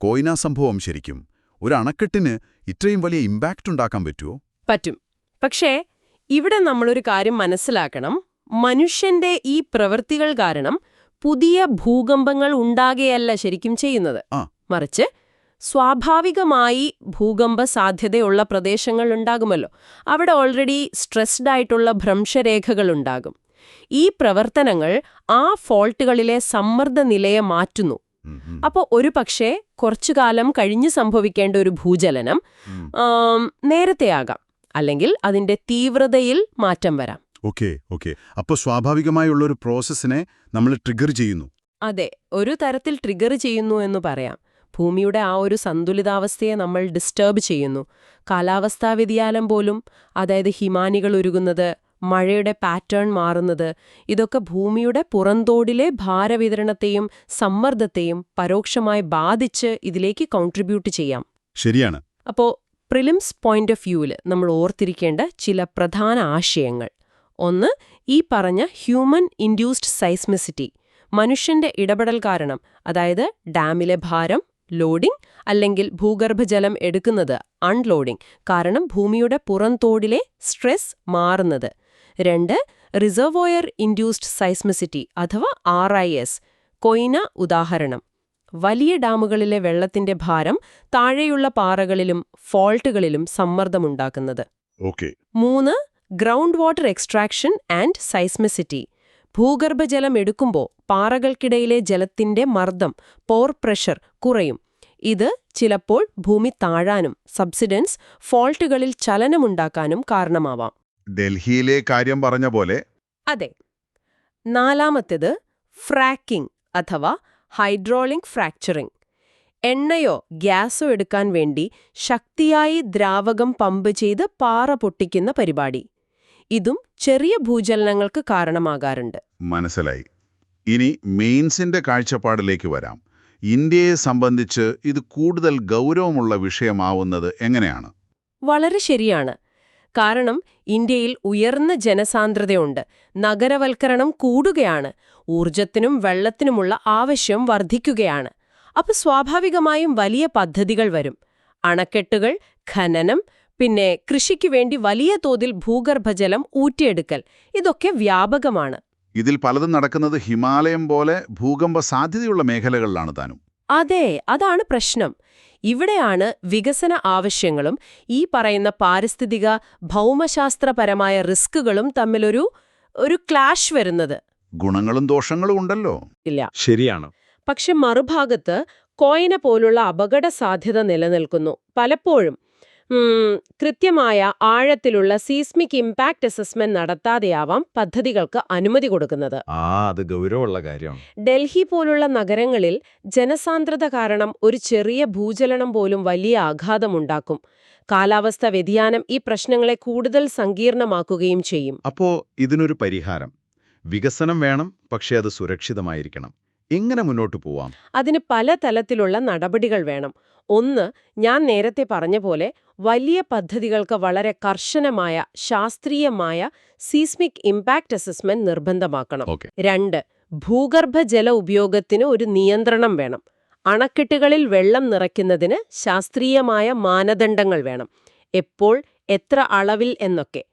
കോയ്ന സംഭവം ശരിക്കും ഒരു അണക്കെട്ടിന് ഇത്രയും വലിയ ഇമ്പാക്റ്റ് ഉണ്ടാക്കാൻ പറ്റുമോ? പറ്റും. പക്ഷേ ഇവിടെ നമ്മളൊരു കാര്യം മനസ്സിലാക്കണം. മനുഷ്യന്റെ ഈ പ്രവൃത്തികൾ കാരണം പുതിയ ഭൂകമ്പങ്ങൾ ഉണ്ടാകുകയല്ല ശരിക്കും ചെയ്യുന്നത്. മറിച്ച് സ്വാഭാവികമായി ഭൂകമ്പ സാധ്യതയുള്ള പ്രദേശങ്ങൾ ഉണ്ടാകുമല്ലോ. അവിടെ ഓൾറെഡി സ്ട്രെസ്ഡ് ആയിട്ടുള്ള ഭ്രംശരേഖകളുണ്ടാകും. ഈ പ്രവർത്തനങ്ങൾ ആ ഫോൾട്ടുകളിലെ സമ്മർദ്ദ നിലയെ മാറ്റുന്നു. അപ്പോൾ ഒരു പക്ഷേ കുറച്ചുകാലം കഴിഞ്ഞ് സംഭവിക്കേണ്ട ഒരു ഭൂചലനം നേരത്തെയാകാം, അല്ലെങ്കിൽ അതിന്റെ തീവ്രതയിൽ മാറ്റം വരാം. ഓക്കെ. അപ്പോൾ സ്വാഭാവികമായുള്ളൊരു പ്രോസസ്സിനെ നമ്മൾ ട്രിഗർ ചെയ്യുന്നു. അതെ, ഒരു തരത്തിൽ ട്രിഗർ ചെയ്യുന്നു എന്ന് പറയാം. ഭൂമിയുടെ ആ ഒരു സന്തുലിതാവസ്ഥയെ നമ്മൾ ഡിസ്റ്റർബ് ചെയ്യുന്നു. കാലാവസ്ഥാ വ്യതിയാനം പോലും, അതായത് ഹിമാനികൾ ഉരുകുന്നത്, മഴയുടെ പാറ്റേൺ മാറുന്നത്, ഇതൊക്കെ ഭൂമിയുടെ പുറന്തോടിലെ ഭാരവിതരണത്തെയും സമ്മർദ്ദത്തെയും പരോക്ഷമായി ബാധിച്ച് ഇതിലേക്ക് കോൺട്രിബ്യൂട്ട് ചെയ്യാം. ശരിയാണ്. അപ്പോൾ പ്രിലിംസ് പോയിന്റ് ഓഫ് വ്യൂവിൽ നമ്മൾ ഓർത്തിരിക്കേണ്ട ചില പ്രധാന ആശയങ്ങൾ. ഒന്ന്, ഈ പറഞ്ഞ ഹ്യൂമൻ ഇൻഡ്യൂസ്ഡ് സൈസ്മിസിറ്റി, മനുഷ്യന്റെ ഇടപെടൽ കാരണം, അതായത് ഡാമിലെ ഭാരം, ലോഡിംഗ്, അല്ലെങ്കിൽ ഭൂഗർഭജലം എടുക്കുന്നത്, അൺലോഡിംഗ്, കാരണം ഭൂമിയുടെ പുറന്തോടിലെ സ്ട്രെസ് മാറുന്നത്. 2, റിസർവോയർ ഇൻഡ്യൂസ്ഡ് സൈസ്മിസിറ്റി അഥവാ RIS, കൊയ്ന ഉദാഹരണം. വലിയ ഡാമുകളിലെ വെള്ളത്തിന്റെ ഭാരം താഴെയുള്ള പാറകളിലും ഫോൾട്ടുകളിലും സമ്മർദ്ദമുണ്ടാക്കുന്നത്. 3, ഗ്രൗണ്ട് വാട്ടർ എക്സ്ട്രാക്ഷൻ ആൻഡ് സൈസ്മിസിറ്റി, ഭൂഗർഭജലം എടുക്കുമ്പോൾ പാറകൾക്കിടയിലെ ജലത്തിന്റെ മർദ്ദം, പോർ പ്രഷർ കുറയും. ഇത് ചിലപ്പോൾ ഭൂമി താഴാനും സബ്സിഡൻസ് ഫോൾട്ടുകളിൽ ചലനമുണ്ടാക്കാനും കാരണമാവാം. ഡൽഹിയിലെ കാര്യം പറഞ്ഞ പോലെ. അതെ. 4, ഫ്രാക്കിംഗ് അഥവാ ഹൈഡ്രോളിക് ഫ്രാക്ചറിംഗ്, എണ്ണയോ ഗ്യാസോ എടുക്കാൻ വേണ്ടി ശക്തിയായി ദ്രാവകം പമ്പ് ചെയ്ത് പാറ പൊട്ടിക്കുന്ന പരിപാടി. ഇതും ചെറിയ ഭൂചലനങ്ങൾക്ക് കാരണമാകാറുണ്ട്. മനസ്സിലായി. ഇനി മെയിൻസിന്റെ കാഴ്ചപ്പാടിലേക്ക് വരാം. ഇന്ത്യയെ സംബന്ധിച്ച് ഇത് കൂടുതൽ ഗൗരവമുള്ള വിഷയമാവുന്നത് എങ്ങനെയാണ്? വളരെ ശരിയാണ്. കാരണം ഇന്ത്യയിൽ ഉയർന്ന ജനസാന്ദ്രതയുണ്ട്, നഗരവൽക്കരണം കൂടുകയാണ്, ഊർജത്തിനും വെള്ളത്തിനുമുള്ള ആവശ്യം വർദ്ധിക്കുകയാണ്. അപ്പോൾ സ്വാഭാവികമായും വലിയ പദ്ധതികൾ വരും. അണക്കെട്ടുകൾ, ഖനനം, പിന്നെ കൃഷിക്ക് വേണ്ടി വലിയ തോതിൽ ഭൂഗർഭജലം ഊറ്റിയെടുക്കൽ, ഇതൊക്കെ വ്യാപകമാണ്. ഇതിൽ പലതും നടക്കുന്നത് ഹിമാലയം പോലെ ഭൂകമ്പ സാധ്യതയുള്ള മേഖലകളിലാണ് താനും. അതെ, അതാണ് പ്രശ്നം. ഇവിടെയാണ് വികസന ആവശ്യങ്ങളും ഈ പറയുന്ന പാരിസ്ഥിതിക ഭൗമശാസ്ത്രപരമായ റിസ്കുകളും തമ്മിലൊരു ക്ലാഷ് വരുന്നത്. ഗുണങ്ങളും ദോഷങ്ങളും ഉണ്ടല്ലോ. ഇല്ല, ശരിയാണ്. പക്ഷെ മറുഭാഗത്ത് കോയ്ന പോലുള്ള അപകട സാധ്യത നിലനിൽക്കുന്നു. പലപ്പോഴും കൃത്യമായ ആഴത്തിലുള്ള സീസ്മിക് ഇമ്പാക്ട് അസസ്മെന്റ് നടത്താതെയാവാം പദ്ധതികൾക്ക് അനുമതി കൊടുക്കുന്നത്. അത് ഗൗരവമുള്ള കാര്യമാണ്. ഡൽഹി പോലുള്ള നഗരങ്ങളിൽ ജനസാന്ദ്രത കാരണം ഒരു ചെറിയ ഭൂചലനം പോലും വലിയ ആഘാതമുണ്ടാക്കും. കാലാവസ്ഥാ വ്യതിയാനം ഈ പ്രശ്നങ്ങളെ കൂടുതൽ സങ്കീർണമാക്കുകയും ചെയ്യും. അപ്പോ ഇതിനൊരു പരിഹാരം, വികസനം വേണം, പക്ഷേ അത് സുരക്ഷിതമായിരിക്കണം. എങ്ങനെ മുന്നോട്ട് പോവാം? അതിന് പല തലത്തിലുള്ള നടപടികൾ വേണം. ഒന്ന്, ഞാൻ നേരത്തെ പറഞ്ഞ പോലെ വലിയ പദ്ധതികൾക്ക് വളരെ കർശനമായ ശാസ്ത്രീയമായ സീസ്മിക് ഇമ്പാക്ട് അസസ്മെന്റ് നിർബന്ധമാക്കണം. 2, ഭൂഗർഭജല ഉപയോഗത്തിന് ഒരു നിയന്ത്രണം വേണം. അണക്കെട്ടുകളിൽ വെള്ളം നിറയ്ക്കുന്നതിന് ശാസ്ത്രീയമായ മാനദണ്ഡങ്ങൾ വേണം, എപ്പോൾ, എത്ര അളവിൽ എന്നൊക്കെ.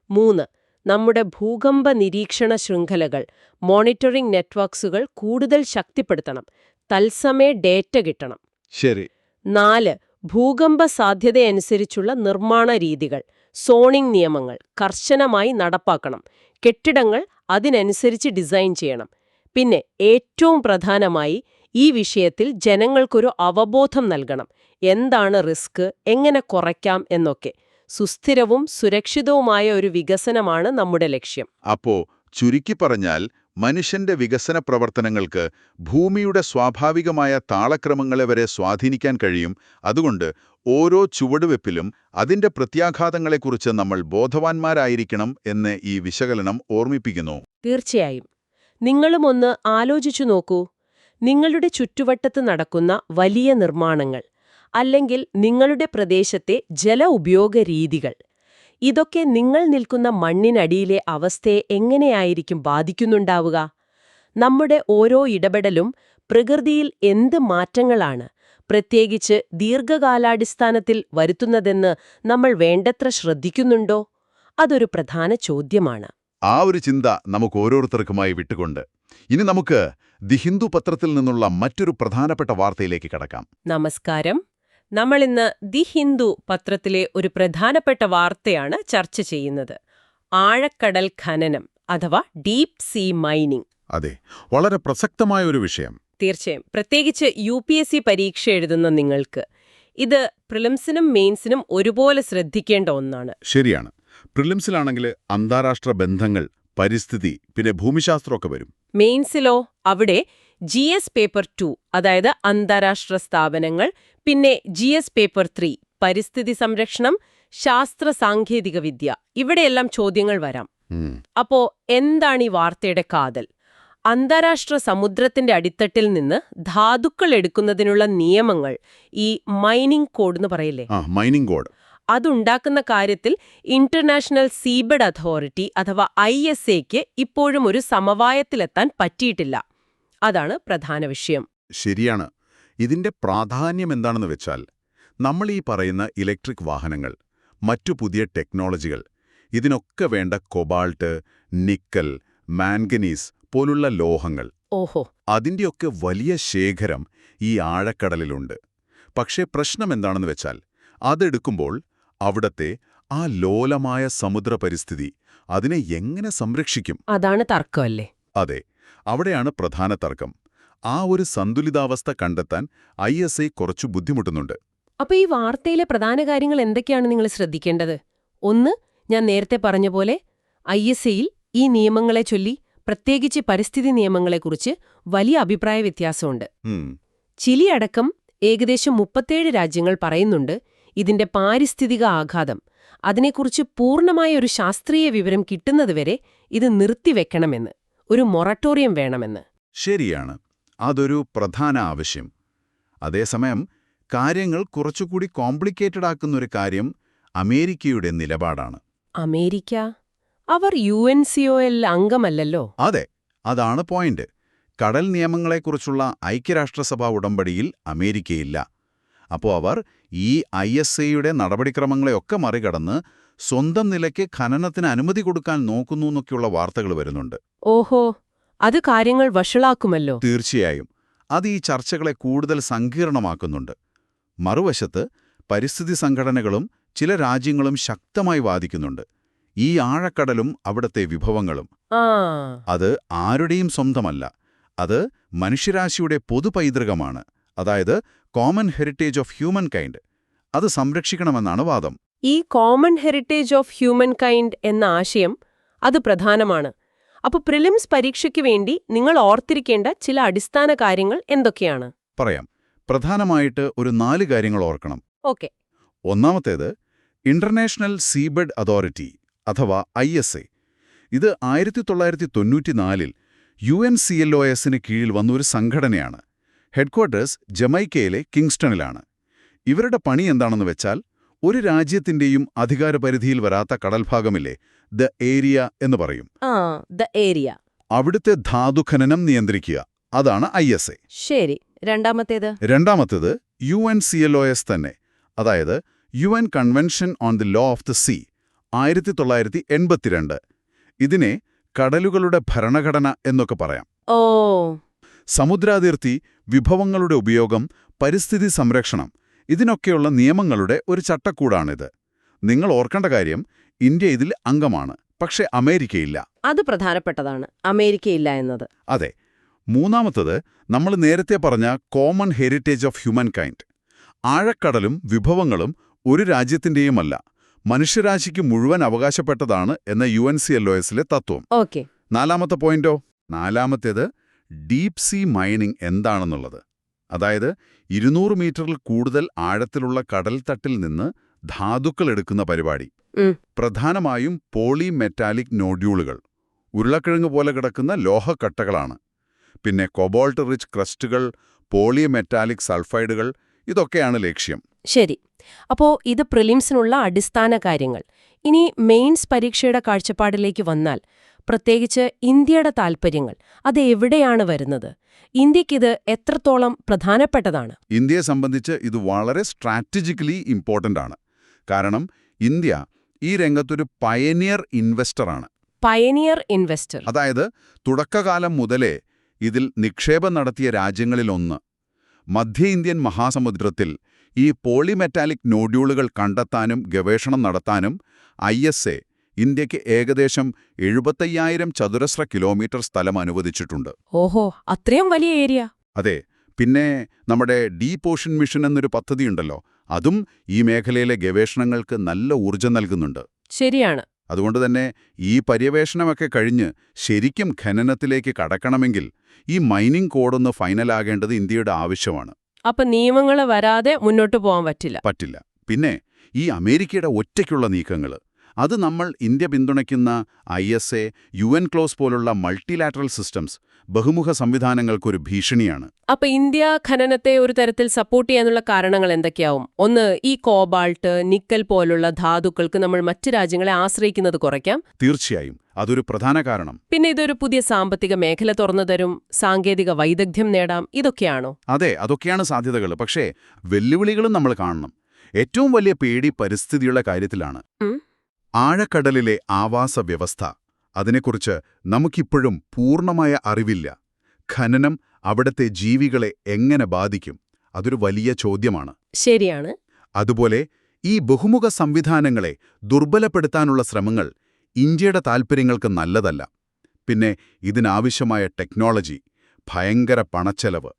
3, നമ്മുടെ ഭൂകമ്പ നിരീക്ഷണ ശൃംഖലകൾ, മോണിറ്ററിംഗ് നെറ്റ്വർക്സുകൾ കൂടുതൽ ശക്തിപ്പെടുത്തണം, തത്സമയ ഡേറ്റ കിട്ടണം. ശരി. 4, ഭൂകമ്പ സാധ്യതയനുസരിച്ചുള്ള നിർമ്മാണ രീതികൾ, സോണിംഗ് നിയമങ്ങൾ കർശനമായി നടപ്പാക്കണം. കെട്ടിടങ്ങൾ അതിനനുസരിച്ച് ഡിസൈൻ ചെയ്യണം. പിന്നെ ഏറ്റവും പ്രധാനമായി ഈ വിഷയത്തിൽ ജനങ്ങൾക്കൊരു അവബോധം നൽകണം. എന്താണ് റിസ്ക്, എങ്ങനെ കുറയ്ക്കാം എന്നൊക്കെ. സുസ്ഥിരവും സുരക്ഷിതവുമായ ഒരു വികസനമാണ് നമ്മുടെ ലക്ഷ്യം. അപ്പോ ചുരുക്കി പറഞ്ഞാൽ മനുഷ്യന്റെ വികസന പ്രവർത്തനങ്ങൾക്ക് ഭൂമിയുടെ സ്വാഭാവികമായ താളക്രമങ്ങളെ വരെ സ്വാധീനിക്കാൻ കഴിയും. അതുകൊണ്ട് ഓരോ ചുവടുവെപ്പിലും അതിന്റെ പ്രത്യാഘാതങ്ങളെക്കുറിച്ച് നമ്മൾ ബോധവാന്മാരായിരിക്കണം എന്ന് ഈ വിശകലനം ഓർമ്മിപ്പിക്കുന്നു. തീർച്ചയായും. നിങ്ങളും ഒന്ന് ആലോചിച്ചു നോക്കൂ. നിങ്ങളുടെ ചുറ്റുവട്ടത്ത് നടക്കുന്ന വലിയ നിർമ്മാണങ്ങൾ, അല്ലെങ്കിൽ നിങ്ങളുടെ പ്രദേശത്തെ ജല ഉപയോഗ രീതികൾ, ഇതൊക്കെ നിങ്ങൾ നിൽക്കുന്ന മണ്ണിനടിയിലെ അവസ്ഥയെ എങ്ങനെയായിരിക്കും ബാധിക്കുന്നുണ്ടാവുക? നമ്മുടെ ഓരോ ഇടപെടലും പ്രകൃതിയിൽ എന്ത് മാറ്റങ്ങളാണ്, പ്രത്യേകിച്ച് ദീർഘകാലാടിസ്ഥാനത്തിൽ വരുത്തുന്നതെന്ന് നമ്മൾ വേണ്ടത്ര ശ്രദ്ധിക്കുന്നുണ്ടോ? അതൊരു പ്രധാന ചോദ്യമാണ്. ആ ഒരു ചിന്ത നമുക്ക് ഓരോരുത്തർക്കുമായി വിട്ടുകൊണ്ട് ഇനി നമുക്ക് ദി ഹിന്ദു പത്രത്തിൽ നിന്നുള്ള മറ്റൊരു പ്രധാനപ്പെട്ട വാർത്തയിലേക്ക് കടക്കാം. നമസ്കാരം. നമ്മളിന്ന് ദി ഹിന്ദു പത്രത്തിലെ ഒരു പ്രധാനപ്പെട്ട വാർത്തയാണ് ചർച്ച ചെയ്യുന്നത്. ആഴക്കടൽ ഖനനം അഥവാ ഡീപ് സീ മൈനിംഗ്. അതെ, വളരെ പ്രസക്തമായ ഒരു വിഷയം. തീർച്ചയായും, പ്രത്യേകിച്ച് UPSC പരീക്ഷ എഴുതുന്ന നിങ്ങൾക്ക്. ഇത് പ്രിലിംസിനും മെയിൻസിനും ഒരുപോലെ ശ്രദ്ധിക്കേണ്ട ഒന്നാണ്. ശരിയാണ്. പ്രിലിംസിലാണെങ്കിൽ അന്താരാഷ്ട്ര ബന്ധങ്ങൾ, പരിസ്ഥിതി, പിന്നെ ഭൂമിശാസ്ത്രമൊക്കെ വരും. മെയിൻസിലോ അവിടെ GS പേപ്പർ 2, അതായത് അന്താരാഷ്ട്ര സ്ഥാപനങ്ങൾ, പിന്നെ GS പേപ്പർ 3, പരിസ്ഥിതി സംരക്ഷണം, ശാസ്ത്ര സാങ്കേതിക വിദ്യ, ഇവിടെയെല്ലാം ചോദ്യങ്ങൾ വരാം. അപ്പോ എന്താണ് ഈ വാർത്തയുടെ കാതൽ? അന്താരാഷ്ട്ര സമുദ്രത്തിന്റെ അടിത്തട്ടിൽ നിന്ന് ധാതുക്കൾ എടുക്കുന്നതിനുള്ള നിയമങ്ങൾ, ഈ മൈനിംഗ് കോഡ് എന്ന് പറയില്ലേ, മൈനിംഗ് കോഡ്, അതുണ്ടാക്കുന്ന കാര്യത്തിൽ ഇന്റർനാഷണൽ സീബഡ് അതോറിറ്റി അഥവാ ISAക്ക് ഇപ്പോഴും ഒരു സമവായത്തിലെത്താൻ പറ്റിയിട്ടില്ല. അതാണ് പ്രധാന വിഷയം. ശരിയാണ്. ഇതിന്റെ പ്രാധാന്യം എന്താണെന്ന് വെച്ചാൽ, നമ്മൾ ഈ പറയുന്ന ഇലക്ട്രിക് വാഹനങ്ങൾ, മറ്റു പുതിയ ടെക്നോളജികൾ, ഇതിനൊക്കെ വേണ്ട കൊബാൾട്ട്, നിക്കൽ, മാംഗനീസ് പോലുള്ള ലോഹങ്ങൾ, ഓഹോ, അതിന്റെയൊക്കെ വലിയ ശേഖരം ഈ ആഴക്കടലിലുണ്ട്. പക്ഷേ പ്രശ്നം എന്താണെന്ന് വെച്ചാൽ, അതെടുക്കുമ്പോൾ അവിടത്തെ ആ ലോലമായ സമുദ്ര പരിസ്ഥിതി അതിനെ എങ്ങനെ സംരക്ഷിക്കും? അതാണ് തർക്കമല്ലേ? അതെ, അവിടെയാണ് പ്രധാന തർക്കം. ആ ഒരു സന്തുലിതാവസ്ഥ കണ്ടെത്താൻ ISA കുറച്ചു ബുദ്ധിമുട്ടുന്നുണ്ട്. അപ്പൊ ഈ വാർത്തയിലെ പ്രധാന കാര്യങ്ങൾ എന്തൊക്കെയാണ് നിങ്ങൾ ശ്രദ്ധിക്കേണ്ടത്? ഒന്ന്, ഞാൻ നേരത്തെ പറഞ്ഞ പോലെ ISAയിൽ ഈ നിയമങ്ങളെ ചൊല്ലി, പ്രത്യേകിച്ച് പരിസ്ഥിതി നിയമങ്ങളെക്കുറിച്ച് വലിയ അഭിപ്രായ വ്യത്യാസമുണ്ട്. ചിലി അടക്കം ഏകദേശം 37 രാജ്യങ്ങൾ പറയുന്നുണ്ട് ഇതിന്റെ പാരിസ്ഥിതിക ആഘാതം, അതിനെക്കുറിച്ച് പൂർണ്ണമായ ഒരു ശാസ്ത്രീയ വിവരം കിട്ടുന്നതുവരെ ഇത് നിർത്തിവെക്കണമെന്ന്, ഒരു മൊറട്ടോറിയം വേണമെന്ന്. ശരിയാണ്, അതൊരു പ്രധാന ആവശ്യം. അതേസമയം കാര്യങ്ങൾ കുറച്ചുകൂടി കോംപ്ലിക്കേറ്റഡ് ആക്കുന്നൊരു കാര്യം അമേരിക്കയുടെ നിലപാടാണ്. അമേരിക്ക? അവർ UNCOL അംഗമല്ലല്ലോ. അതെ, അതാണ് പോയിന്റ്. കടൽ നിയമങ്ങളെക്കുറിച്ചുള്ള ഐക്യരാഷ്ട്രസഭാ ഉടമ്പടിയിൽ അമേരിക്കയില്ല. അപ്പോൾ അവർ ഈ ISAയുടെ നടപടിക്രമങ്ങളെയൊക്കെ മറികടന്ന് സ്വന്തം നിലയ്ക്ക് ഖനനത്തിന് അനുമതി കൊടുക്കാൻ നോക്കുന്നു എന്നൊക്കെയുള്ള വാർത്തകൾ വരുന്നുണ്ട്. ഓഹോ, അത് കാര്യങ്ങൾ വഷളാക്കുമല്ലോ. തീർച്ചയായും, അത് ഈ ചർച്ചകളെ കൂടുതൽ സങ്കീർണമാക്കുന്നുണ്ട്. മറുവശത്ത് പരിസ്ഥിതി സംഘടനകളും ചില രാജ്യങ്ങളും ശക്തമായി വാദിക്കുന്നുണ്ട്. ഈ ആഴക്കടലും അവിടത്തെ വിഭവങ്ങളും അത് ആരുടെയും സ്വന്തമല്ല, അത് മനുഷ്യരാശിയുടെ പൊതുപൈതൃകമാണ്, അതായത് common heritage of human kind. അത് സംരക്ഷിക്കണമെന്നാണ് വാദം. ഈ common heritage of human kind എന്ന ആശയം അത് പ്രധാനമാണ്. അപ്പോൾ പ്രിലിംസ് പരീക്ഷയ്ക്ക് വേണ്ടി നിങ്ങൾ ഓർത്തിരിക്കേണ്ട ചില അടിസ്ഥാന കാര്യങ്ങൾ എന്തൊക്കെയാണ്? പറയാം. പ്രധാനമായിട്ട് ഒരു 4 കാര്യങ്ങൾ ഓർക്കണം. ഓക്കെ. ഒന്നാമത്തേത് ഇന്റർനാഷണൽ സീബഡ് അതോറിറ്റി അഥവാ ISA. ഇത് 1994-ൽ UNCLOSന് കീഴിൽ വന്ന ഒരു സംഘടനയാണ്. ഹെഡ്ക്വാർട്ടേഴ്സ് ജമൈക്കയിലെ കിങ്സ്റ്റണിലാണ്. ഇവരുടെ പണി എന്താണെന്ന് വെച്ചാൽ, ഒരു രാജ്യത്തിന്റെയും അധികാരപരിധിയിൽ വരാത്ത കടൽഭാഗമില്ലേ, ദ ഏരിയ എന്ന് പറയും, ദ ഏരിയ, അവിടുത്തെ ധാതുഖനനം നിയന്ത്രിക്കുക. അതാണ് ISA. ശരി. രണ്ടാമത്തേത് UNCLOS തന്നെ, അതായത് UN convention on the law of the see, 1982. ഇതിനെ കടലുകളുടെ ഭരണഘടന എന്നൊക്കെ പറയാം. ഓ, സമുദ്രാതിർത്തി, വിഭവങ്ങളുടെ ഉപയോഗം, പരിസ്ഥിതി സംരക്ഷണം, ഇതിനൊക്കെയുള്ള നിയമങ്ങളുടെ ഒരു ചട്ടക്കൂടാണിത്. നിങ്ങൾ ഓർക്കേണ്ട കാര്യം, ഇന്ത്യ ഇതിൽ അംഗമാണ്, പക്ഷേ അമേരിക്കയില്ല. അത് പ്രധാനപ്പെട്ടതാണ്, അമേരിക്കയില്ല എന്നത്. അതെ. മൂന്നാമത്തത് നമ്മൾ നേരത്തെ പറഞ്ഞ common heritage of humankind. ആഴക്കടലും വിഭവങ്ങളും ഒരു രാജ്യത്തിന്റെയുമല്ല, മനുഷ്യരാശിക്ക് മുഴുവൻ അവകാശപ്പെട്ടതാണ് എന്ന UNCLOSലെ തത്വം. ഓക്കെ. നാലാമത്തെ പോയിന്റോ? നാലാമത്തേത് ഡീപ് സീ മൈനിംഗ് എന്താണെന്നുള്ളത്. അതായത് 200 മീറ്ററിൽ കൂടുതൽ ആഴത്തിലുള്ള കടൽത്തട്ടിൽ നിന്ന് ധാതുക്കൾ എടുക്കുന്ന പരിപാടി. പ്രധാനമായും പോളിമെറ്റാലിക് നോഡ്യൂളുകൾ, ഉരുളക്കിഴങ്ങ് പോലെ കിടക്കുന്ന ലോഹക്കട്ടകളാണ്. പിന്നെ കൊബോൾട്ട് റിച്ച് ക്രസ്റ്റുകൾ, പോളിമെറ്റാലിക് സൾഫൈഡുകൾ, ഇതൊക്കെയാണ് ലക്ഷ്യം. ശരി. അപ്പോ ഇത് പ്രിലിംസിനുള്ള അടിസ്ഥാന കാര്യങ്ങൾ. ഇനി മെയിൻസ് പരീക്ഷയുടെ കാഴ്ചപ്പാടിലേക്ക് വന്നാൽ, പ്രത്യേകിച്ച് ഇന്ത്യയുടെ താൽപ്പര്യങ്ങൾ അത് എവിടെയാണ് വരുന്നത്? ഇന്ത്യക്കിത് എത്രത്തോളം പ്രധാനപ്പെട്ടതാണ്? ഇന്ത്യയെ സംബന്ധിച്ച് ഇത് വളരെ സ്ട്രാറ്റജിക്കലി ഇമ്പോർട്ടൻ്റ് ആണ്. കാരണം ഇന്ത്യ ഈ രംഗത്തൊരു പയനിയർ ഇൻവെസ്റ്ററാണ്. Pioneer investor. അതായത് തുടക്കകാലം മുതലേ ഇതിൽ നിക്ഷേപം നടത്തിയ രാജ്യങ്ങളിലൊന്ന്. മധ്യ ഇന്ത്യൻ മഹാസമുദ്രത്തിൽ ഈ പോളിമെറ്റാലിക് നോഡ്യൂളുകൾ കണ്ടെത്താനും ഗവേഷണം നടത്താനും ISA ഇന്ത്യക്ക് ഏകദേശം 75,000 ചതുരശ്ര കിലോമീറ്റർ സ്ഥലം അനുവദിച്ചിട്ടുണ്ട്. ഓഹോ, അത്രയും വലിയ ഏരിയ. അതെ. പിന്നെ നമ്മുടെ ഡീപ് ഓഷൻ മിഷൻ എന്നൊരു പദ്ധതിയുണ്ടല്ലോ, അതും ഈ മേഖലയിലെ ഗവേഷണങ്ങൾക്ക് നല്ല ഊർജ്ജം നൽകുന്നുണ്ട്. ശരിയാണ്. അതുകൊണ്ട് തന്നെ ഈ പര്യവേഷണമൊക്കെ കഴിഞ്ഞ് ശരിക്കും ഖനനത്തിലേക്ക് കടക്കണമെങ്കിൽ ഈ മൈനിംഗ് കോഡൊന്ന് ഫൈനലാകേണ്ടത് ഇന്ത്യയുടെ ആവശ്യമാണ്. അപ്പൊ നിയമങ്ങൾ വരാതെ മുന്നോട്ട് പോകാൻ പറ്റില്ല. പിന്നെ ഈ അമേരിക്കയുടെ ഒറ്റയ്ക്കുള്ള നീക്കങ്ങൾ, അത് നമ്മൾ ഇന്ത്യ പിന്തുണയ്ക്കുന്ന ISA, UN ക്ലോസ് പോലുള്ള മൾട്ടിലാറ്ററൽ സിസ്റ്റംസ്, ബഹുമുഖ സംവിധാനങ്ങൾക്കൊരു ഭീഷണിയാണ്. അപ്പൊ ഇന്ത്യ ഖനനത്തെ ഒരു തരത്തിൽ സപ്പോർട്ട് ചെയ്യാനുള്ള കാരണങ്ങൾ എന്തൊക്കെയാവും? ഒന്ന്, ഈ കോബാൾട്ട്, നിക്കൽ പോലുള്ള ധാതുക്കൾക്ക് നമ്മൾ മറ്റ് രാജ്യങ്ങളെ ആശ്രയിക്കുന്നത് കുറയ്ക്കാം. തീർച്ചയായും അതൊരു പ്രധാന കാരണം. പിന്നെ ഇതൊരു പുതിയ സാമ്പത്തിക മേഖല തുറന്നു തരും, സാങ്കേതിക വൈദഗ്ധ്യം നേടാം, ഇതൊക്കെയാണോ? അതെ, അതൊക്കെയാണ് സാധ്യതകൾ. പക്ഷേ വെല്ലുവിളികളും നമ്മൾ കാണണം. ഏറ്റവും വലിയ പേടി പരിസ്ഥിതിയുടെ കാര്യത്തിലാണ്. ആഴക്കടലിലെ ആവാസ വ്യവസ്ഥ, അതിനെക്കുറിച്ച് നമുക്കിപ്പോഴും പൂർണ്ണമായ അറിവില്ല. ഖനനം അവിടത്തെ ജീവികളെ എങ്ങനെ ബാധിക്കും? അതൊരു വലിയ ചോദ്യമാണ്. ശരിയാണ്. അതുപോലെ ഈ ബഹുമുഖ സംവിധാനങ്ങളെ ദുർബലപ്പെടുത്താനുള്ള ശ്രമങ്ങൾ ഇന്ത്യയുടെ താൽപ്പര്യങ്ങൾക്ക് നല്ലതല്ല. പിന്നെ ഇതിനാവശ്യമായ ടെക്നോളജി, ഭയങ്കര പണച്ചെലവ്,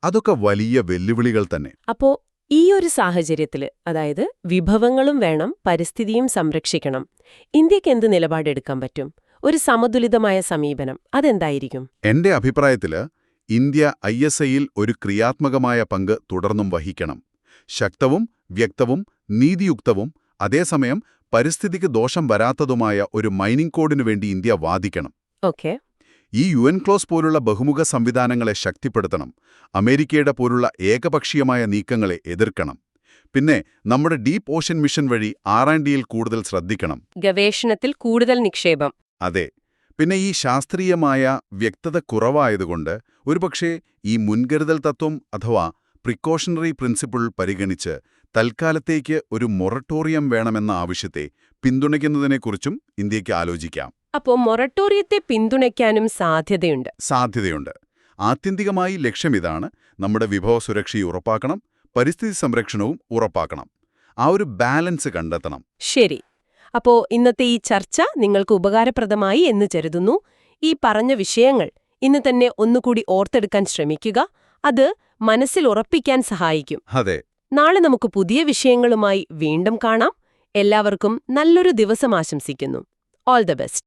അതൊക്കെ വലിയ വെല്ലുവിളികൾ തന്നെ. അപ്പോ ഈ ഒരു സാഹചര്യത്തില്, അതായത് വിഭവങ്ങളും വേണം, പരിസ്ഥിതിയും സംരക്ഷിക്കണം, ഇന്ത്യക്ക് എന്ത് നിലപാടെടുക്കാൻ പറ്റും? ഒരു സമതുലിതമായ സമീപനം അതെന്തായിരിക്കും? എന്റെ അഭിപ്രായത്തില് ഇന്ത്യ ISAയിൽ ഒരു ക്രിയാത്മകമായ പങ്ക് തുടർന്നും വഹിക്കണം. ശക്തവും വ്യക്തവും നീതിയുക്തവും അതേസമയം പരിസ്ഥിതിക്ക് ദോഷം വരാത്തതുമായ ഒരു മൈനിംഗ് കോഡിനു വേണ്ടി ഇന്ത്യ വാദിക്കണം. ഓക്കെ. ഈ UN ക്ലോസ് പോലുള്ള ബഹുമുഖ സംവിധാനങ്ങളെ ശക്തിപ്പെടുത്തണം. അമേരിക്കയുടെ പോലുള്ള ഏകപക്ഷീയമായ നീക്കങ്ങളെ എതിർക്കണം. പിന്നെ നമ്മുടെ ഡീപ് ഓഷൻ മിഷൻ വഴി R&Dയിൽ കൂടുതൽ ശ്രദ്ധിക്കണം. ഗവേഷണത്തിൽ കൂടുതൽ നിക്ഷേപം. അതെ. പിന്നെ ഈ ശാസ്ത്രീയമായ വ്യക്തത കുറവായതുകൊണ്ട് ഒരുപക്ഷേ ഈ മുൻകരുതൽ തത്വം അഥവാ പ്രിക്കോഷണറി പ്രിൻസിപ്പിൾ പരിഗണിച്ച് തൽക്കാലത്തേക്ക് ഒരു മൊറട്ടോറിയം വേണമെന്ന ആവശ്യത്തെ പിന്തുണയ്ക്കുന്നതിനെക്കുറിച്ചും ഇന്ത്യയ്ക്ക് ആലോചിക്കാം. അപ്പോൾ മൊറട്ടോറിയത്തെ പിന്തുണയ്ക്കാനും സാധ്യതയുണ്ട്. ആത്യന്തികമായി ലക്ഷ്യമിതാണ്: നമ്മുടെ വിഭവ സുരക്ഷയെ ഉറപ്പാക്കണം, പരിസ്ഥിതി സംരക്ഷണവും ഉറപ്പാക്കണം. ആ ഒരു ബാലൻസ് കണ്ടെത്തണം. ശരി. അപ്പോൾ ഇന്നത്തെ ഈ ചർച്ച നിങ്ങൾക്ക് ഉപകാരപ്രദമായി എന്ന് കരുതുന്നു. ഈ പറഞ്ഞ വിഷയങ്ങൾ ഇന്ന് തന്നെ ഒന്നുകൂടി ഓർത്തെടുക്കാൻ ശ്രമിക്കുക. അത് മനസ്സിൽ ഉറപ്പിക്കാൻ സഹായിക്കും. അതെ. നാളെ നമുക്ക് പുതിയ വിഷയങ്ങളുമായി വീണ്ടും കാണാം. എല്ലാവർക്കും നല്ലൊരു ദിവസം ആശംസിക്കുന്നു. All the best.